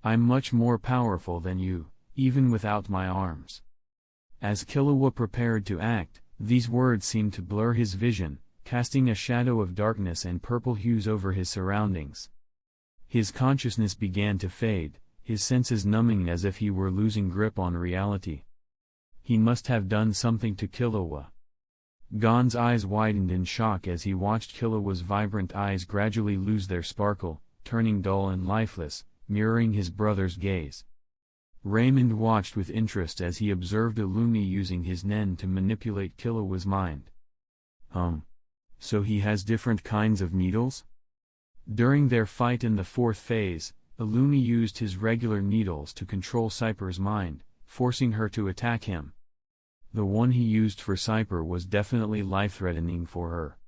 I'm much more powerful than you, even without my arms. As Killua prepared to act, these words seemed to blur his vision, casting a shadow of darkness and purple hues over his surroundings. His consciousness began to fade, his senses numbing as if he were losing grip on reality. He must have done something to Killua. Gon's eyes widened in shock as he watched Killua's vibrant eyes gradually lose their sparkle, turning dull and lifeless, mirroring his brother's gaze. Raymond watched with interest as he observed Illumi using his Nen to manipulate Killua's mind. So he has different kinds of needles? During their fight in the fourth phase, Illumi used his regular needles to control Cypher's mind, forcing her to attack him. The one he used for Cypher was definitely life-threatening for her.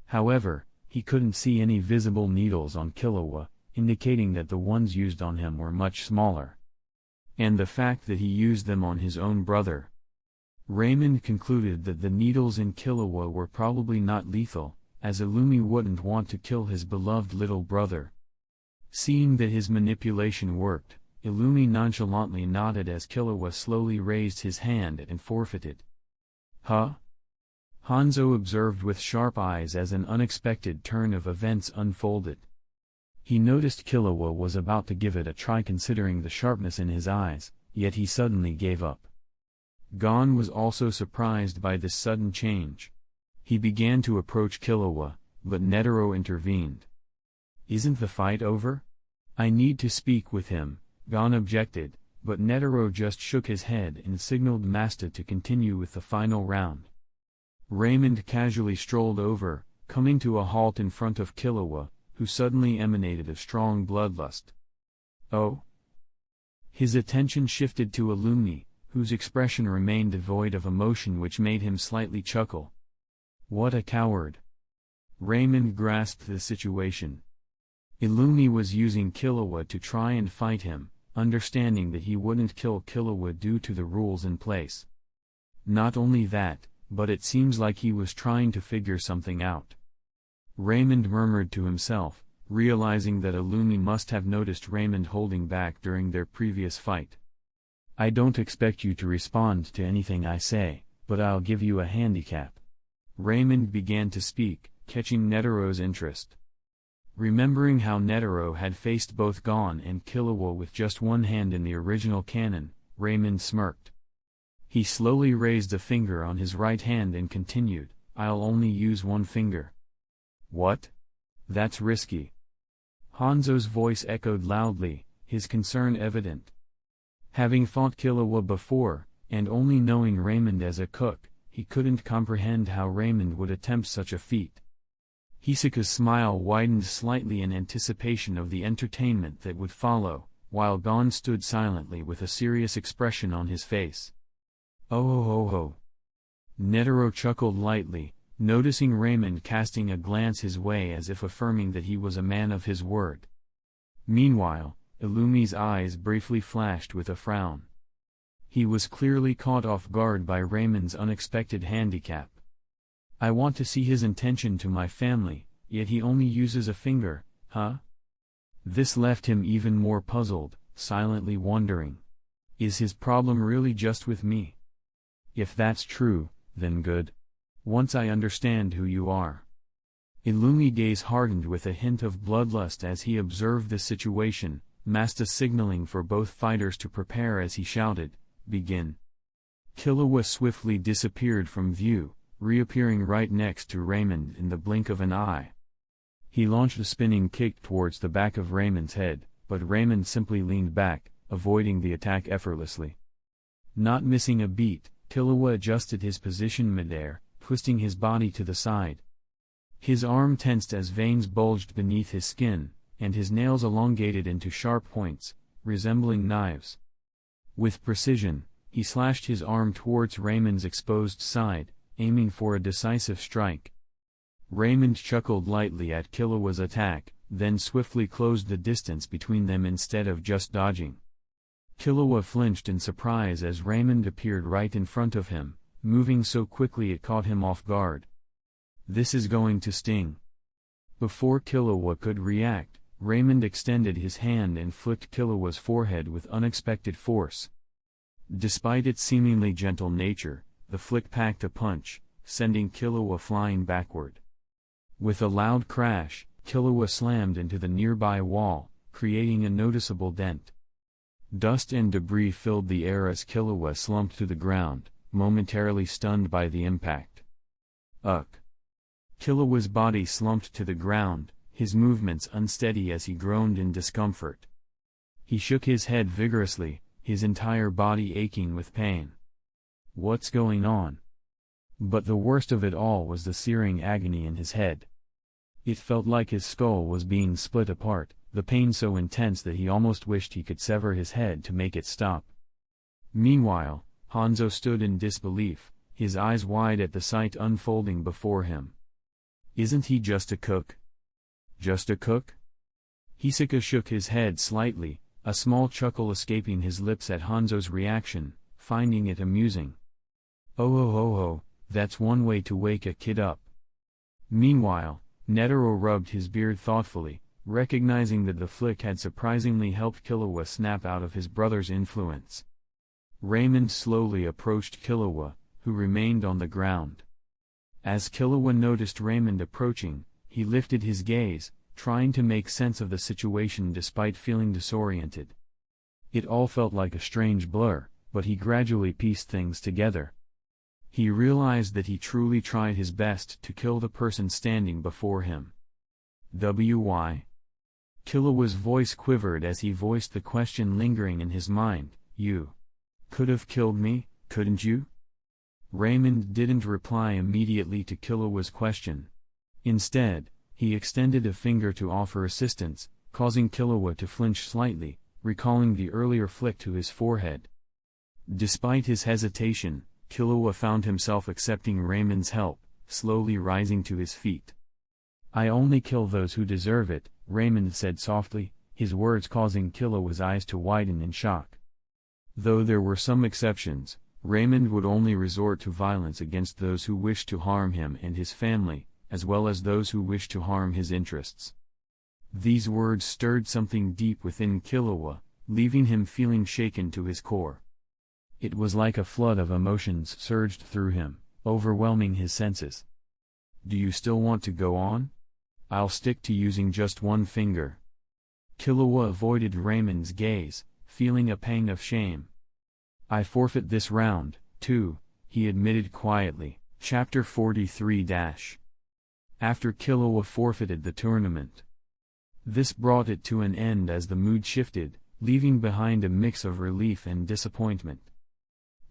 However, he couldn't see any visible needles on Killua, indicating that the ones used on him were much smaller. And the fact that he used them on his own brother. Raymond concluded that the needles in Killua were probably not lethal, as Illumi wouldn't want to kill his beloved little brother. Seeing that his manipulation worked, Illumi nonchalantly nodded as Killua slowly raised his hand and forfeited. Huh? Hanzo observed with sharp eyes as an unexpected turn of events unfolded. He noticed Killua was about to give it a try considering the sharpness in his eyes, yet he suddenly gave up. Gon was also surprised by this sudden change. He began to approach Killua, but Netero intervened. "Isn't the fight over? I need to speak with him," Gon objected, but Netero just shook his head and signaled Masta to continue with the final round. Raymond casually strolled over, coming to a halt in front of Killua, who suddenly emanated a strong bloodlust. "Oh?" His attention shifted to Illumi, whose expression remained devoid of emotion, which made him slightly chuckle. What a coward! Raymond grasped the situation. Illumi was using Killua to try and fight him, understanding that he wouldn't kill Killua due to the rules in place. Not only that, but it seems like he was trying to figure something out. Raymond murmured to himself, realizing that Illumi must have noticed Raymond holding back during their previous fight. "I don't expect you to respond to anything I say, but I'll give you a handicap." Raymond began to speak, catching Netero's interest. Remembering how Netero had faced both Gon and Killua with just one hand in the original canon, Raymond smirked. He slowly raised a finger on his right hand and continued, "I'll only use one finger." "What? That's risky." Hanzo's voice echoed loudly, his concern evident. Having fought Killua before, and only knowing Raymond as a cook, he couldn't comprehend how Raymond would attempt such a feat. Hisoka's smile widened slightly in anticipation of the entertainment that would follow, while Gon stood silently with a serious expression on his face. "Oh ho ho ho." Netero chuckled lightly, noticing Raymond casting a glance his way as if affirming that he was a man of his word. Meanwhile, Illumi's eyes briefly flashed with a frown. He was clearly caught off guard by Raymond's unexpected handicap. "I want to see his intention to my family, yet he only uses a finger, huh?" This left him even more puzzled, silently wondering. Is his problem really just with me? If that's true, then good. Once I understand who you are. Illumi's gaze hardened with a hint of bloodlust as he observed the situation, Masta signaling for both fighters to prepare as he shouted, "Begin." Killua swiftly disappeared from view, reappearing right next to Raymond in the blink of an eye. He launched a spinning kick towards the back of Raymond's head, but Raymond simply leaned back, avoiding the attack effortlessly. Not missing a beat, Killua adjusted his position midair, twisting his body to the side. His arm tensed as veins bulged beneath his skin, and his nails elongated into sharp points, resembling knives. With precision, he slashed his arm towards Raymond's exposed side, aiming for a decisive strike. Raymond chuckled lightly at Killua's attack, then swiftly closed the distance between them instead of just dodging. Killua flinched in surprise as Raymond appeared right in front of him, moving so quickly it caught him off guard. "This is going to sting." Before Killua could react, Raymond extended his hand and flicked Killua's forehead with unexpected force. Despite its seemingly gentle nature, the flick packed a punch, sending Killua flying backward. With a loud crash, Killua slammed into the nearby wall, creating a noticeable dent. Dust and debris filled the air as Killua slumped to the ground, momentarily stunned by the impact. Ugh! Killua's body slumped to the ground, his movements unsteady as he groaned in discomfort. He shook his head vigorously, his entire body aching with pain. What's going on? But the worst of it all was the searing agony in his head. It felt like his skull was being split apart, the pain so intense that he almost wished he could sever his head to make it stop. Meanwhile, Hanzo stood in disbelief, his eyes wide at the sight unfolding before him. Isn't he just a cook? Just a cook? Hisoka shook his head slightly, a small chuckle escaping his lips at Hanzo's reaction, finding it amusing. Oh, that's one way to wake a kid up. Meanwhile, Netero rubbed his beard thoughtfully, recognizing that the flick had surprisingly helped Killua snap out of his brother's influence. Raymond slowly approached Killua, who remained on the ground. As Killua noticed Raymond approaching, he lifted his gaze, trying to make sense of the situation despite feeling disoriented. It all felt like a strange blur, but he gradually pieced things together. He realized that he truly tried his best to kill the person standing before him. Why? Killua's voice quivered as he voiced the question lingering in his mind. You could have killed me, couldn't you? Raymond didn't reply immediately to Killua's question. Instead, he extended a finger to offer assistance, causing Killua to flinch slightly, recalling the earlier flick to his forehead. Despite his hesitation, Killua found himself accepting Raymond's help, slowly rising to his feet. I only kill those who deserve it, Raymond said softly, his words causing Killua's eyes to widen in shock. Though there were some exceptions, Raymond would only resort to violence against those who wished to harm him and his family, as well as those who wished to harm his interests. These words stirred something deep within Killua, leaving him feeling shaken to his core. It was like a flood of emotions surged through him, overwhelming his senses. Do you still want to go on? I'll stick to using just one finger. Killua avoided Raymond's gaze, feeling a pang of shame. I forfeit this round, too, he admitted quietly. Chapter 43 After Killua forfeited the tournament. This brought it to an end as the mood shifted, leaving behind a mix of relief and disappointment.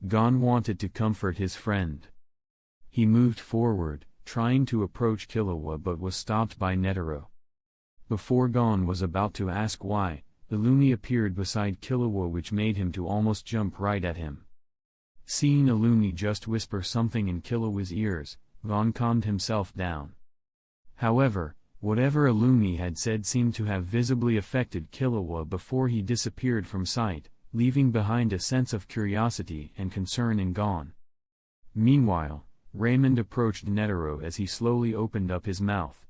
Gon wanted to comfort his friend. He moved forward, trying to approach Killua but was stopped by Netero. Before Gon was about to ask why, Illumi appeared beside Killua, which made him to almost jump right at him. Seeing Illumi just whisper something in Killua's ears, Gon calmed himself down. However, whatever Illumi had said seemed to have visibly affected Killua before he disappeared from sight, leaving behind a sense of curiosity and concern in Gon. Meanwhile, Raymond approached Netero as he slowly opened up his mouth.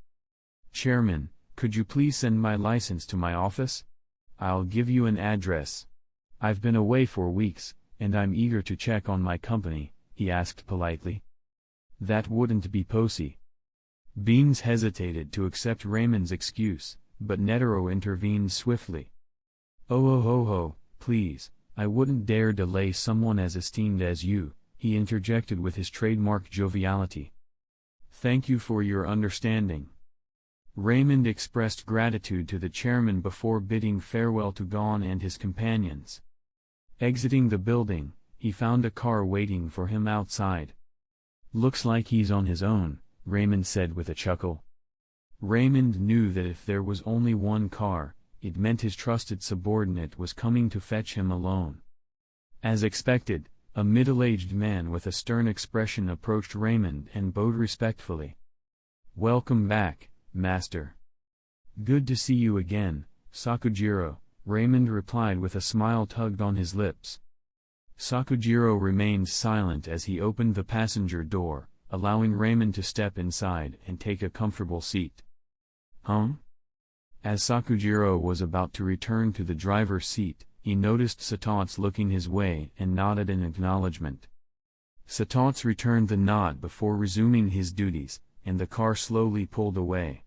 Chairman, could you please send my license to my office? I'll give you an address. I've been away for weeks, and I'm eager to check on my company, he asked politely. That wouldn't be posy. Beans hesitated to accept Raymond's excuse, but Netero intervened swiftly. Oh, please, I wouldn't dare delay someone as esteemed as you, he interjected with his trademark joviality. Thank you for your understanding. Raymond expressed gratitude to the chairman before bidding farewell to Gon and his companions. Exiting the building, he found a car waiting for him outside. Looks like he's on his own, Raymond said with a chuckle. Raymond knew that if there was only one car, it meant his trusted subordinate was coming to fetch him alone. As expected, a middle-aged man with a stern expression approached Raymond and bowed respectfully. Welcome back, Master. Good to see you again, Sakujiro, Raymond replied with a smile tugged on his lips. Sakujiro remained silent as he opened the passenger door, allowing Raymond to step inside and take a comfortable seat. As Sakujiro was about to return to the driver's seat, he noticed Satots looking his way and nodded in acknowledgement. Satots returned the nod before resuming his duties, and the car slowly pulled away.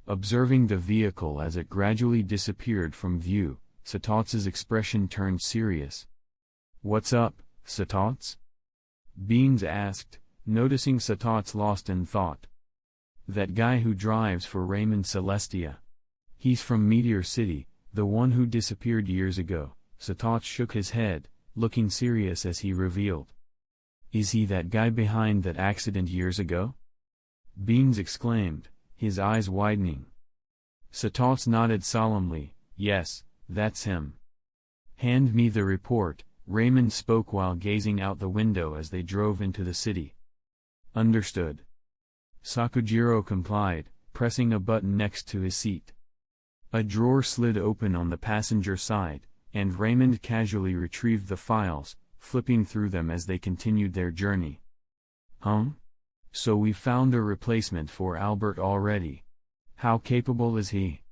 Observing the vehicle as it gradually disappeared from view, Satots' expression turned serious. What's up, Satots? Beans asked, noticing Satots lost in thought. That guy who drives for Raymond Celestia. He's from Meteor City, the one who disappeared years ago. Satots shook his head, looking serious as he revealed. Is he that guy behind that accident years ago? Beans exclaimed, his eyes widening. Satots nodded solemnly, yes, that's him. Hand me the report, Raymond spoke while gazing out the window as they drove into the city. Understood. Sakujiro complied, pressing a button next to his seat. A drawer slid open on the passenger side, and Raymond casually retrieved the files, flipping through them as they continued their journey. So we found a replacement for Albert already. How capable is he?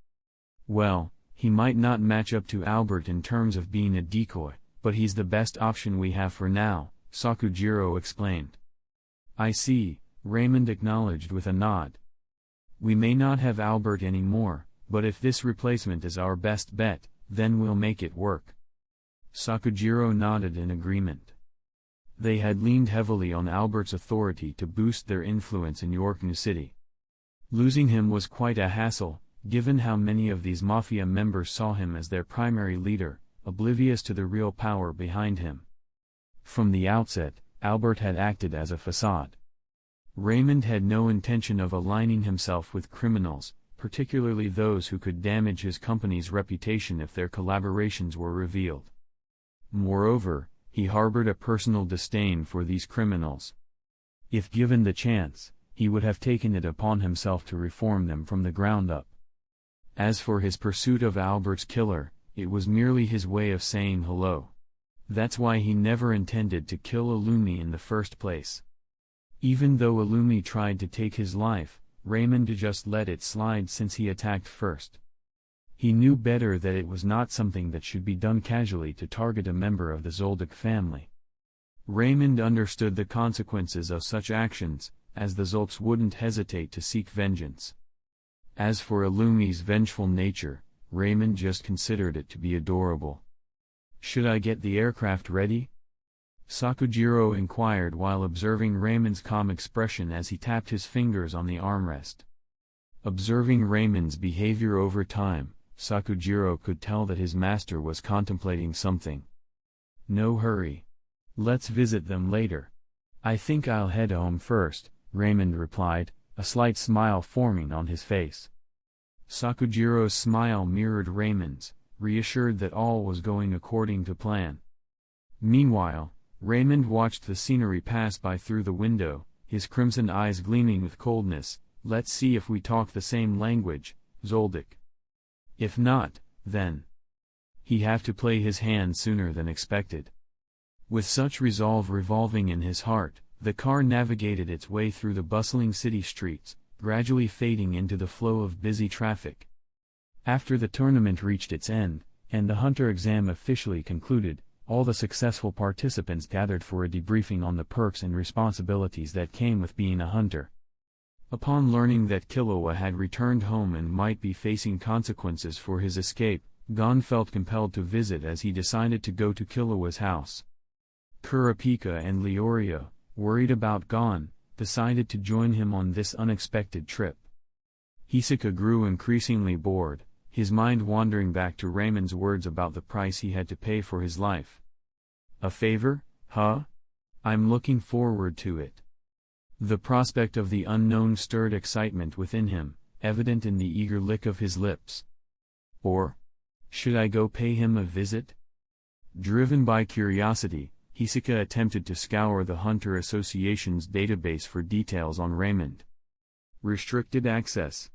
Well, he might not match up to Albert in terms of being a decoy, but he's the best option we have for now, Sakujiro explained. I see, Raymond acknowledged with a nod. We may not have Albert anymore, but if this replacement is our best bet, then we'll make it work. Sakujiro nodded in agreement. They had leaned heavily on Albert's authority to boost their influence in York New City. Losing him was quite a hassle, given how many of these mafia members saw him as their primary leader, oblivious to the real power behind him. From the outset, Albert had acted as a facade. Raymond had no intention of aligning himself with criminals, particularly those who could damage his company's reputation if their collaborations were revealed. Moreover, he harbored a personal disdain for these criminals. If given the chance, he would have taken it upon himself to reform them from the ground up. As for his pursuit of Albert's killer, it was merely his way of saying hello. That's why he never intended to kill Illumi in the first place. Even though Illumi tried to take his life, Raymond just let it slide since he attacked first. He knew better that it was not something that should be done casually to target a member of the Zoldyck family. Raymond understood the consequences of such actions, as the Zoldycks wouldn't hesitate to seek vengeance. As for Illumi's vengeful nature, Raymond just considered it to be adorable. Should I get the aircraft ready? Sakujiro inquired while observing Raymond's calm expression as he tapped his fingers on the armrest. Observing Raymond's behavior over time, Sakujiro could tell that his master was contemplating something. No hurry. Let's visit them later. I think I'll head home first, Raymond replied, a slight smile forming on his face. Sakujiro's smile mirrored Raymond's, reassured that all was going according to plan. Meanwhile, Raymond watched the scenery pass by through the window, his crimson eyes gleaming with coldness. Let's see if we talk the same language, Zoldyck. If not, then he'd have to play his hand sooner than expected. With such resolve revolving in his heart, the car navigated its way through the bustling city streets, gradually fading into the flow of busy traffic. After the tournament reached its end, and the hunter exam officially concluded, all the successful participants gathered for a debriefing on the perks and responsibilities that came with being a hunter. Upon learning that Killua had returned home and might be facing consequences for his escape, Gon felt compelled to visit as he decided to go to Killua's house. Kurapika and Leorio, worried about Gon, decided to join him on this unexpected trip. Hisoka grew increasingly bored, his mind wandering back to Raymond's words about the price he had to pay for his life. A favor, huh? I'm looking forward to it. The prospect of the unknown stirred excitement within him, evident in the eager lick of his lips. Or should I go pay him a visit? Driven by curiosity, Hisoka attempted to scour the Hunter Association's database for details on Raymond. Restricted access.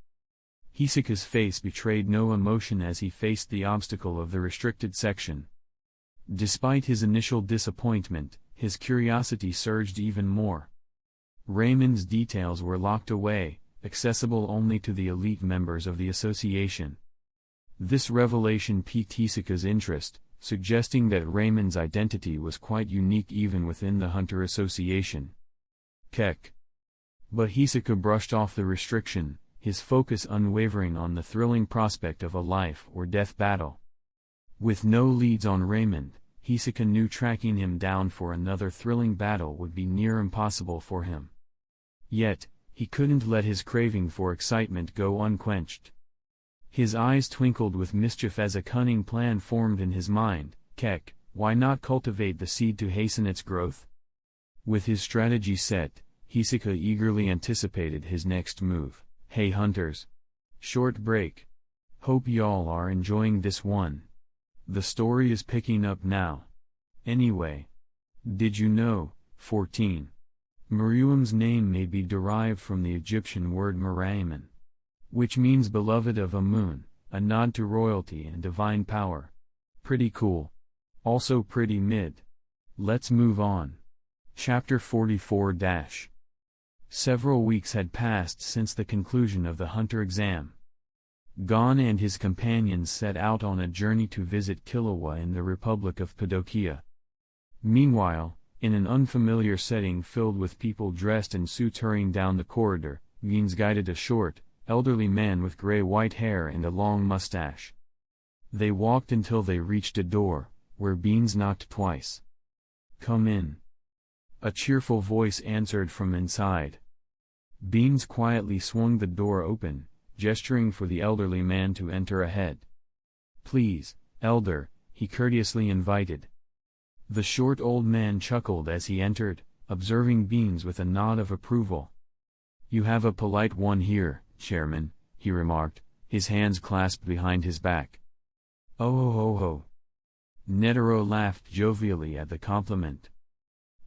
Hisoka's face betrayed no emotion as he faced the obstacle of the restricted section. Despite his initial disappointment, his curiosity surged even more. Raymond's details were locked away, accessible only to the elite members of the association. This revelation piqued Hisoka's interest, suggesting that Raymond's identity was quite unique even within the Hunter Association. Kek. But Hisoka brushed off the restriction, his focus unwavering on the thrilling prospect of a life-or-death battle. With no leads on Raymond, Hisoka knew tracking him down for another thrilling battle would be near impossible for him. Yet, he couldn't let his craving for excitement go unquenched. His eyes twinkled with mischief as a cunning plan formed in his mind. Kek, why not cultivate the seed to hasten its growth? With his strategy set, Hisoka eagerly anticipated his next move. Hey hunters! Short break. Hope y'all are enjoying this one. The story is picking up now. Anyway. Did you know, 14. Miriam's name may be derived from the Egyptian word Meramen, which means beloved of Amun, a nod to royalty and divine power. Pretty cool. Also pretty mid. Let's move on. Chapter 44 - Several weeks had passed since the conclusion of the hunter exam. Gon and his companions set out on a journey to visit Killua in the Republic of Padokia. Meanwhile, in an unfamiliar setting filled with people dressed in suits hurrying down the corridor, Beans guided a short, elderly man with gray-white hair and a long mustache. They walked until they reached a door, where Beans knocked twice. "Come in." A cheerful voice answered from inside. Beans quietly swung the door open, gesturing for the elderly man to enter ahead. "Please, elder," he courteously invited. The short old man chuckled as he entered, observing Beans with a nod of approval. "You have a polite one here, Chairman," he remarked, his hands clasped behind his back. "Oh ho ho." Netero laughed jovially at the compliment.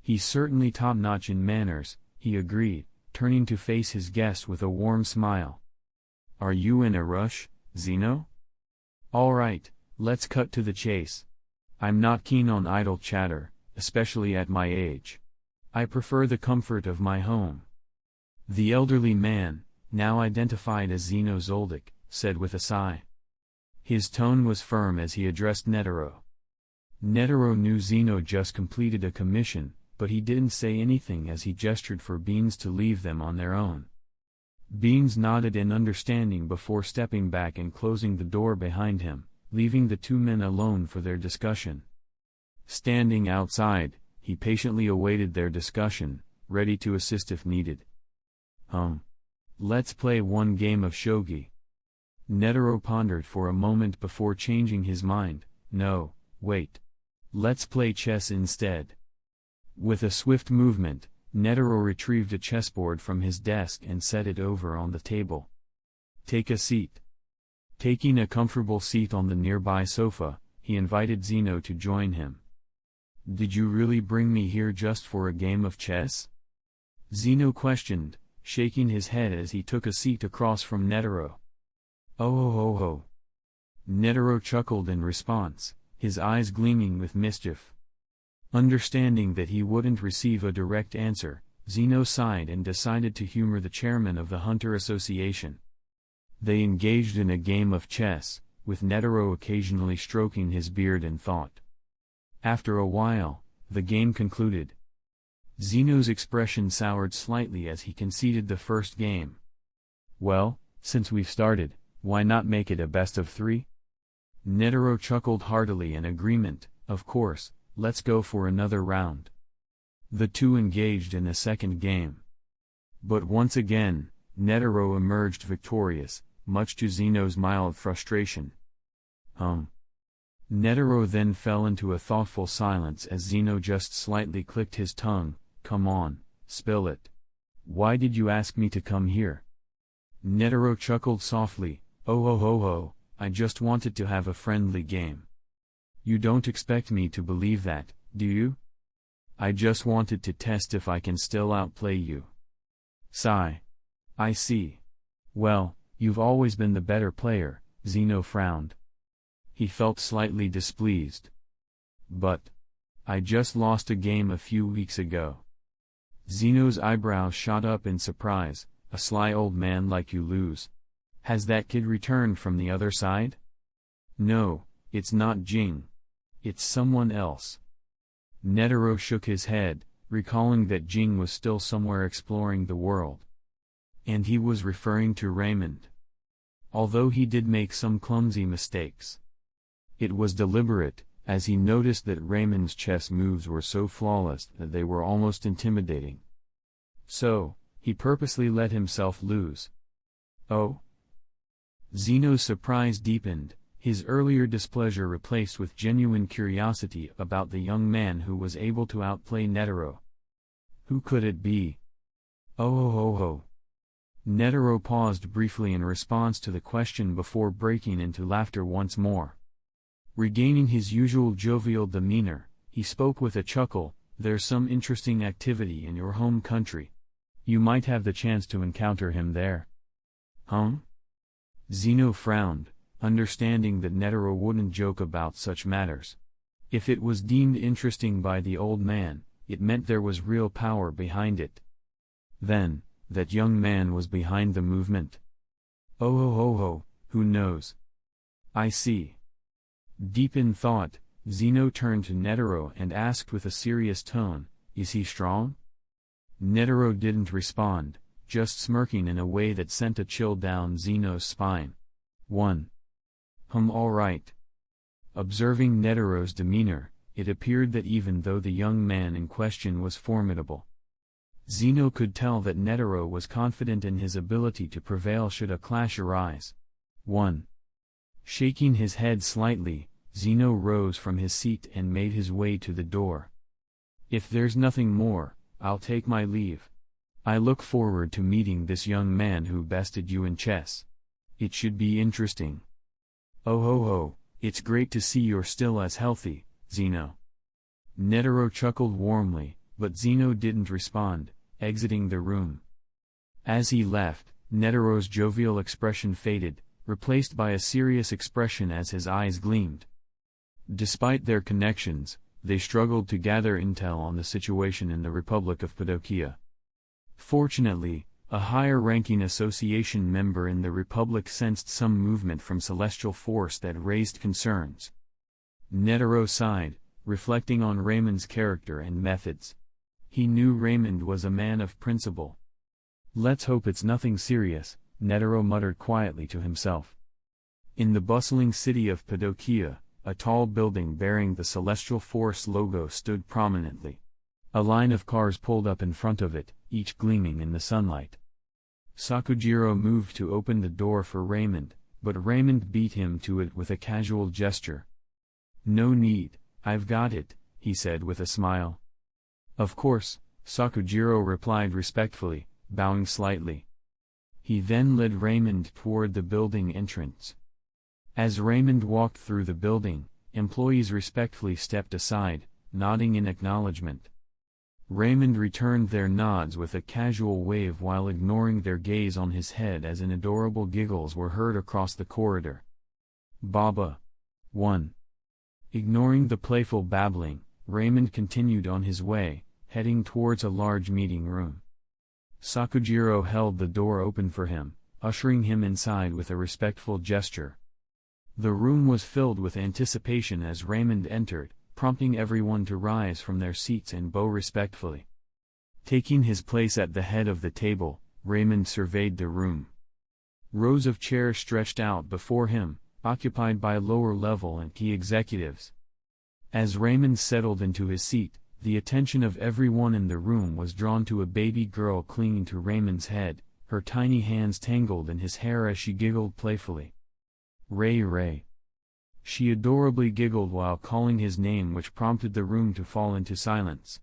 "He's certainly top-notch in manners," he agreed, turning to face his guest with a warm smile. "Are you in a rush, Zeno? All right, let's cut to the chase. I'm not keen on idle chatter, especially at my age. I prefer the comfort of my home." The elderly man, now identified as Zeno Zoldyck, said with a sigh. His tone was firm as he addressed Netero. Netero knew Zeno just completed a commission, but he didn't say anything as he gestured for Beans to leave them on their own. Beans nodded in understanding before stepping back and closing the door behind him, leaving the two men alone for their discussion. Standing outside, he patiently awaited their discussion, ready to assist if needed. Let's play one game of shogi." Netero pondered for a moment before changing his mind. "No, wait. Let's play chess instead." With a swift movement, Netero retrieved a chessboard from his desk and set it over on the table. "Take a seat." Taking a comfortable seat on the nearby sofa, he invited Zeno to join him. "Did you really bring me here just for a game of chess?" Zeno questioned, shaking his head as he took a seat across from Netero. "Oh ho ho." Netero chuckled in response, his eyes gleaming with mischief. Understanding that he wouldn't receive a direct answer, Zeno sighed and decided to humor the chairman of the Hunter Association. They engaged in a game of chess, with Netero occasionally stroking his beard in thought. After a while, the game concluded. Zeno's expression soured slightly as he conceded the first game. "Well, since we've started, why not make it a best of 3? Netero chuckled heartily in agreement. "Of course, let's go for another round." The two engaged in a second game. But once again, Netero emerged victorious, much to Zeno's mild frustration. Netero then fell into a thoughtful silence as Zeno just slightly clicked his tongue. "Come on, spill it. Why did you ask me to come here?" Netero chuckled softly. "Oh ho ho ho, I just wanted to have a friendly game." "You don't expect me to believe that, do you?" "I just wanted to test if I can still outplay you." Sigh. "I see. Well, you've always been the better player," Zeno frowned. He felt slightly displeased. "But I just lost a game a few weeks ago." Zeno's eyebrows shot up in surprise. "A sly old man like you lose? Has that kid returned from the other side?" "No, it's not Jing. It's someone else." Netero shook his head, recalling that Jing was still somewhere exploring the world. And he was referring to Raymond. Although he did make some clumsy mistakes. It was deliberate, as he noticed that Raymond's chess moves were so flawless that they were almost intimidating. So, he purposely let himself lose. "Oh?" Zeno's surprise deepened, his earlier displeasure replaced with genuine curiosity about the young man who was able to outplay Netero. Who could it be? "Oh ho ho ho." Netero paused briefly in response to the question before breaking into laughter once more. Regaining his usual jovial demeanor, he spoke with a chuckle. "There's some interesting activity in your home country. You might have the chance to encounter him there." Zeno frowned, understanding that Netero wouldn't joke about such matters. If it was deemed interesting by the old man, it meant there was real power behind it. Then, that young man was behind the movement. Oh ho ho ho, who knows? I see. Deep in thought, Zeno turned to Netero and asked with a serious tone, "Is he strong?" Netero didn't respond, just smirking in a way that sent a chill down Zeno's spine. 1. All right. Observing Netero's demeanor, it appeared that even though the young man in question was formidable, Zeno could tell that Netero was confident in his ability to prevail should a clash arise. 1. Shaking his head slightly, Zeno rose from his seat and made his way to the door. "If there's nothing more, I'll take my leave. I look forward to meeting this young man who bested you in chess. It should be interesting." "Oh ho ho, it's great to see you're still as healthy, Zeno." Netero chuckled warmly, but Zeno didn't respond, exiting the room. As he left, Netero's jovial expression faded, replaced by a serious expression as his eyes gleamed. Despite their connections, they struggled to gather intel on the situation in the Republic of Padokia. Fortunately, a higher-ranking association member in the Republic sensed some movement from celestial force that raised concerns. Netero sighed, reflecting on Raymond's character and methods. He knew Raymond was a man of principle. "Let's hope it's nothing serious," Netero muttered quietly to himself. In the bustling city of Padokia, a tall building bearing the Celestial Force logo stood prominently. A line of cars pulled up in front of it, each gleaming in the sunlight. Sakujiro moved to open the door for Raymond, but Raymond beat him to it with a casual gesture. "No need, I've got it," he said with a smile. "Of course," Sakujiro replied respectfully, bowing slightly. He then led Raymond toward the building entrance. As Raymond walked through the building, employees respectfully stepped aside, nodding in acknowledgement. Raymond returned their nods with a casual wave while ignoring their gaze on his head as an adorable giggles were heard across the corridor. "Baba." 1. Ignoring the playful babbling, Raymond continued on his way, heading towards a large meeting room. Sakujiro held the door open for him, ushering him inside with a respectful gesture. The room was filled with anticipation as Raymond entered, prompting everyone to rise from their seats and bow respectfully. Taking his place at the head of the table, Raymond surveyed the room. Rows of chairs stretched out before him, occupied by lower-level and key executives. As Raymond settled into his seat, the attention of everyone in the room was drawn to a baby girl clinging to Raymond's head, her tiny hands tangled in his hair as she giggled playfully. "Ray Ray." She adorably giggled while calling his name, which prompted the room to fall into silence.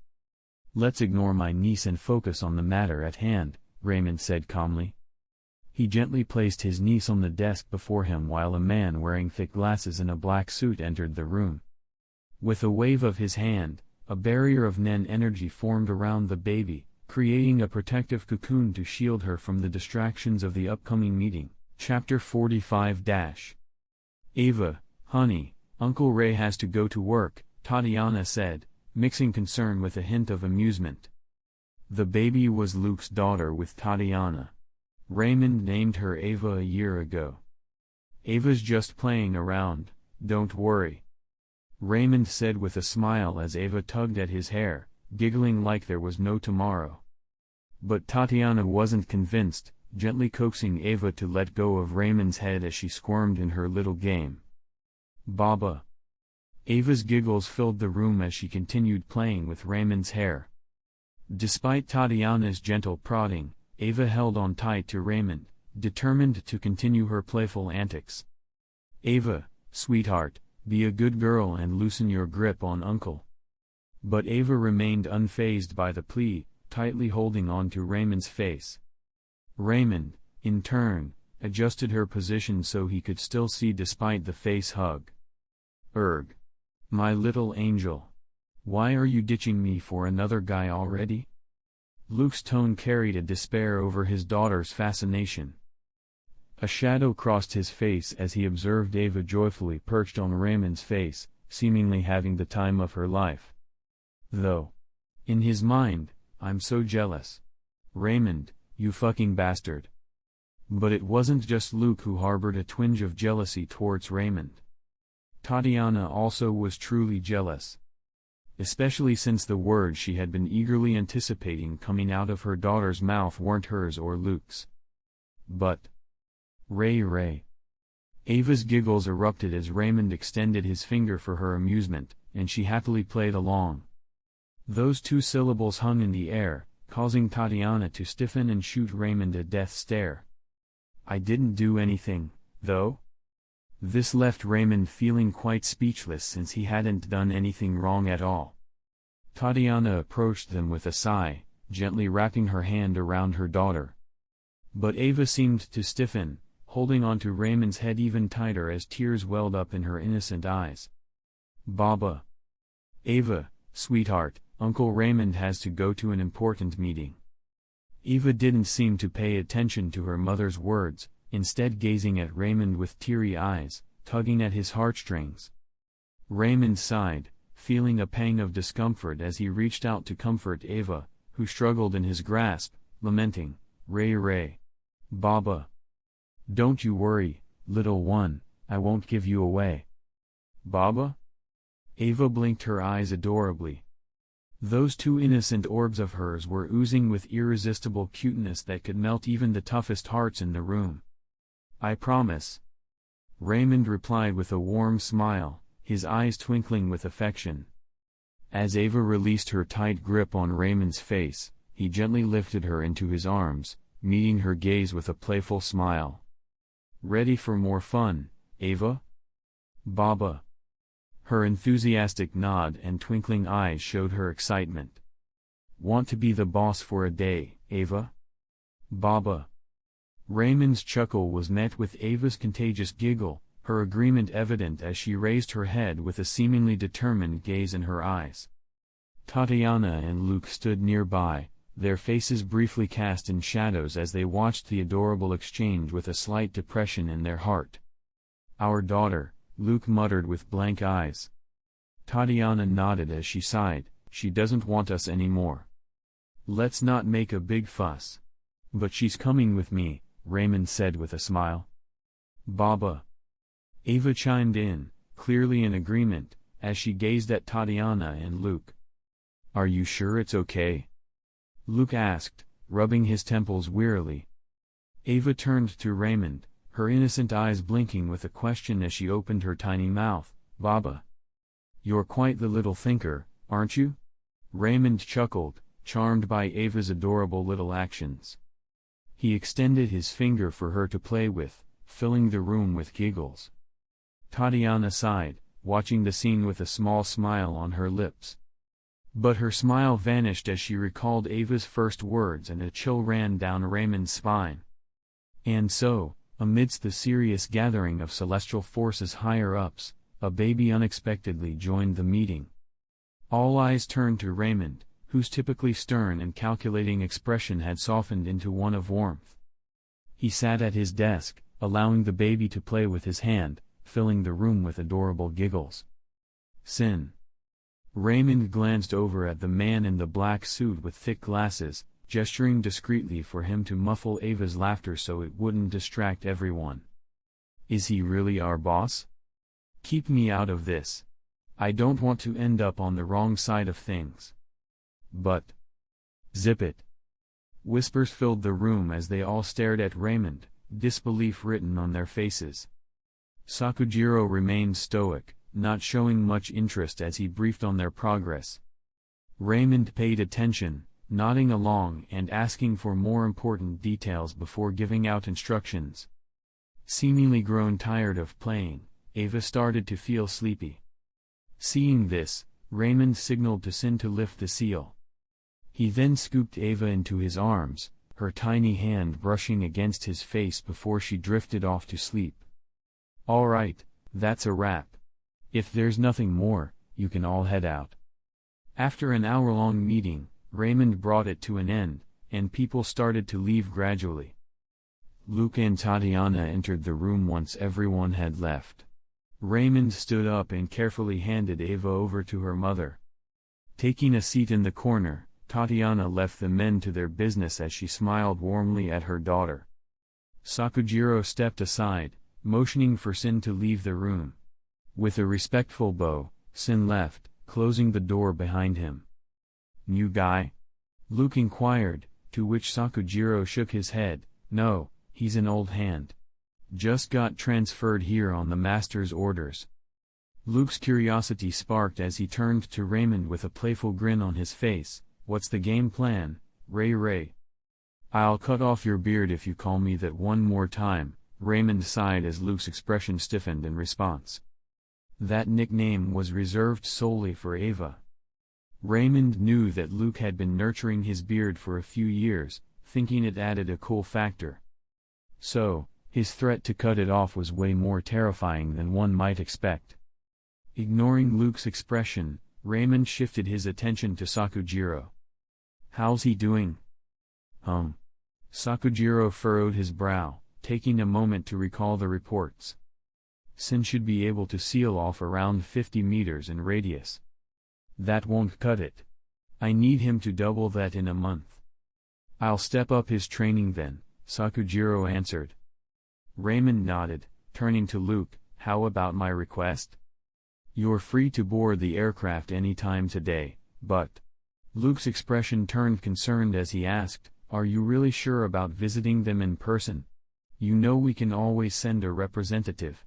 "Let's ignore my niece and focus on the matter at hand," Raymond said calmly. He gently placed his niece on the desk before him while a man wearing thick glasses and a black suit entered the room. With a wave of his hand, a barrier of Nen energy formed around the baby, creating a protective cocoon to shield her from the distractions of the upcoming meeting. Chapter 45-. "Ava, honey, Uncle Ray has to go to work," Tatiana said, mixing concern with a hint of amusement. The baby was Luke's daughter with Tatiana. Raymond named her Ava a year ago. "Ava's just playing around, don't worry," Raymond said with a smile as Ava tugged at his hair, giggling like there was no tomorrow. But Tatiana wasn't convinced, gently coaxing Ava to let go of Raymond's head as she squirmed in her little game. "Baba." Ava's giggles filled the room as she continued playing with Raymond's hair. Despite Tatiana's gentle prodding, Ava held on tight to Raymond, determined to continue her playful antics. "Ava, sweetheart, be a good girl and loosen your grip on Uncle." But Ava remained unfazed by the plea, tightly holding on to Raymond's face. Raymond, in turn, adjusted her position so he could still see despite the face hug. "Erg. My little angel. Why are you ditching me for another guy already?" Luke's tone carried a despair over his daughter's fascination. A shadow crossed his face as he observed Ava joyfully perched on Raymond's face, seemingly having the time of her life. Though, in his mind, I'm so jealous. Raymond, you fucking bastard. But it wasn't just Luke who harbored a twinge of jealousy towards Raymond. Tatiana also was truly jealous. Especially since the words she had been eagerly anticipating coming out of her daughter's mouth weren't hers or Luke's. But Ray. Ava's giggles erupted as Raymond extended his finger for her amusement, and she happily played along. Those two syllables hung in the air, causing Tatiana to stiffen and shoot Raymond a death stare. I didn't do anything, though? This left Raymond feeling quite speechless since he hadn't done anything wrong at all. Tatiana approached them with a sigh, gently wrapping her hand around her daughter. But Ava seemed to stiffen, holding onto Raymond's head even tighter as tears welled up in her innocent eyes. Baba. Ava, sweetheart, Uncle Raymond has to go to an important meeting. Ava didn't seem to pay attention to her mother's words, instead gazing at Raymond with teary eyes, tugging at his heartstrings. Raymond sighed, feeling a pang of discomfort as he reached out to comfort Ava, who struggled in his grasp, lamenting, Ray. Baba. Don't you worry, little one, I won't give you away. Baba? Ava blinked her eyes adorably. Those two innocent orbs of hers were oozing with irresistible cuteness that could melt even the toughest hearts in the room. I promise. Raymond replied with a warm smile, his eyes twinkling with affection. As Ava released her tight grip on Raymond's face, he gently lifted her into his arms, meeting her gaze with a playful smile. Ready for more fun, Ava? Baba. Her enthusiastic nod and twinkling eyes showed her excitement. Want to be the boss for a day, Ava? Baba. Raymond's chuckle was met with Ava's contagious giggle, her agreement evident as she raised her head with a seemingly determined gaze in her eyes. Tatiana and Luke stood nearby, their faces briefly cast in shadows as they watched the adorable exchange with a slight depression in their heart. Our daughter, Luke muttered with blank eyes. Tatiana nodded as she sighed, she doesn't want us anymore. Let's not make a big fuss. But she's coming with me, Raymond said with a smile. Baba. Ava chimed in, clearly in agreement, as she gazed at Tatiana and Luke. Are you sure it's okay? Luke asked, rubbing his temples wearily. Ava turned to Raymond, her innocent eyes blinking with a question as she opened her tiny mouth. Baba. You're quite the little thinker, aren't you? Raymond chuckled, charmed by Ava's adorable little actions. He extended his finger for her to play with, filling the room with giggles. Tatiana sighed, watching the scene with a small smile on her lips. But her smile vanished as she recalled Ava's first words and a chill ran down Raymond's spine. And so, amidst the serious gathering of celestial forces higher-ups, a baby unexpectedly joined the meeting. All eyes turned to Raymond, whose typically stern and calculating expression had softened into one of warmth. He sat at his desk, allowing the baby to play with his hand, filling the room with adorable giggles. Sin. Raymond glanced over at the man in the black suit with thick glasses, gesturing discreetly for him to muffle Ava's laughter so it wouldn't distract everyone. Is he really our boss? Keep me out of this. I don't want to end up on the wrong side of things. But zip it. Whispers filled the room as they all stared at Raymond, disbelief written on their faces. Sakujiro remained stoic, not showing much interest as he briefed on their progress. Raymond paid attention, nodding along and asking for more important details before giving out instructions. Seemingly grown tired of playing, Ava started to feel sleepy. Seeing this, Raymond signaled to Sin to lift the seal. He then scooped Ava into his arms, her tiny hand brushing against his face before she drifted off to sleep. All right, that's a wrap. If there's nothing more, you can all head out. After an hour-long meeting, Raymond brought it to an end, and people started to leave gradually. Luke and Tatiana entered the room once everyone had left. Raymond stood up and carefully handed Ava over to her mother. Taking a seat in the corner, Tatiana left the men to their business as she smiled warmly at her daughter. Sakujiro stepped aside, motioning for Sin to leave the room. With a respectful bow, Sin left, closing the door behind him. "New guy?" Luke inquired, to which Sakujiro shook his head. "No, he's an old hand. Just got transferred here on the master's orders." Luke's curiosity sparked as he turned to Raymond with a playful grin on his face. "What's the game plan, Ray?" "I'll cut off your beard if you call me that one more time," Raymond sighed as Luke's expression stiffened in response. That nickname was reserved solely for Ava. Raymond knew that Luke had been nurturing his beard for a few years, thinking it added a cool factor. So, his threat to cut it off was way more terrifying than one might expect. Ignoring Luke's expression, Raymond shifted his attention to Sakujiro. "How's he doing?" Sakujiro furrowed his brow, taking a moment to recall the reports. Sin should be able to seal off around 50 meters in radius. That won't cut it. I need him to double that in a month. "I'll step up his training then," Sakujiro answered. Raymond nodded, turning to Luke. "How about my request? You're free to board the aircraft any time today, but..." Luke's expression turned concerned as he asked, "Are you really sure about visiting them in person? You know we can always send a representative."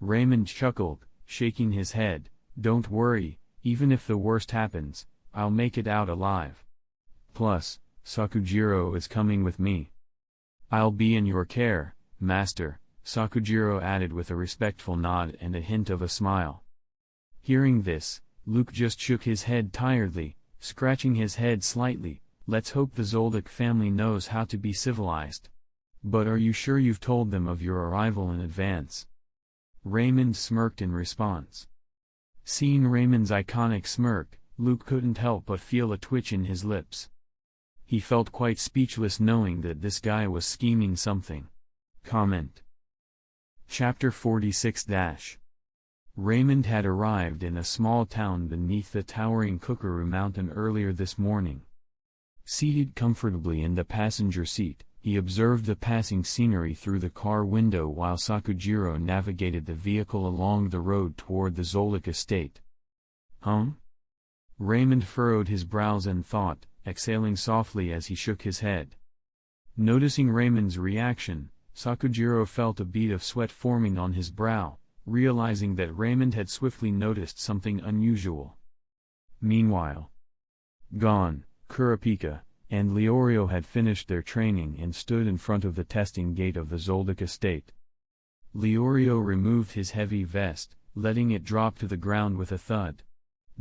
Raymond chuckled, shaking his head. "Don't worry, even if the worst happens, I'll make it out alive. Plus, Sakujiro is coming with me." "I'll be in your care, Master," Sakujiro added with a respectful nod and a hint of a smile. Hearing this, Luke just shook his head tiredly, scratching his head slightly. "Let's hope the Zoldyck family knows how to be civilized. But are you sure you've told them of your arrival in advance?" Raymond smirked in response. Seeing Raymond's iconic smirk, Luke couldn't help but feel a twitch in his lips. He felt quite speechless knowing that this guy was scheming something. Comment. Chapter 46-. Raymond had arrived in a small town beneath the towering Conqueror mountain earlier this morning. Seated comfortably in the passenger seat, he observed the passing scenery through the car window while Sakujiro navigated the vehicle along the road toward the Zoldyck estate. Raymond furrowed his brows in thought, exhaling softly as he shook his head. Noticing Raymond's reaction, Sakujiro felt a bead of sweat forming on his brow, realizing that Raymond had swiftly noticed something unusual. Meanwhile, Gon, Kurapika, and Leorio had finished their training and stood in front of the testing gate of the Zoldyck estate. Leorio removed his heavy vest, letting it drop to the ground with a thud.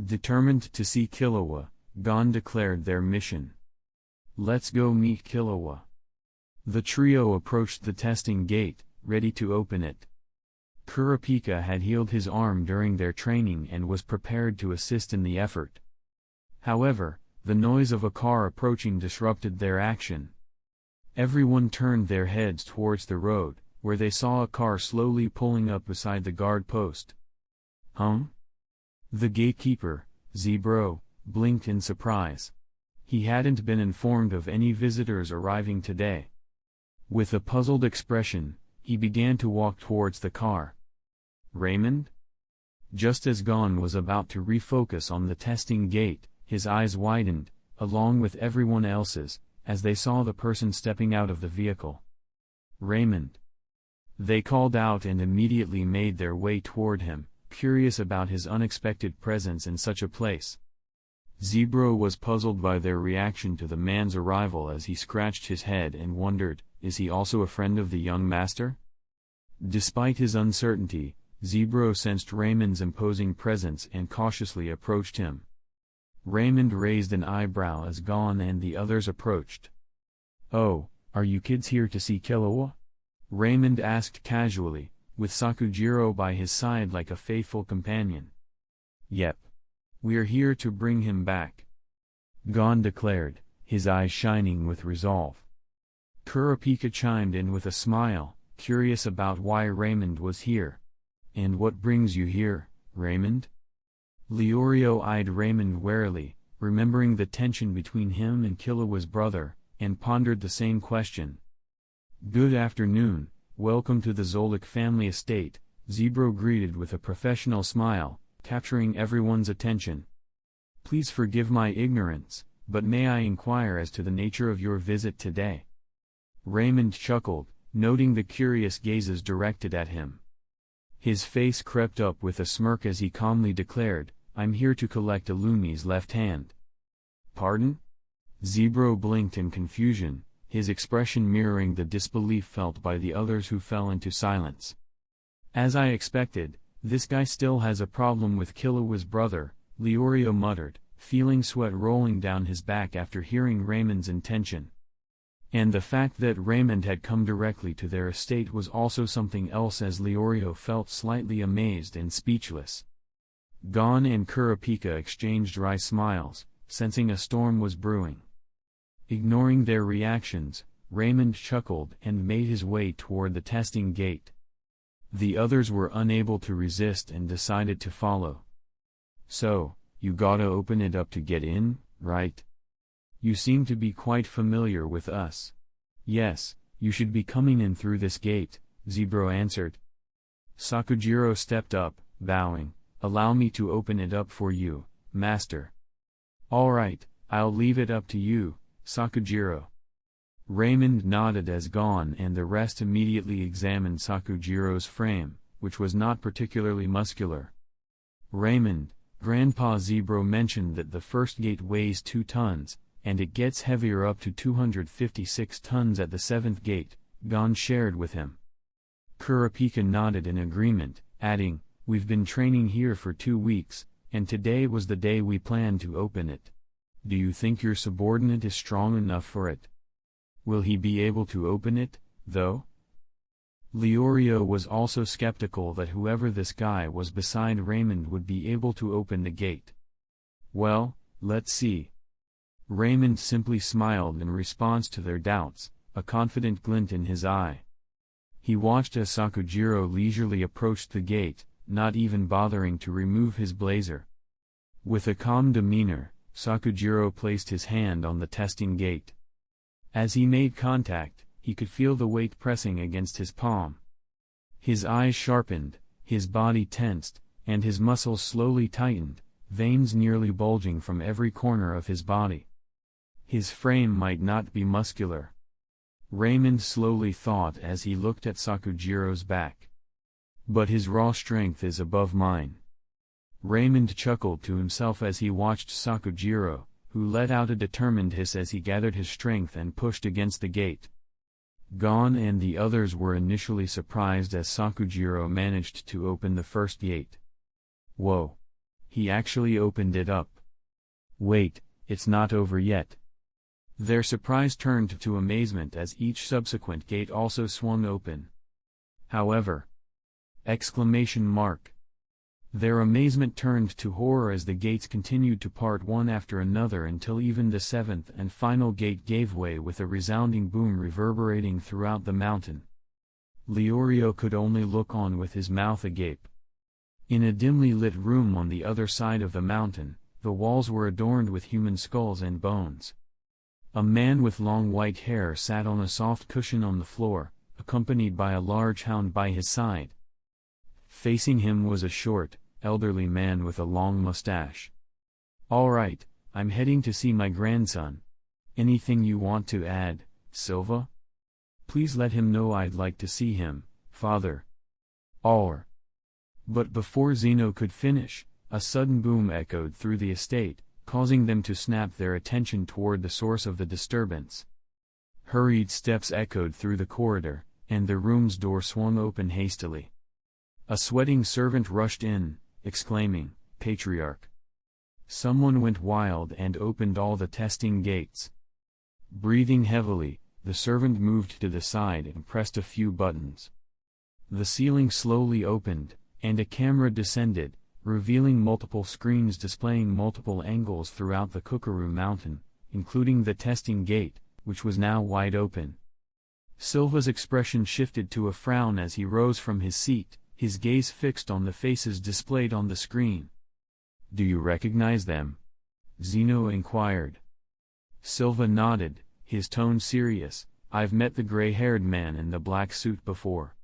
Determined to see Killua, Gon declared their mission. "Let's go meet Killua." The trio approached the testing gate, ready to open it. Kurapika had healed his arm during their training and was prepared to assist in the effort. However, the noise of a car approaching disrupted their action. Everyone turned their heads towards the road, where they saw a car slowly pulling up beside the guard post. The gatekeeper, Zebro, blinked in surprise. He hadn't been informed of any visitors arriving today. With a puzzled expression, he began to walk towards the car. "Raymond?" Just as Gon was about to refocus on the testing gate, his eyes widened, along with everyone else's, as they saw the person stepping out of the vehicle. "Raymond!" They called out and immediately made their way toward him, curious about his unexpected presence in such a place. Zebro was puzzled by their reaction to the man's arrival as he scratched his head and wondered, is he also a friend of the young master? Despite his uncertainty, Zebro sensed Raymond's imposing presence and cautiously approached him. Raymond raised an eyebrow as Gon and the others approached. "Oh, are you kids here to see Killua?" Raymond asked casually, with Sakujiro by his side like a faithful companion. "Yep. We're here to bring him back," Gon declared, his eyes shining with resolve. Kurapika chimed in with a smile, curious about why Raymond was here. "And what brings you here, Raymond?" Leorio eyed Raymond warily, remembering the tension between him and Killua's brother, and pondered the same question. "Good afternoon, welcome to the Zolik family estate," Zebro greeted with a professional smile, capturing everyone's attention. "Please forgive my ignorance, but may I inquire as to the nature of your visit today?" Raymond chuckled, noting the curious gazes directed at him. His face crept up with a smirk as he calmly declared, "I'm here to collect Illumi's left hand." "Pardon?" Zebro blinked in confusion, his expression mirroring the disbelief felt by the others who fell into silence. "As I expected, this guy still has a problem with Killua's brother," Leorio muttered, feeling sweat rolling down his back after hearing Raymond's intention. And the fact that Raymond had come directly to their estate was also something else, as Leorio felt slightly amazed and speechless. Gon and Kurapika exchanged wry smiles, sensing a storm was brewing. Ignoring their reactions, Raymond chuckled and made his way toward the testing gate. The others were unable to resist and decided to follow. "So, you gotta open it up to get in, right? You seem to be quite familiar with us." "Yes, you should be coming in through this gate," Zebro answered. Sakujiro stepped up, bowing. "Allow me to open it up for you, master." "All right, I'll leave it up to you, Sakujiro." Raymond nodded as Gon and the rest immediately examined Sakujiro's frame, which was not particularly muscular. "Raymond, Grandpa Zebro mentioned that the first gate weighs 2 tons, and it gets heavier up to 256 tons at the 7th gate, Gon shared with him. Kurapika nodded in agreement, adding, "We've been training here for 2 weeks, and today was the day we planned to open it. Do you think your subordinate is strong enough for it? Will he be able to open it, though?" Leorio was also skeptical that whoever this guy was beside Raymond would be able to open the gate. "Well, let's see." Raymond simply smiled in response to their doubts, a confident glint in his eye. He watched as Sakujiro leisurely approached the gate, not even bothering to remove his blazer. With a calm demeanor, Sakujiro placed his hand on the testing gate. As he made contact, he could feel the weight pressing against his palm. His eyes sharpened, his body tensed, and his muscles slowly tightened, veins nearly bulging from every corner of his body. His frame might not be muscular. Raymond slowly thought as he looked at Sakujiro's back. "But his raw strength is above mine." Raymond chuckled to himself as he watched Sakujiro, who let out a determined hiss as he gathered his strength and pushed against the gate. Gon and the others were initially surprised as Sakujiro managed to open the first gate. Whoa! He actually opened it up. Wait, it's not over yet. Their surprise turned to amazement as each subsequent gate also swung open. However, exclamation mark. Their amazement turned to horror as the gates continued to part one after another until even the 7th and final gate gave way with a resounding boom reverberating throughout the mountain. Leorio could only look on with his mouth agape. In a dimly lit room on the other side of the mountain, the walls were adorned with human skulls and bones. A man with long white hair sat on a soft cushion on the floor, accompanied by a large hound by his side. Facing him was a short, elderly man with a long mustache. "All right, I'm heading to see my grandson. Anything you want to add, Silva? Please let him know I'd like to see him, Father." "All." But before Zeno could finish, a sudden boom echoed through the estate, causing them to snap their attention toward the source of the disturbance. Hurried steps echoed through the corridor, and the room's door swung open hastily. A sweating servant rushed in, exclaiming, "Patriarch!" Someone went wild and opened all the testing gates. Breathing heavily, the servant moved to the side and pressed a few buttons. The ceiling slowly opened, and a camera descended, revealing multiple screens displaying multiple angles throughout the Conqueror mountain, including the testing gate, which was now wide open. Silva's expression shifted to a frown as he rose from his seat, his gaze fixed on the faces displayed on the screen. "Do you recognize them?" Zeno inquired. Silva nodded, his tone serious. "I've met the gray-haired man in the black suit before.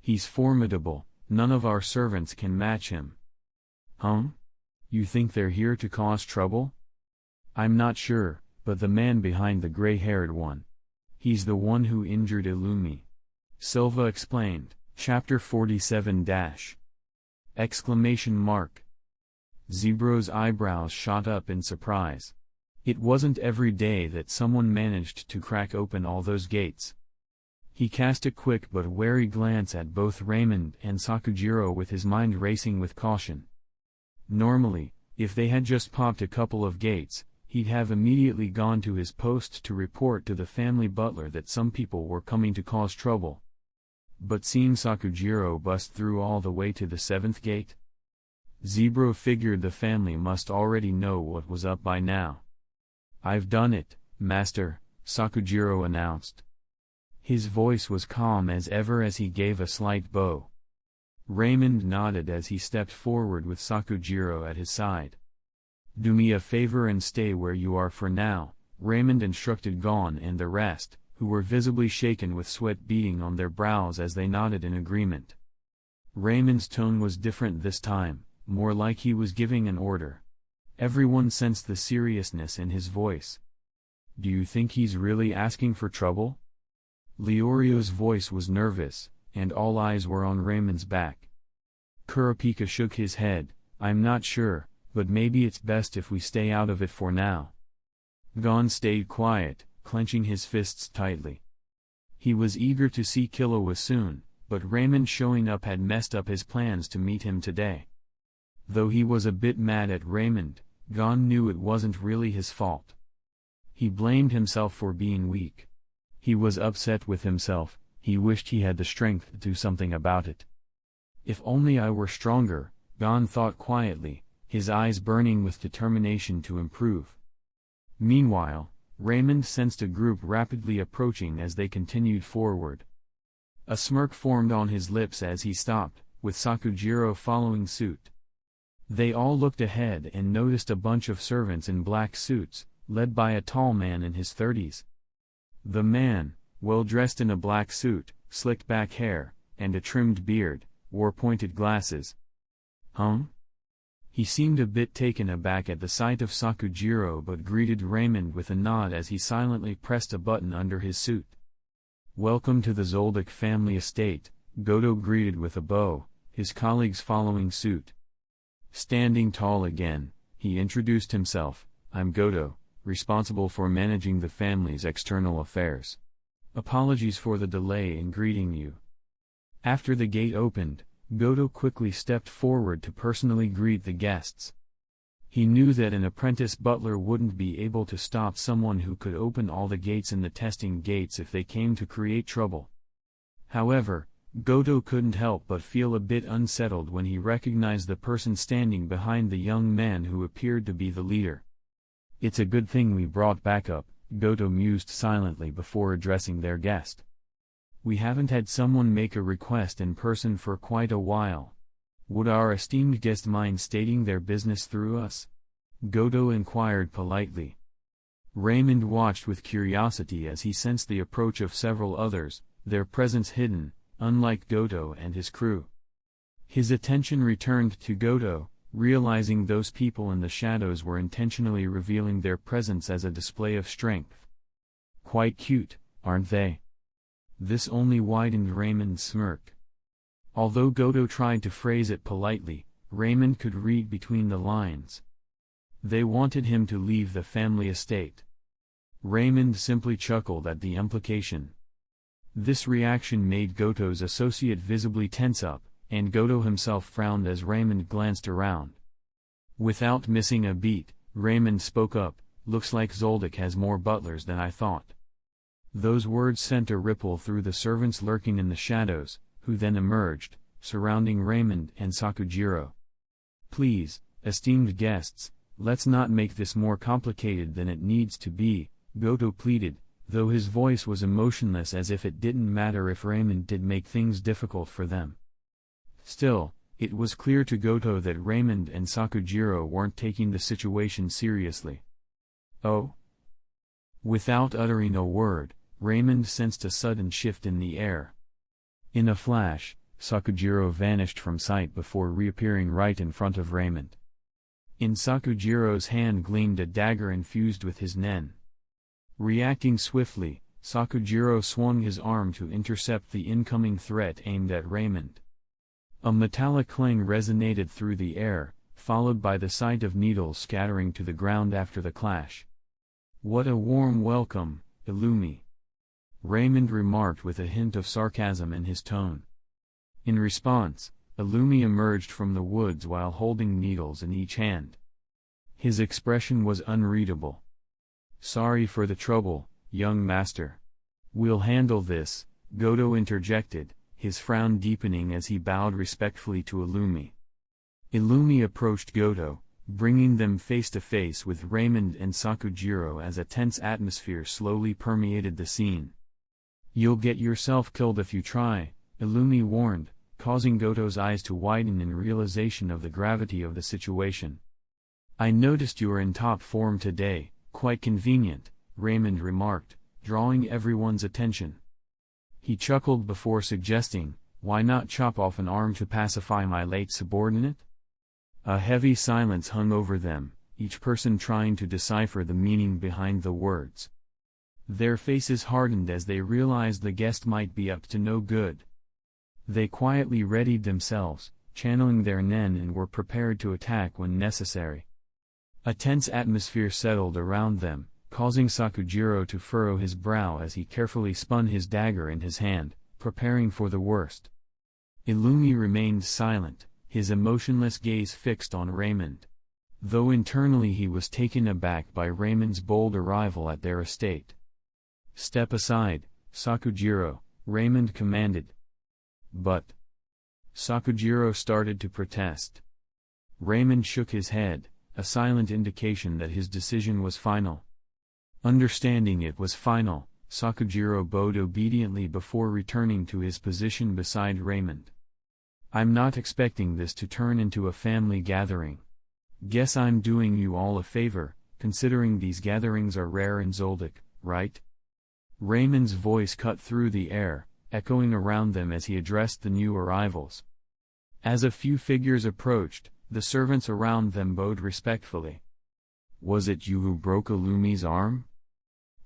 He's formidable, none of our servants can match him." You think they're here to cause trouble?" "I'm not sure, but the man behind the gray-haired one. He's the one who injured Illumi." Silva explained. Chapter 47 Exclamation mark. Zebro's eyebrows shot up in surprise. It wasn't every day that someone managed to crack open all those gates. He cast a quick but wary glance at both Raymond and Sakujiro with his mind racing with caution. Normally, if they had just popped a couple of gates, he'd have immediately gone to his post to report to the family butler that some people were coming to cause trouble. But seeing Sakujiro bust through all the way to the 7th gate? Zebro figured the family must already know what was up by now. "I've done it, Master," Sakujiro announced. His voice was calm as ever as he gave a slight bow. Raymond nodded as he stepped forward with Sakujiro at his side. "Do me a favor and stay where you are for now," Raymond instructed Gon and the rest, who were visibly shaken with sweat beading on their brows as they nodded in agreement. Raymond's tone was different this time, more like he was giving an order. Everyone sensed the seriousness in his voice. "Do you think he's really asking for trouble?" Leorio's voice was nervous, and all eyes were on Raymond's back. Kurapika shook his head. "I'm not sure, but maybe it's best if we stay out of it for now." Gon stayed quiet, clenching his fists tightly. He was eager to see Killua soon, but Raymond showing up had messed up his plans to meet him today. Though he was a bit mad at Raymond, Gon knew it wasn't really his fault. He blamed himself for being weak. He was upset with himself, he wished he had the strength to do something about it. "If only I were stronger," Gon thought quietly, his eyes burning with determination to improve. Meanwhile, Raymond sensed a group rapidly approaching as they continued forward. A smirk formed on his lips as he stopped, with Sakujiro following suit. They all looked ahead and noticed a bunch of servants in black suits, led by a tall man in his 30s. The man, well dressed in a black suit, slicked back hair, and a trimmed beard, wore pointed glasses. He seemed a bit taken aback at the sight of Sakujiro but greeted Raymond with a nod as he silently pressed a button under his suit. "Welcome to the Zoldyck family estate," Goto greeted with a bow, his colleagues following suit. Standing tall again, he introduced himself. "I'm Goto, responsible for managing the family's external affairs. Apologies for the delay in greeting you." After the gate opened, Goto quickly stepped forward to personally greet the guests. He knew that an apprentice butler wouldn't be able to stop someone who could open all the gates in the testing gates if they came to create trouble. However, Goto couldn't help but feel a bit unsettled when he recognized the person standing behind the young man who appeared to be the leader. "It's a good thing we brought backup," Goto mused silently before addressing their guest. "We haven't had someone make a request in person for quite a while. Would our esteemed guest mind stating their business through us?" Goto inquired politely. Raymond watched with curiosity as he sensed the approach of several others, their presence hidden, unlike Goto and his crew. His attention returned to Goto, realizing those people in the shadows were intentionally revealing their presence as a display of strength. "Quite cute, aren't they?" This only widened Raymond's smirk. Although Goto tried to phrase it politely, Raymond could read between the lines. They wanted him to leave the family estate. Raymond simply chuckled at the implication. This reaction made Goto's associate visibly tense up, and Goto himself frowned as Raymond glanced around. Without missing a beat, Raymond spoke up, "Looks like Zoldyck has more butlers than I thought." Those words sent a ripple through the servants lurking in the shadows, who then emerged, surrounding Raymond and Sakujiro. "Please, esteemed guests, let's not make this more complicated than it needs to be," Goto pleaded, though his voice was emotionless as if it didn't matter if Raymond did make things difficult for them. Still, it was clear to Goto that Raymond and Sakujiro weren't taking the situation seriously. Oh? Without uttering a word, Raymond sensed a sudden shift in the air. In a flash, Sakujiro vanished from sight before reappearing right in front of Raymond. In Sakujiro's hand gleamed a dagger infused with his nen. Reacting swiftly, Sakujiro swung his arm to intercept the incoming threat aimed at Raymond. A metallic clang resonated through the air, followed by the sight of needles scattering to the ground after the clash. "What a warm welcome, Illumi," Raymond remarked with a hint of sarcasm in his tone. In response, Illumi emerged from the woods while holding needles in each hand. His expression was unreadable. "Sorry for the trouble, young master. We'll handle this," Goto interjected, his frown deepening as he bowed respectfully to Illumi. Illumi approached Goto, bringing them face to face with Raymond and Sakujiro as a tense atmosphere slowly permeated the scene. "You'll get yourself killed if you try," Illumi warned, causing Goto's eyes to widen in realization of the gravity of the situation. "I noticed you're in top form today, quite convenient," Raymond remarked, drawing everyone's attention. He chuckled before suggesting, "Why not chop off an arm to pacify my late subordinate?" A heavy silence hung over them, each person trying to decipher the meaning behind the words. Their faces hardened as they realized the guest might be up to no good. They quietly readied themselves, channeling their nen, and were prepared to attack when necessary. A tense atmosphere settled around them, causing Sakujiro to furrow his brow as he carefully spun his dagger in his hand, preparing for the worst. Illumi remained silent, his emotionless gaze fixed on Raymond. Though internally he was taken aback by Raymond's bold arrival at their estate. "Step aside, Sakujiro," Raymond commanded. "But..." Sakujiro started to protest. Raymond shook his head, a silent indication that his decision was final. Understanding it was final, Sakujiro bowed obediently before returning to his position beside Raymond. "I'm not expecting this to turn into a family gathering. Guess I'm doing you all a favor, considering these gatherings are rare in Zoldyck, right?" Raymond's voice cut through the air, echoing around them as he addressed the new arrivals. As a few figures approached, the servants around them bowed respectfully. "Was it you who broke Illumi's arm?"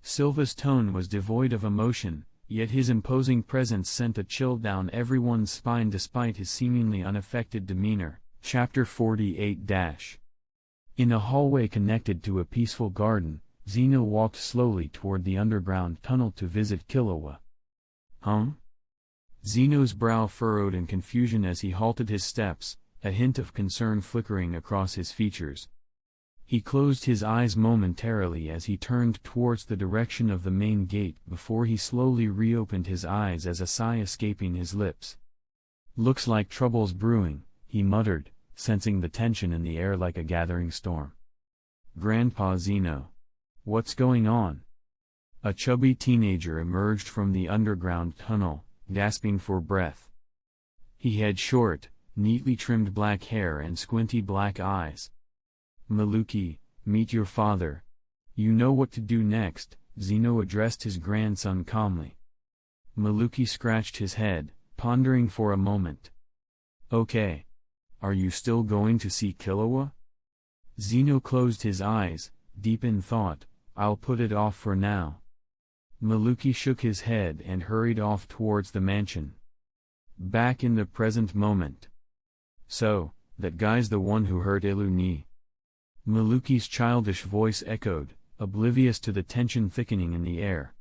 Silva's tone was devoid of emotion, yet his imposing presence sent a chill down everyone's spine despite his seemingly unaffected demeanor. Chapter 48-. In a hallway connected to a peaceful garden, Zeno walked slowly toward the underground tunnel to visit Killua. Zeno's brow furrowed in confusion as he halted his steps, a hint of concern flickering across his features. He closed his eyes momentarily as he turned towards the direction of the main gate before he slowly reopened his eyes as a sigh escaping his lips. "Looks like trouble's brewing," he muttered, sensing the tension in the air like a gathering storm. "Grandpa Zeno. What's going on?" A chubby teenager emerged from the underground tunnel, gasping for breath. He had short, neatly trimmed black hair and squinty black eyes. "Maluki, meet your father. You know what to do next," Zeno addressed his grandson calmly. Maluki scratched his head, pondering for a moment. "Okay. Are you still going to see Killua?" Zeno closed his eyes, deep in thought. "I'll put it off for now." Maluki shook his head and hurried off towards the mansion. Back in the present moment. "So, that guy's the one who hurt Illumi?" Maluki's childish voice echoed, oblivious to the tension thickening in the air.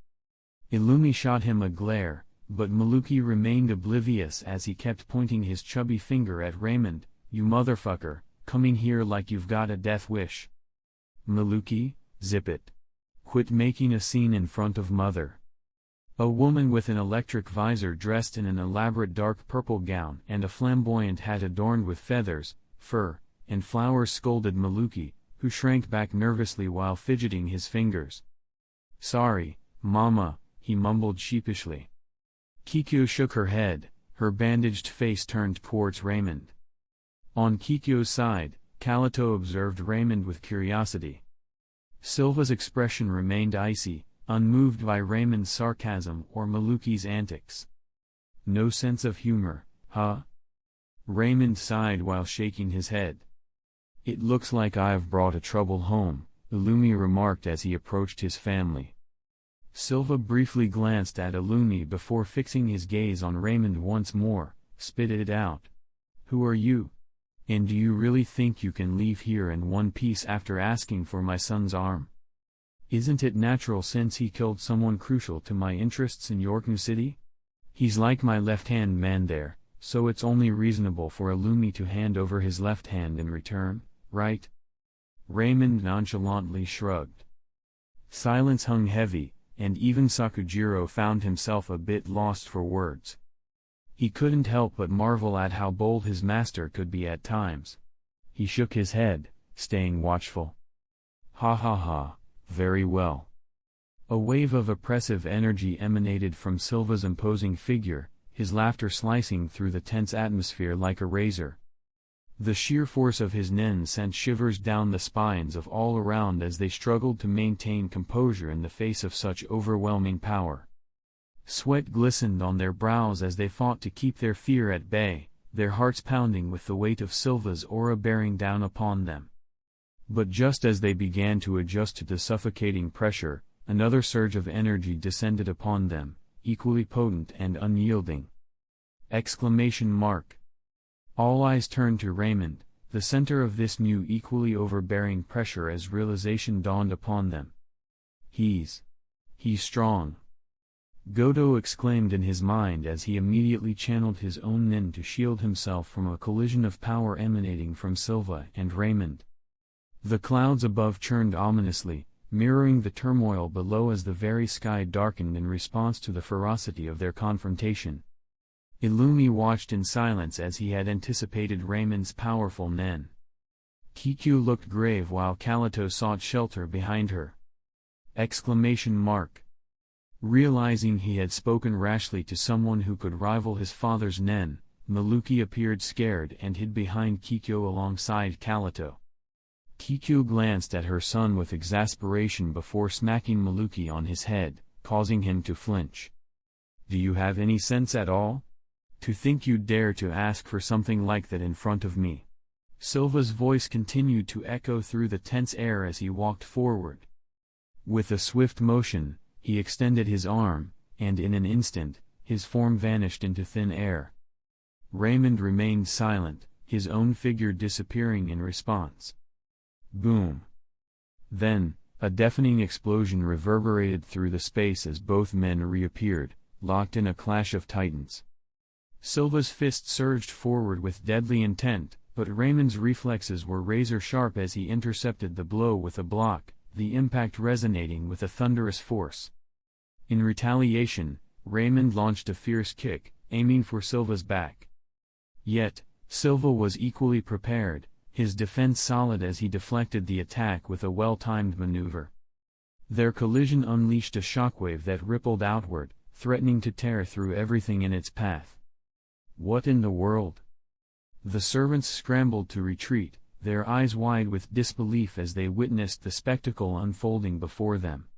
Illumi shot him a glare, but Maluki remained oblivious as he kept pointing his chubby finger at Raymond. "You motherfucker, coming here like you've got a death wish." "Maluki, zip it. Quit making a scene in front of mother." A woman with an electric visor dressed in an elaborate dark purple gown and a flamboyant hat adorned with feathers, fur, and flowers scolded Maluki, who shrank back nervously while fidgeting his fingers. "Sorry, "Mama," he mumbled sheepishly. Kikyo shook her head, her bandaged face turned towards Raymond. On Kikyo's side, Kalito observed Raymond with curiosity. Silva's expression remained icy, unmoved by Raymond's sarcasm or Maluki's antics. "No sense of humor, huh?" Raymond sighed while shaking his head. "It looks like I've brought a trouble home," Illumi remarked as he approached his family. Silva briefly glanced at Illumi before fixing his gaze on Raymond once more, spitted it out. "Who are you? And do you really think you can leave here in one piece after asking for my son's arm? Isn't it natural since he killed someone crucial to my interests in York New City? He's like my left-hand man there, so it's only reasonable for Illumi to hand over his left hand in return, right?" Raymond nonchalantly shrugged. Silence hung heavy, and even Sakujiro found himself a bit lost for words. He couldn't help but marvel at how bold his master could be at times. He shook his head, staying watchful. "Ha ha ha, very well." A wave of oppressive energy emanated from Silva's imposing figure, his laughter slicing through the tense atmosphere like a razor. The sheer force of his nen sent shivers down the spines of all around as they struggled to maintain composure in the face of such overwhelming power. Sweat glistened on their brows as they fought to keep their fear at bay, their hearts pounding with the weight of Silva's aura bearing down upon them. But just as they began to adjust to the suffocating pressure, another surge of energy descended upon them, equally potent and unyielding. Exclamation mark. All eyes turned to Raymond, the center of this new equally overbearing pressure as realization dawned upon them. He's strong. Godo exclaimed in his mind as he immediately channeled his own nin to shield himself from a collision of power emanating from Silva and Raymond. The clouds above churned ominously, mirroring the turmoil below as the very sky darkened in response to the ferocity of their confrontation. Illumi watched in silence as he had anticipated Raymond's powerful nen. Kikyo looked grave while Kalito sought shelter behind her. Exclamation mark. Realizing he had spoken rashly to someone who could rival his father's nen, Maluki appeared scared and hid behind Kikyo alongside Kalito. Kikyo glanced at her son with exasperation before smacking Maluki on his head, causing him to flinch. "Do you have any sense at all? To think you'd dare to ask for something like that in front of me." Silva's voice continued to echo through the tense air as he walked forward. With a swift motion, he extended his arm, and in an instant, his form vanished into thin air. Raymond remained silent, his own figure disappearing in response. Boom. Then, a deafening explosion reverberated through the space as both men reappeared, locked in a clash of titans. Silva's fist surged forward with deadly intent, but Raymond's reflexes were razor-sharp as he intercepted the blow with a block, the impact resonating with a thunderous force. In retaliation, Raymond launched a fierce kick, aiming for Silva's back. Yet, Silva was equally prepared, his defense solid as he deflected the attack with a well-timed maneuver. Their collision unleashed a shockwave that rippled outward, threatening to tear through everything in its path. What in the world? The servants scrambled to retreat, their eyes wide with disbelief as they witnessed the spectacle unfolding before them.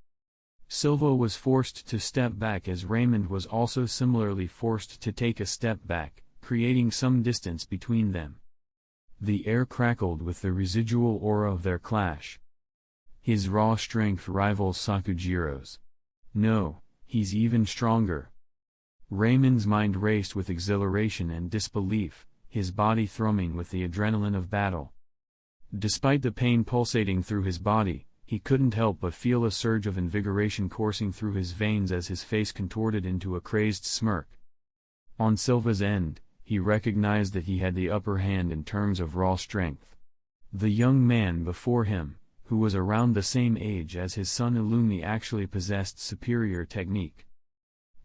Silva was forced to step back as Raymond was also similarly forced to take a step back, creating some distance between them. The air crackled with the residual aura of their clash. His raw strength rivals Sakujiro's. No, he's even stronger. Raymond's mind raced with exhilaration and disbelief, his body thrumming with the adrenaline of battle. Despite the pain pulsating through his body, he couldn't help but feel a surge of invigoration coursing through his veins as his face contorted into a crazed smirk. On Silva's end, he recognized that he had the upper hand in terms of raw strength. The young man before him, who was around the same age as his son Illumi, actually possessed superior technique.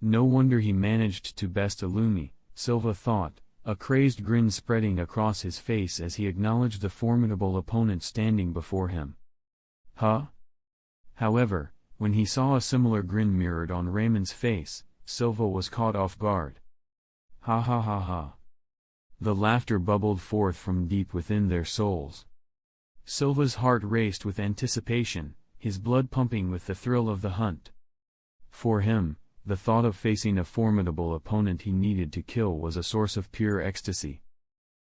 No wonder he managed to best Illumi, Silva thought, a crazed grin spreading across his face as he acknowledged the formidable opponent standing before him. However, When he saw a similar grin mirrored on Raymond's face, Silva was caught off guard. Ha ha ha ha. The laughter bubbled forth from deep within their souls. Silva's heart raced with anticipation, his blood pumping with the thrill of the hunt. For him, the thought of facing a formidable opponent he needed to kill was a source of pure ecstasy.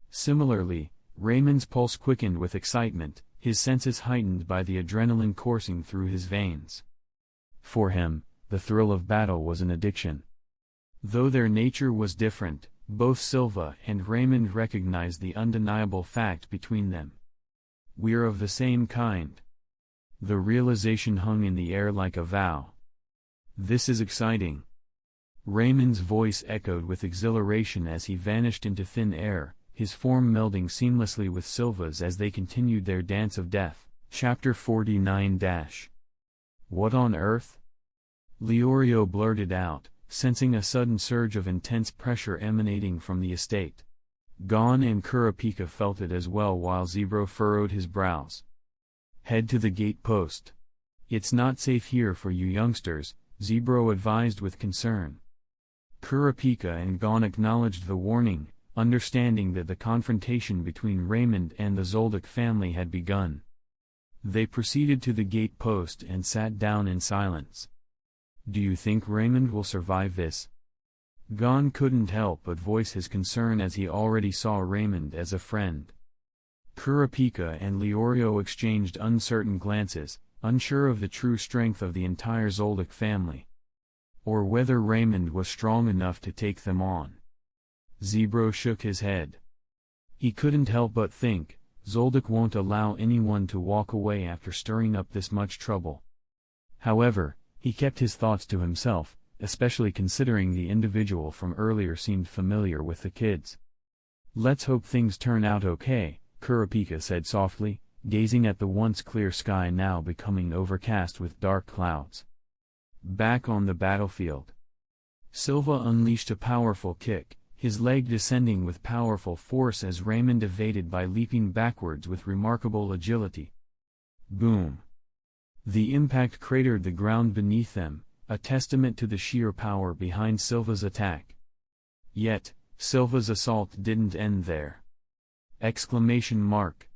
Similarly, Raymond's pulse quickened with excitement, his senses heightened by the adrenaline coursing through his veins. For him, the thrill of battle was an addiction. Though their nature was different, both Silva and Raymond recognized the undeniable fact between them. We're of the same kind. The realization hung in the air like a vow. This is exciting. Raymond's voice echoed with exhilaration as he vanished into thin air, his form melding seamlessly with Silva's as they continued their dance of death. Chapter 49 - What on earth? Leorio blurted out, sensing a sudden surge of intense pressure emanating from the estate. Gon and Kurapika felt it as well while Zebro furrowed his brows. Head to the gate post. It's not safe here for you youngsters, Zebro advised with concern. Kurapika and Gon acknowledged the warning, understanding that the confrontation between Raymond and the Zoldyck family had begun. They proceeded to the gate post and sat down in silence. Do you think Raymond will survive this? Gon couldn't help but voice his concern as he already saw Raymond as a friend. Kurapika and Leorio exchanged uncertain glances, unsure of the true strength of the entire Zoldyck family. Or whether Raymond was strong enough to take them on. Zebro shook his head. He couldn't help but think, Zoldyck won't allow anyone to walk away after stirring up this much trouble. However, he kept his thoughts to himself, especially considering the individual from earlier seemed familiar with the kids. Let's hope things turn out okay, Kurapika said softly, gazing at the once clear sky now becoming overcast with dark clouds. Back on the battlefield. Silva unleashed a powerful kick, his leg descending with powerful force as Raymond evaded by leaping backwards with remarkable agility. Boom! The impact cratered the ground beneath them, a testament to the sheer power behind Silva's attack. Yet, Silva's assault didn't end there. Exclamation mark.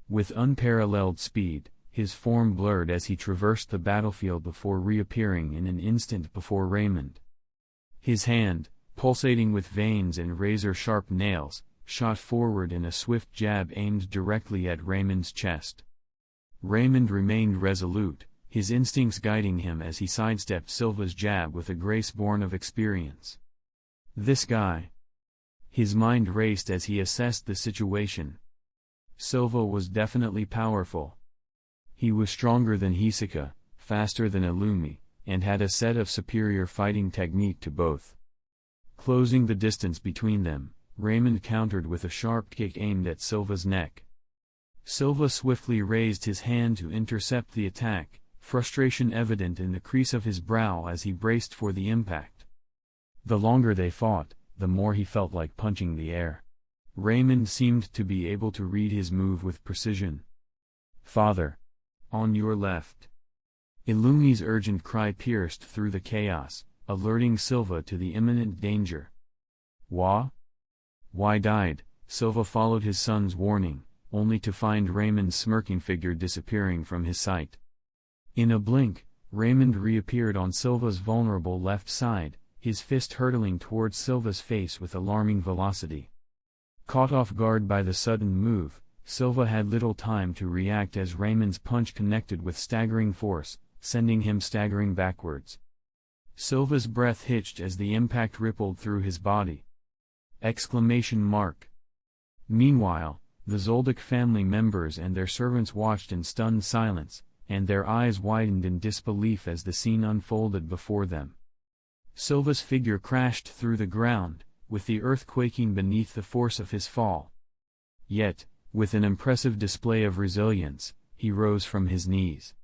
With unparalleled speed, his form blurred as he traversed the battlefield before reappearing in an instant before Raymond. His hand, pulsating with veins and razor-sharp nails, shot forward in a swift jab aimed directly at Raymond's chest. Raymond remained resolute, his instincts guiding him as he sidestepped Silva's jab with a grace born of experience. This guy. His mind raced as he assessed the situation. Silva was definitely powerful. He was stronger than Hisoka, faster than Illumi, and had a set of superior fighting technique to both. Closing the distance between them, Raymond countered with a sharp kick aimed at Silva's neck. Silva swiftly raised his hand to intercept the attack, frustration evident in the crease of his brow as he braced for the impact. The longer they fought, the more he felt like punching the air. Raymond seemed to be able to read his move with precision. Father! On your left! Illumi's urgent cry pierced through the chaos, alerting Silva to the imminent danger. Why died? Silva followed his son's warning, only to find Raymond's smirking figure disappearing from his sight. In a blink, Raymond reappeared on Silva's vulnerable left side, his fist hurtling towards Silva's face with alarming velocity. Caught off guard by the sudden move, Silva had little time to react as Raymond's punch connected with staggering force, sending him staggering backwards. Silva's breath hitched as the impact rippled through his body. Exclamation mark. Meanwhile, the Zoldyck family members and their servants watched in stunned silence, and their eyes widened in disbelief as the scene unfolded before them. Silva's figure crashed through the ground, with the earth quaking beneath the force of his fall. Yet, with an impressive display of resilience, he rose from his knees.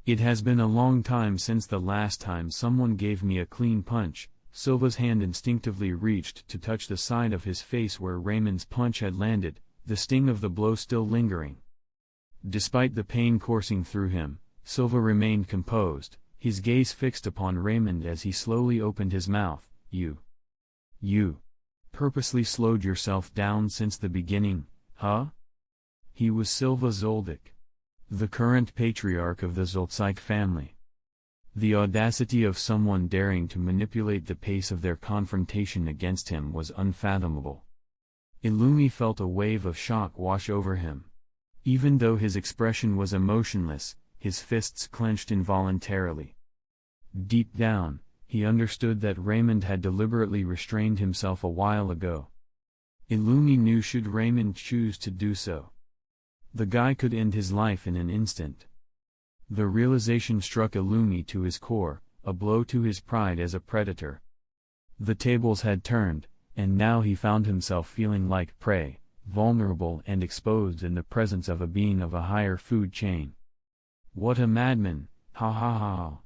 It has been a long time since the last time someone gave me a clean punch. Silva's hand instinctively reached to touch the side of his face where Raymond's punch had landed, the sting of the blow still lingering. Despite the pain coursing through him, Silva remained composed, his gaze fixed upon Raymond as he slowly opened his mouth. You purposely slowed yourself down since the beginning, huh? He was Silva Zoldyck, the current patriarch of the Zoldyck family. The audacity of someone daring to manipulate the pace of their confrontation against him was unfathomable. Illumi felt a wave of shock wash over him. Even though his expression was emotionless, his fists clenched involuntarily. Deep down, he understood that Raymond had deliberately restrained himself a while ago. Illumi knew should Raymond choose to do so, the guy could end his life in an instant. The realization struck Illumi to his core, a blow to his pride as a predator. The tables had turned, and now he found himself feeling like prey, vulnerable and exposed in the presence of a being of a higher food chain. What a madman, ha ha ha ha.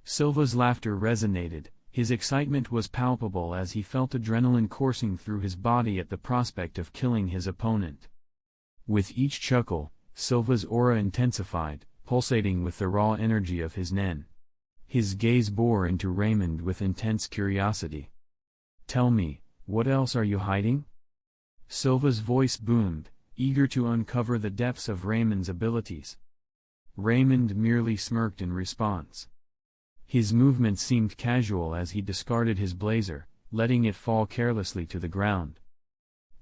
Silva's laughter resonated, his excitement was palpable as he felt adrenaline coursing through his body at the prospect of killing his opponent. With each chuckle, Silva's aura intensified, pulsating with the raw energy of his nen. His gaze bore into Raymond with intense curiosity. "Tell me, what else are you hiding?" Silva's voice boomed, eager to uncover the depths of Raymond's abilities. Raymond merely smirked in response. His movements seemed casual as he discarded his blazer, letting it fall carelessly to the ground.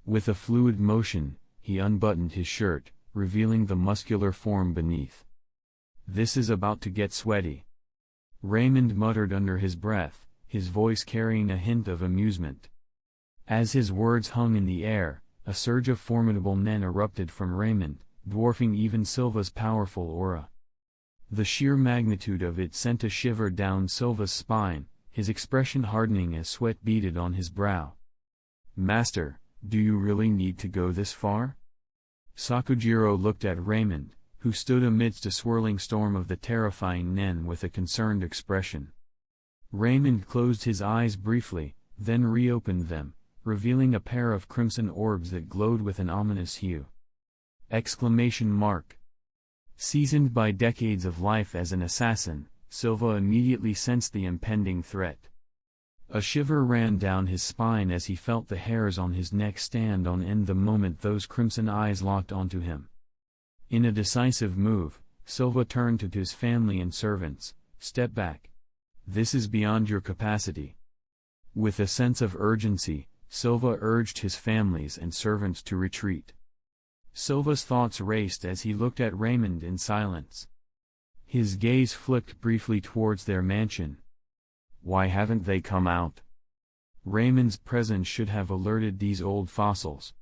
With a fluid motion, he unbuttoned his shirt, revealing the muscular form beneath. "This is about to get sweaty," Raymond muttered under his breath, his voice carrying a hint of amusement. As his words hung in the air, a surge of formidable nen erupted from Raymond, dwarfing even Silva's powerful aura. The sheer magnitude of it sent a shiver down Silva's spine, his expression hardening as sweat beaded on his brow. "Master, do you really need to go this far?" Sakujiro looked at Raymond, who stood amidst a swirling storm of the terrifying nen with a concerned expression. Raymond closed his eyes briefly, then reopened them, revealing a pair of crimson orbs that glowed with an ominous hue. Exclamation mark. Seasoned by decades of life as an assassin, Silva immediately sensed the impending threat. A shiver ran down his spine as he felt the hairs on his neck stand on end the moment those crimson eyes locked onto him. In a decisive move, Silva turned to his family and servants. "Step back. This is beyond your capacity." With a sense of urgency, Silva urged his families and servants to retreat. Silva's thoughts raced as he looked at Raymond in silence. His gaze flicked briefly towards their mansion. Why haven't they come out? Raymond's presence should have alerted these old fossils.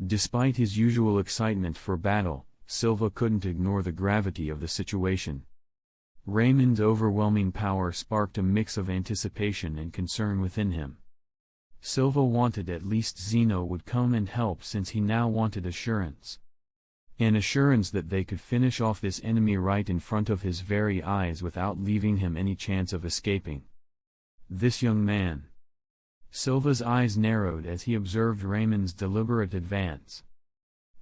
Despite his usual excitement for battle, Silva couldn't ignore the gravity of the situation. Raymond's overwhelming power sparked a mix of anticipation and concern within him. Silva wanted at least Zeno would come and help, since he now wanted assurance. An assurance that they could finish off this enemy right in front of his very eyes without leaving him any chance of escaping. This young man. Silva's eyes narrowed as he observed Raymond's deliberate advance.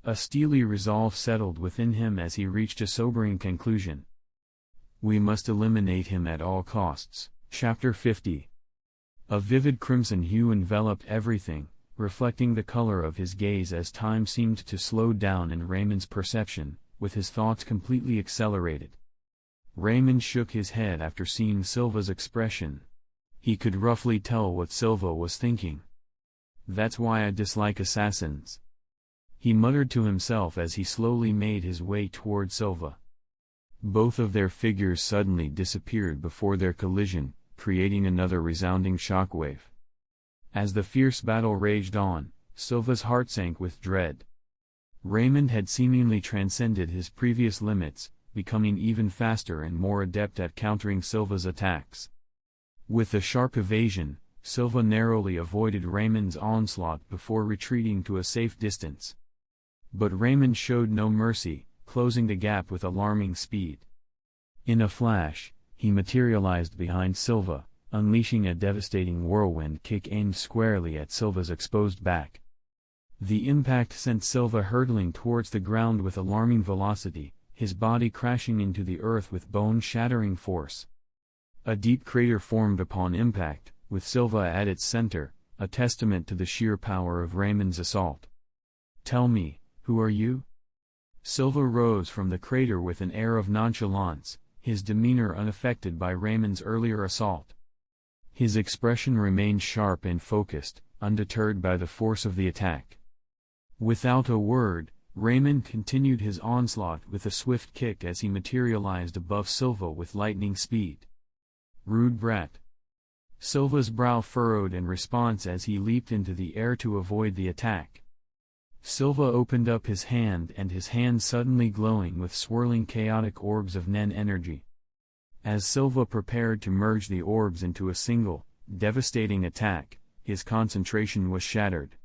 A steely resolve settled within him as he reached a sobering conclusion. We must eliminate him at all costs. Chapter 50. A vivid crimson hue enveloped everything, reflecting the color of his gaze as time seemed to slow down in Raymond's perception, with his thoughts completely accelerated. Raymond shook his head after seeing Silva's expression. He could roughly tell what Silva was thinking. "That's why I dislike assassins," he muttered to himself as he slowly made his way toward Silva. Both of their figures suddenly disappeared before their collision, creating another resounding shockwave. As the fierce battle raged on, Silva's heart sank with dread. Raymond had seemingly transcended his previous limits, becoming even faster and more adept at countering Silva's attacks. With a sharp evasion, Silva narrowly avoided Raymond's onslaught before retreating to a safe distance. But Raymond showed no mercy, closing the gap with alarming speed. In a flash, he materialized behind Silva, unleashing a devastating whirlwind kick aimed squarely at Silva's exposed back. The impact sent Silva hurtling towards the ground with alarming velocity, his body crashing into the earth with bone-shattering force. A deep crater formed upon impact, with Silva at its center, a testament to the sheer power of Raymond's assault. "Tell me, who are you?" Silva rose from the crater with an air of nonchalance, his demeanor unaffected by Raymond's earlier assault. His expression remained sharp and focused, undeterred by the force of the attack. Without a word, Raymond continued his onslaught with a swift kick as he materialized above Silva with lightning speed. "Rude brat." Silva's brow furrowed in response as he leaped into the air to avoid the attack. Silva opened up his hand, and his hand suddenly glowing with swirling chaotic orbs of Nen energy. As Silva prepared to merge the orbs into a single, devastating attack, his concentration was shattered.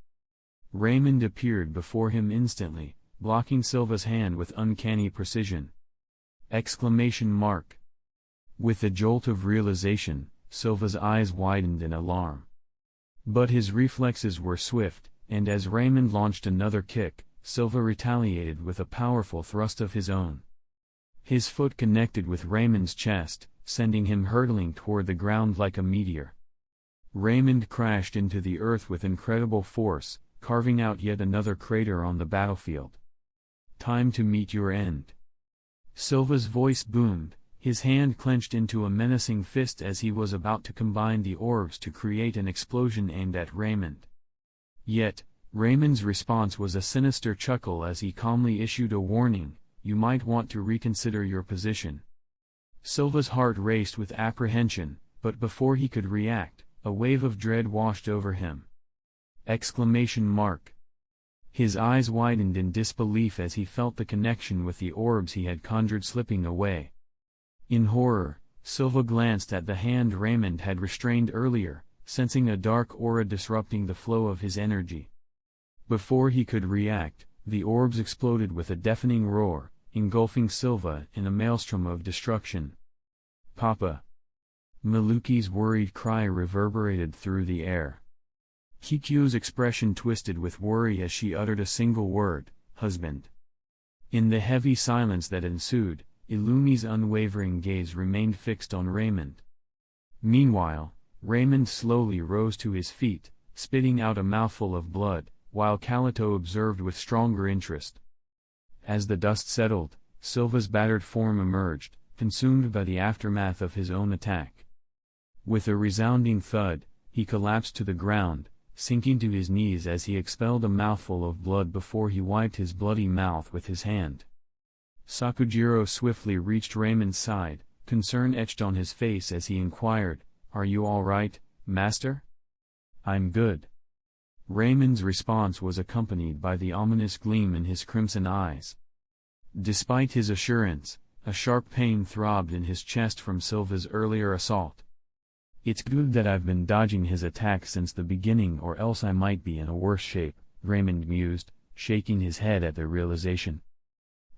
Raymond appeared before him instantly, blocking Silva's hand with uncanny precision. Exclamation mark. With a jolt of realization, Silva's eyes widened in alarm. But his reflexes were swift, and as Raymond launched another kick, Silva retaliated with a powerful thrust of his own. His foot connected with Raymond's chest, sending him hurtling toward the ground like a meteor. Raymond crashed into the earth with incredible force, carving out yet another crater on the battlefield. "Time to meet your end." Silva's voice boomed, his hand clenched into a menacing fist as he was about to combine the orbs to create an explosion aimed at Raymond. Yet, Raymond's response was a sinister chuckle as he calmly issued a warning: "You might want to reconsider your position." Silva's heart raced with apprehension, but before he could react, a wave of dread washed over him. Exclamation mark. His eyes widened in disbelief as he felt the connection with the orbs he had conjured slipping away. In horror, Silva glanced at the hand Raymond had restrained earlier, sensing a dark aura disrupting the flow of his energy. Before he could react, the orbs exploded with a deafening roar, engulfing Silva in a maelstrom of destruction. "Papa!" Maluki's worried cry reverberated through the air. Kikyo's expression twisted with worry as she uttered a single word: "Husband." In the heavy silence that ensued, Ilumi's unwavering gaze remained fixed on Raymond. Meanwhile, Raymond slowly rose to his feet, spitting out a mouthful of blood, while Kalito observed with stronger interest. As the dust settled, Silva's battered form emerged, consumed by the aftermath of his own attack. With a resounding thud, he collapsed to the ground, sinking to his knees as he expelled a mouthful of blood before he wiped his bloody mouth with his hand. Sakujiro swiftly reached Raymond's side, concern etched on his face as he inquired, "Are you all right, Master?" "I'm good." Raymond's response was accompanied by the ominous gleam in his crimson eyes. Despite his assurance, a sharp pain throbbed in his chest from Silva's earlier assault. "It's good that I've been dodging his attacks since the beginning, or else I might be in a worse shape," Raymond mused, shaking his head at the realization.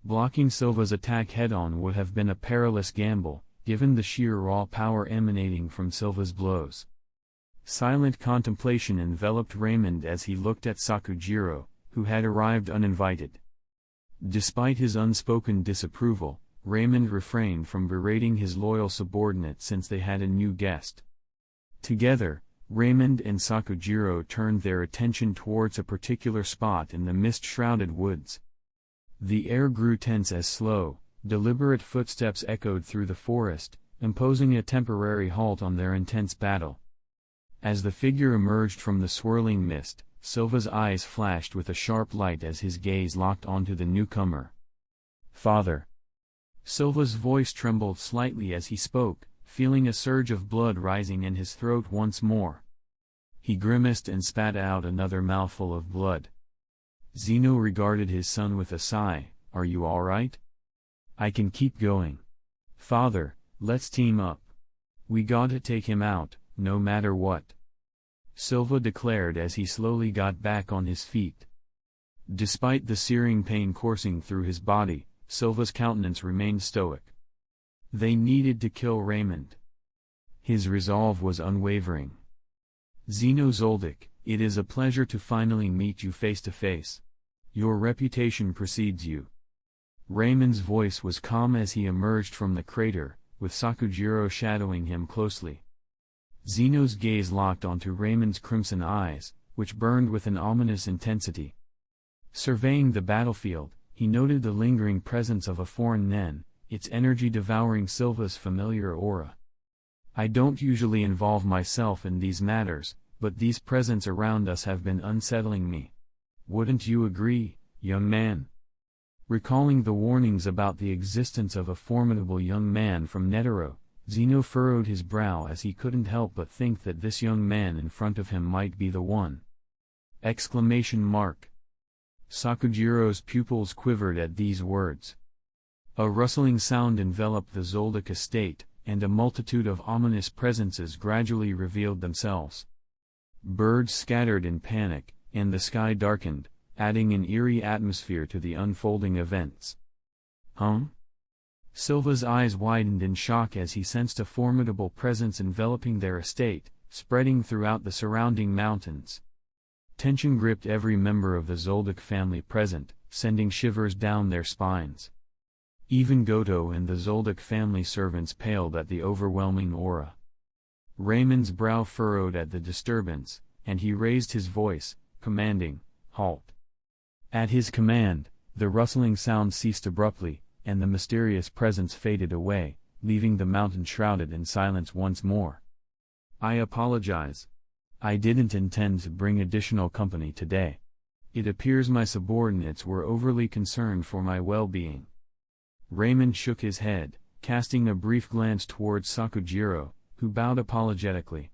Blocking Silva's attack head-on would have been a perilous gamble, given the sheer raw power emanating from Silva's blows. Silent contemplation enveloped Raymond as he looked at Sakujiro, who had arrived uninvited. Despite his unspoken disapproval, Raymond refrained from berating his loyal subordinate since they had a new guest. Together, Raymond and Sakujiro turned their attention towards a particular spot in the mist-shrouded woods. The air grew tense as slow, deliberate footsteps echoed through the forest, imposing a temporary halt on their intense battle. As the figure emerged from the swirling mist, Silva's eyes flashed with a sharp light as his gaze locked onto the newcomer. "Father." Silva's voice trembled slightly as he spoke, feeling a surge of blood rising in his throat once more. He grimaced and spat out another mouthful of blood. Zeno regarded his son with a sigh. "Are you all right?" "I can keep going. Father, let's team up. We gotta take him out, no matter what," Silva declared as he slowly got back on his feet. Despite the searing pain coursing through his body, Silva's countenance remained stoic. They needed to kill Raymond. His resolve was unwavering. "Zeno Zoldyck, it is a pleasure to finally meet you face to face. Your reputation precedes you." Raymond's voice was calm as he emerged from the crater, with Sakujiro shadowing him closely. Zeno's gaze locked onto Raymond's crimson eyes, which burned with an ominous intensity. Surveying the battlefield, he noted the lingering presence of a foreign nen, its energy devouring Silva's familiar aura. I don't usually involve myself in these matters, but these presents around us have been unsettling me. Wouldn't you agree, young man? Recalling the warnings about the existence of a formidable young man from Netero, Zeno furrowed his brow as he couldn't help but think that this young man in front of him might be the one. Exclamation mark. Sakujiro's pupils quivered at these words. A rustling sound enveloped the Zoldyck estate, and a multitude of ominous presences gradually revealed themselves. Birds scattered in panic, and the sky darkened, adding an eerie atmosphere to the unfolding events. Silva's eyes widened in shock as he sensed a formidable presence enveloping their estate, spreading throughout the surrounding mountains. Tension gripped every member of the Zoldyck family present, sending shivers down their spines. Even Goto and the Zoldyck family servants paled at the overwhelming aura. Raymond's brow furrowed at the disturbance, and he raised his voice, commanding, "Halt!" At his command, the rustling sound ceased abruptly, and the mysterious presence faded away, leaving the mountain shrouded in silence once more. "I apologize. I didn't intend to bring additional company today. It appears my subordinates were overly concerned for my well-being." Raymond shook his head, casting a brief glance towards Sakujiro, who bowed apologetically.